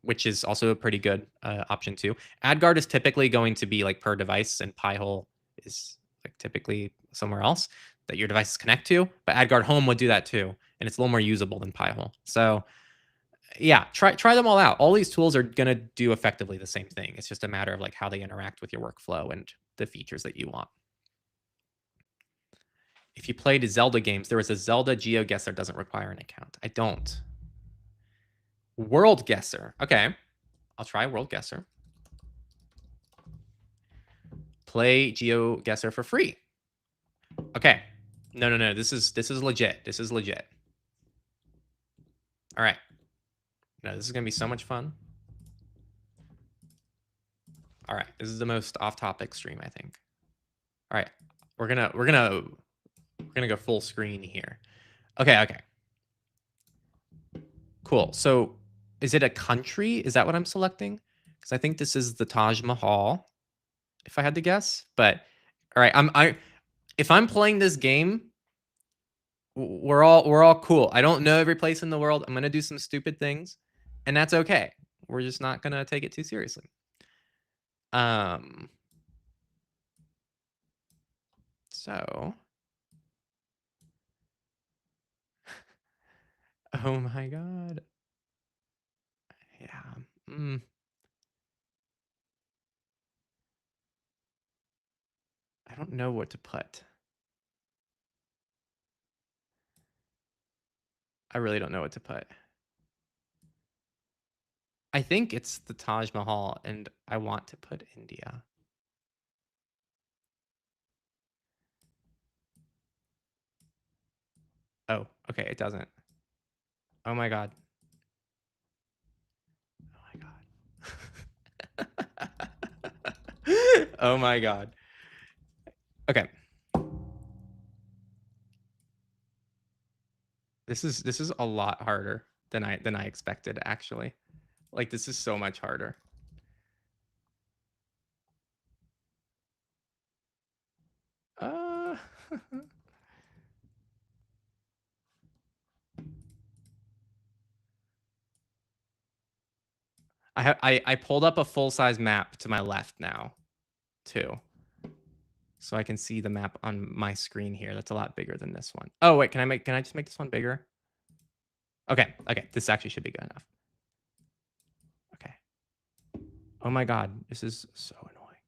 which is also a pretty good option too. AdGuard is typically going to be like per device, and Pi-hole is like typically somewhere else that your devices connect to. But AdGuard Home would do that too, and it's a little more usable than Pi-hole. So yeah, try them all out. All these tools are gonna do effectively the same thing. It's just a matter of like how they interact with your workflow and the features that you want. If you played Zelda games, there was a Zelda GeoGuessr that doesn't require an account. I don't. World Guesser. Okay, I'll try World Guesser. Play GeoGuessr for free. Okay. No. This is legit. This is legit. All right. No, this is gonna be so much fun. All right. This is the most off-topic stream, I think. All right. We're gonna go full screen here. Okay. Cool. So is it a country? Is that what I'm selecting? Because I think this is the Taj Mahal, if I had to guess. But all right, if I'm playing this game, we're all cool. I don't know every place in the world. I'm gonna do some stupid things, and that's okay. We're just not gonna take it too seriously. So oh my god. Yeah. I don't know what to put. I really don't know what to put. I think it's the Taj Mahal, and I want to put India. Oh, okay, it doesn't. Oh my god. Oh my god. Oh my god. Okay. This is a lot harder than I expected, actually. Like, this is so much harder. Uh I pulled up a full-size map to my left now, too. So I can see the map on my screen here. That's a lot bigger than this one. Oh, wait, can I just make this one bigger? Okay, okay. This actually should be good enough. Okay. Oh my god, this is so annoying.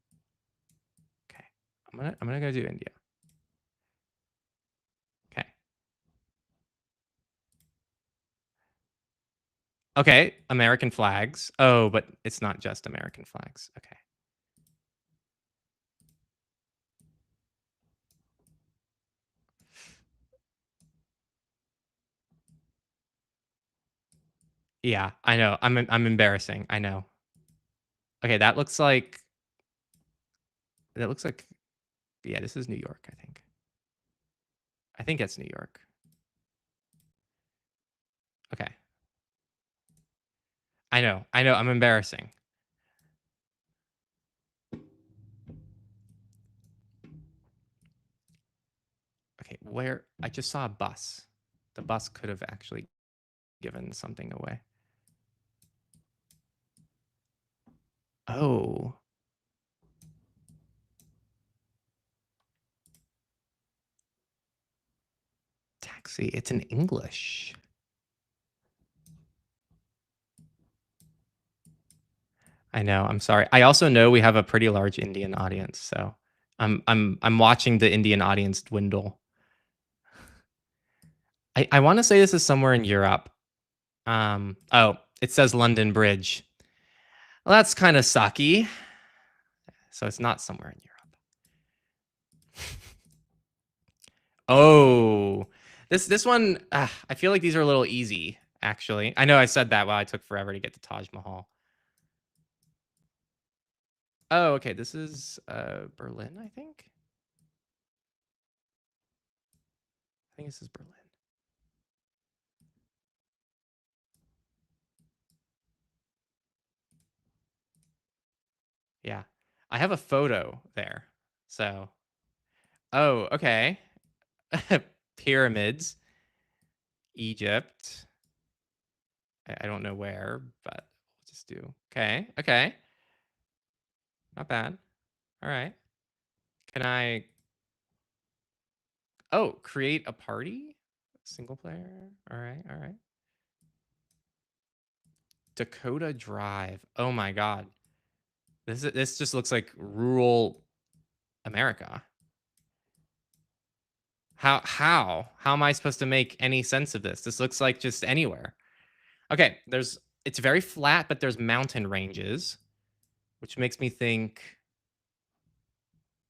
Okay. I'm gonna go do India. Okay. Okay, American flags. Oh, but it's not just American flags. Okay. Yeah, I know. I'm embarrassing. I know. Okay, that looks like yeah, this is New York, I think. I think it's New York. Okay. I know. I know. I'm embarrassing. Okay, where I just saw a bus. The bus could have actually given something away. Oh, taxi. It's in English. I know. I'm sorry. I also know we have a pretty large Indian audience, so I'm watching the Indian audience dwindle. I want to say this is somewhere in Europe. Oh, it says London Bridge. Well, that's kind of sucky. So it's not somewhere in Europe. Oh, this one. I feel like these are a little easy. Actually, I know I said that while I took forever to get to Taj Mahal. Oh, okay. This is Berlin, I think. I think this is Berlin. Yeah. I have a photo there. So, oh, okay. Pyramids, Egypt. I don't know where, but we'll just do. Okay. Okay. Not bad. All right. Can I Oh, create a party? Single player. All right. All right. Dakota Drive. Oh my god. This just looks like rural America. How am I supposed to make any sense of this? This looks like just anywhere. Okay, it's very flat, but there's mountain ranges, which makes me think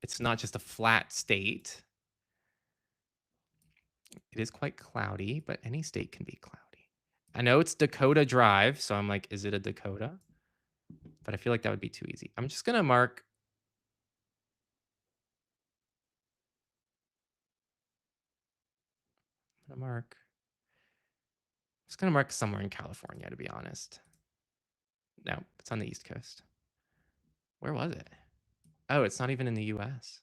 it's not just a flat state. It is quite cloudy, but any state can be cloudy. I know it's Dakota Drive, so I'm like, is it a Dakota? But I feel like that would be too easy. I'm just gonna mark. I'm gonna mark. Just gonna mark somewhere in California, to be honest. No, it's on the East Coast. Where was it? Oh, it's not even in the US.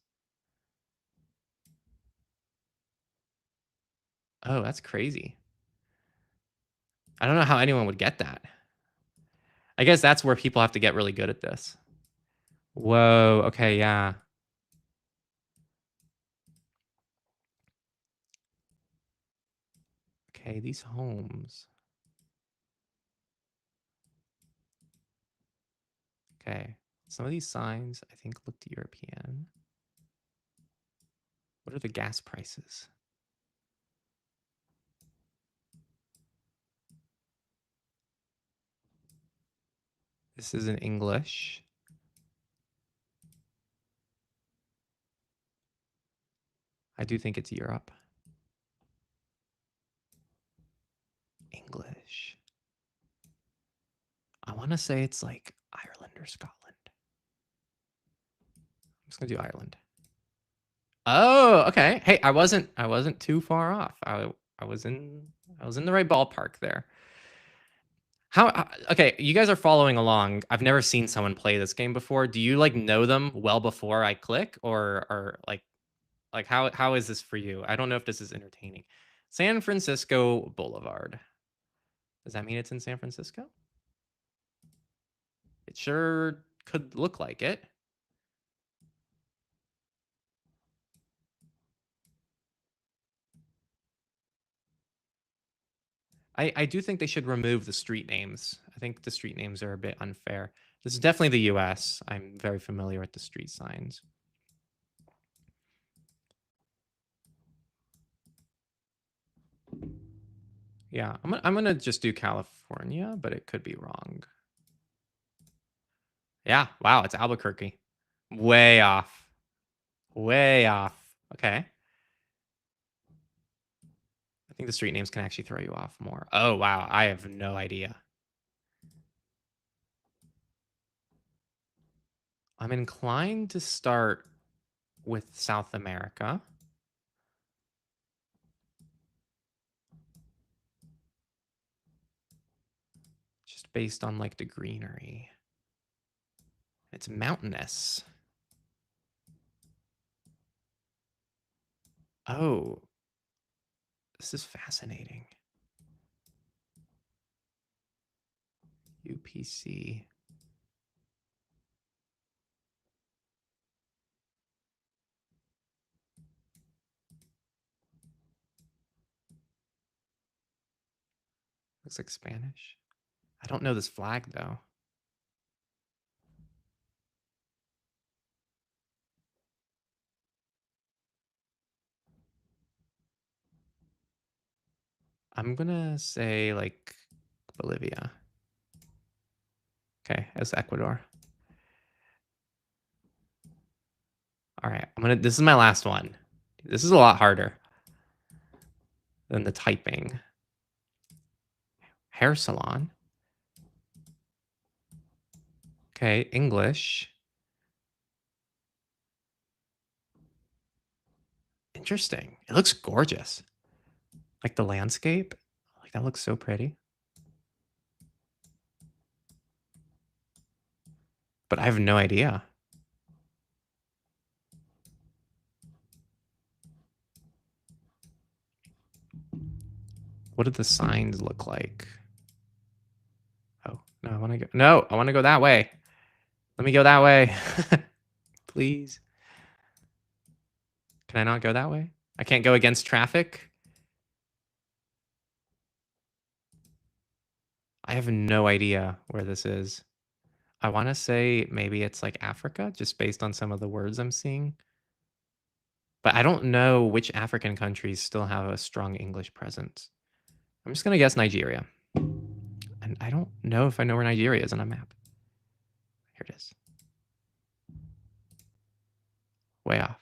Oh, that's crazy. I don't know how anyone would get that. I guess that's where people have to get really good at this. Whoa. Okay. Yeah. Okay. These homes. Okay. Some of these signs, I think, looked European. What are the gas prices? This is in English. I do think it's Europe. want to say it's like Ireland or Scotland. I'm just gonna do Ireland. Oh, okay. Hey, I wasn't too far off. I was in the right ballpark there. Okay, you guys are following along. I've never seen someone play this game before. Do you like know them well before I click, or like how is this for you? I don't know if this is entertaining. San Francisco Boulevard. Does that mean it's in San Francisco? It sure could look like it. I do think they should remove the street names. I think the street names are a bit unfair. This is definitely the US. I'm very familiar with the street signs. Yeah, I'm gonna just do California, but it could be wrong. Yeah, wow, it's Albuquerque. Way off. Way off. Okay. I think the street names can actually throw you off more. Oh, wow, I have no idea. I'm inclined to start with South America. Just based on like the greenery. It's mountainous. Oh, this is fascinating. UPC. Looks like Spanish. I don't know this flag though. I'm gonna say like Bolivia. Okay, as Ecuador. All right, this is my last one. This is a lot harder than the typing. Hair salon. Okay, English. Interesting. It looks gorgeous. Like the landscape. Like that looks so pretty. But I have no idea. What do the signs look like? Oh, no, I want to go. No, I want to go that way. Let me go that way. Please. Can I not go that way? I can't go against traffic? I have no idea where this is. I want to say maybe it's like Africa, just based on some of the words I'm seeing. But I don't know which African countries still have a strong English presence. I'm just going to guess Nigeria. And I don't know if I know where Nigeria is on a map. Here it is. Way off.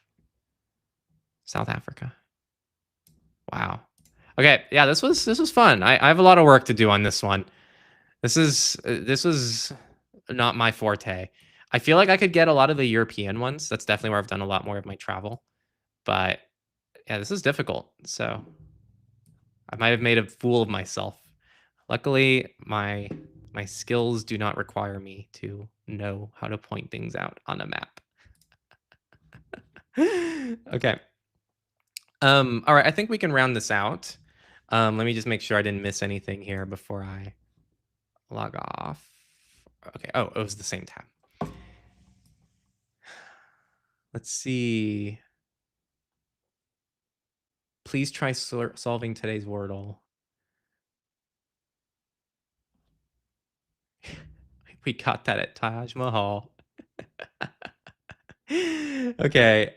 South Africa. Wow. Okay, yeah, this was fun. I have a lot of work to do on this one. This was not my forte. I feel like I could get a lot of the European ones. That's definitely where I've done a lot more of my travel. But yeah, this is difficult. So I might have made a fool of myself. Luckily, my skills do not require me to know how to point things out on a map. Okay. All right, I think we can round this out. Let me just make sure I didn't miss anything here before I log off. Okay. Oh, it was the same tab. Let's see. Please try solving today's Wordle. We got that at Taj Mahal. Okay.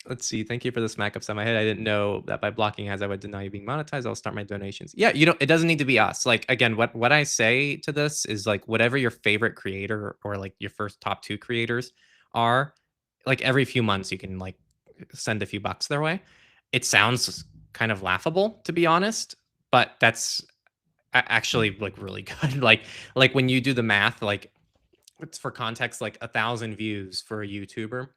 Let's see. Thank you for the smack upside my head. I didn't know that by blocking ads I would deny you being monetized. I'll start my donations. Yeah, it doesn't need to be us. Like again, what I say to this is like whatever your favorite creator or like your first top 2 creators are, like every few months you can like send a few bucks their way. It sounds kind of laughable to be honest, but that's actually like really good. Like when you do the math, like it's for context, like 1,000 views for a YouTuber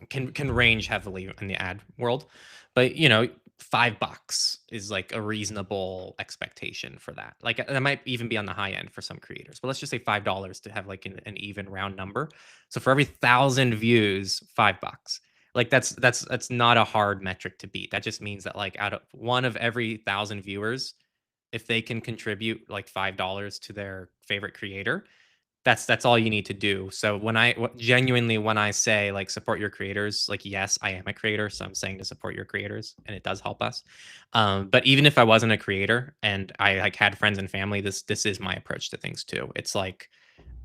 can range heavily in the ad world, but $5 is like a reasonable expectation for that. Like that might even be on the high end for some creators, but let's just say $5 to have like an even round number. So for every 1,000 views, $5. Like that's not a hard metric to beat. That just means that like out of one of every 1,000 viewers, if they can contribute like $5 to their favorite creator, that's all you need to do. So genuinely, when I say like support your creators, like yes, I am a creator, so I'm saying to support your creators, and it does help us. But even if I wasn't a creator and I like had friends and family, this is my approach to things too. It's like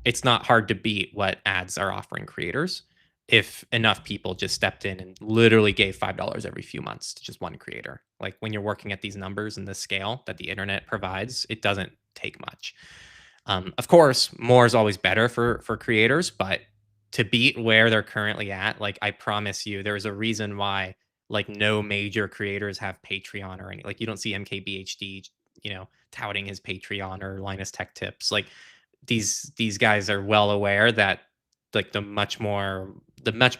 it's not hard to beat what ads are offering creators if enough people just stepped in and literally gave $5 every few months to just one creator. Like when you're working at these numbers and the scale that the internet provides, it doesn't take much. Of course, more is always better for creators, but to beat where they're currently at, like I promise you, there's a reason why like no major creators have Patreon or any. Like you don't see MKBHD, touting his Patreon or Linus Tech Tips. Like these guys are well aware that like the much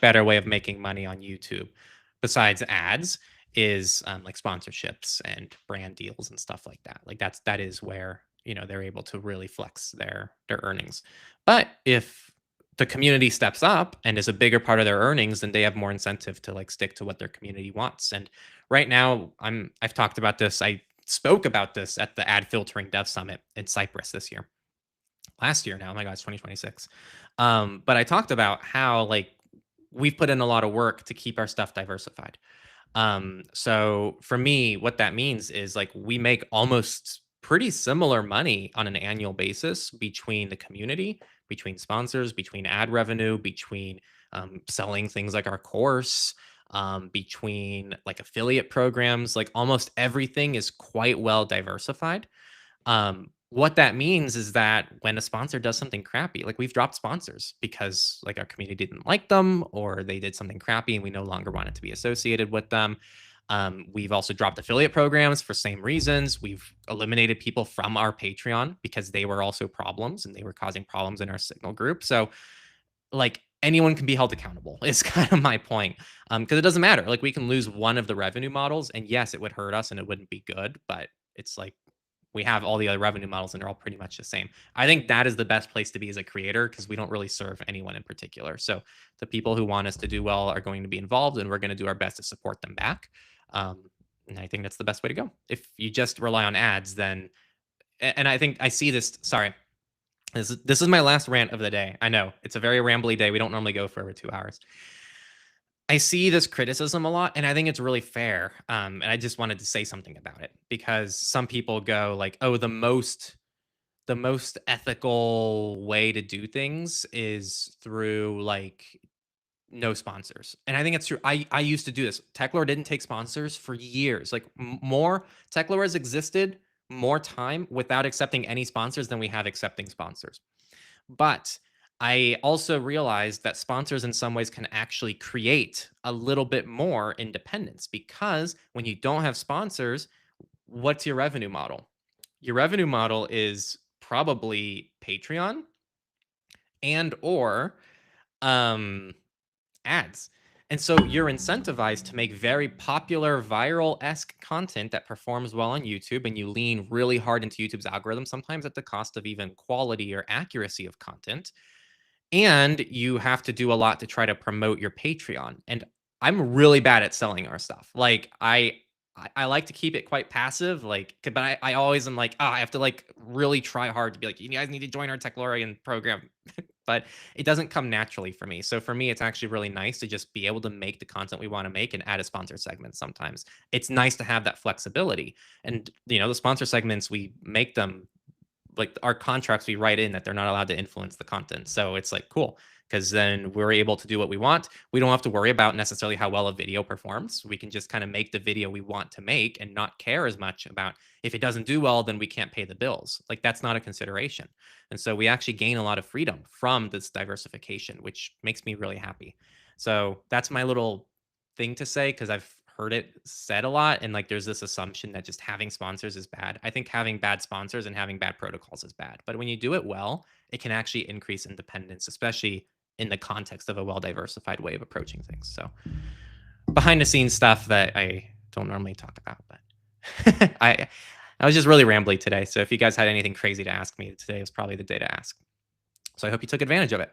better way of making money on YouTube besides ads is like sponsorships and brand deals and stuff like that. Like that is where they're able to really flex their earnings. But if the community steps up and is a bigger part of their earnings, then they have more incentive to like stick to what their community wants. And right now I've talked about this. I spoke about this at the ad filtering dev summit in Cyprus this year. Last year now. Oh my god, it's 2026. But I talked about how like we've put in a lot of work to keep our stuff diversified. So for me, what that means is like we make almost pretty similar money on an annual basis between the community, between sponsors, between ad revenue, between selling things like our course, between like affiliate programs. Like almost everything is quite well diversified. What that means is that when a sponsor does something crappy, like we've dropped sponsors because like our community didn't like them or they did something crappy and we no longer wanted to be associated with them. We've also dropped affiliate programs for same reasons. We've eliminated people from our Patreon because they were also problems and they were causing problems in our signal group. So like anyone can be held accountable is kind of my point. Because it doesn't matter. Like we can lose one of the revenue models and yes, it would hurt us and it wouldn't be good, but it's like we have all the other revenue models and they're all pretty much the same. I think that is the best place to be as a creator because we don't really serve anyone in particular. So the people who want us to do well are going to be involved and we're going to do our best to support them back. And I think that's the best way to go. If you just rely on ads, then, and I think I see this, sorry, this is my last rant of the day. I know it's a very rambly day. We don't normally go for over 2 hours. I see this criticism a lot, and I think it's really fair. And I just wanted to say something about it because some people go like, "Oh, the most ethical way to do things is through like no sponsors." And I think it's true. I used to do this. Techlore didn't take sponsors for years. Like more Techlore has existed more time without accepting any sponsors than we have accepting sponsors. But I also realized that sponsors in some ways can actually create a little bit more independence because when you don't have sponsors, what's your revenue model? Your revenue model is probably Patreon and or um ads. And so you're incentivized to make very popular viral-esque content that performs well on YouTube and you lean really hard into YouTube's algorithm sometimes at the cost of even quality or accuracy of content. And you have to do a lot to try to promote your Patreon. And I'm really bad at selling our stuff. Like I like to keep it quite passive, like, but I always am like, I have to like really try hard to be like, you guys need to join our Techlorian program. But it doesn't come naturally for me. So for me, it's actually really nice to just be able to make the content we want to make and add a sponsor segment sometimes. It's nice to have that flexibility. And the sponsor segments, we make them like our contracts we write in that they're not allowed to influence the content. So it's like cool because then we're able to do what we want. We don't have to worry about necessarily how well a video performs. We can just kind of make the video we want to make and not care as much about if it doesn't do well, then we can't pay the bills. Like that's not a consideration. And so we actually gain a lot of freedom from this diversification, which makes me really happy. So that's my little thing to say because I've heard it said a lot, and like there's this assumption that just having sponsors is bad. I think having bad sponsors and having bad protocols is bad. But when you do it well, it can actually increase independence, especially in the context of a well-diversified way of approaching things. So behind the scenes stuff that I don't normally talk about, but I was just really rambly today. So if you guys had anything crazy to ask me, today was probably the day to ask. So I hope you took advantage of it.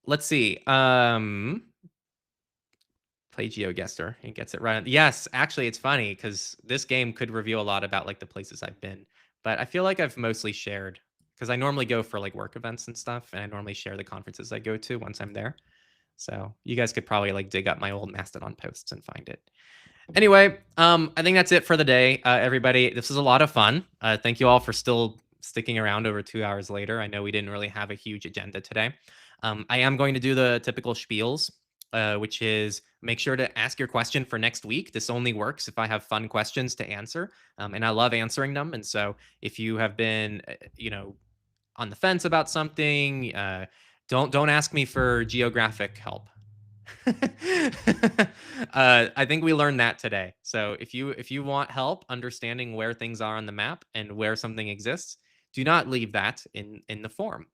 Let's see. Play GeoGuessr. He gets it right. Yes, actually, it's funny because this game could reveal a lot about like the places I've been. But I feel like I've mostly shared because I normally go for like work events and stuff, and I normally share the conferences I go to once I'm there. So you guys could probably like dig up my old Mastodon posts and find it. Anyway, I think that's it for the day, everybody. This was a lot of fun. Thank you all for still sticking around over 2 hours later. I know we didn't really have a huge agenda today. I am going to do the typical spiels, which is make sure to ask your question for next week. This only works if I have fun questions to answer, and I love answering them. And so if you have been, on the fence about something, don't ask me for geographic help. I think we learned that today. So if you want help understanding where things are on the map and where something exists, do not leave that in the form.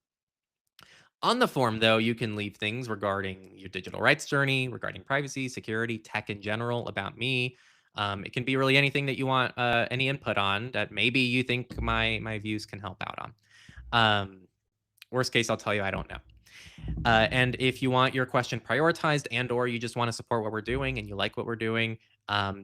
On the form, though, you can leave things regarding your digital rights journey, regarding privacy, security, tech in general, about me. It can be really anything that you want any input on that maybe you think my views can help out on. Worst case, I'll tell you I don't know. And if you want your question prioritized and/or you just want to support what we're doing and you like what we're doing,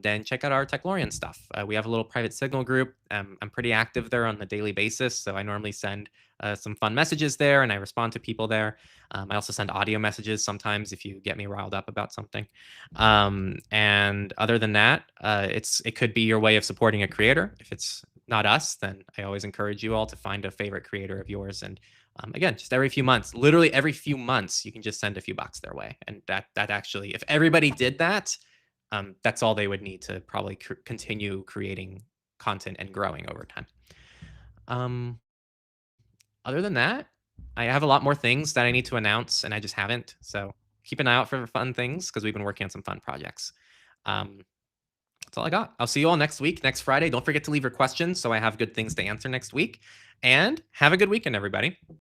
then check out our Techlorian stuff. We have a little private Signal group. I'm pretty active there on the daily basis, so I normally send some fun messages there, and I respond to people there. I also send audio messages sometimes if you get me riled up about something. And other than that, it could be your way of supporting a creator. If it's not us, then I always encourage you all to find a favorite creator of yours and again, just every few months, literally every few months, you can just send a few bucks their way. And that actually, if everybody did that, that's all they would need to probably continue creating content and growing over time. Other than that, I have a lot more things that I need to announce and I just haven't. So keep an eye out for fun things because we've been working on some fun projects. That's all I got. I'll see you all next week, next Friday. Don't forget to leave your questions so I have good things to answer next week. And have a good weekend, everybody.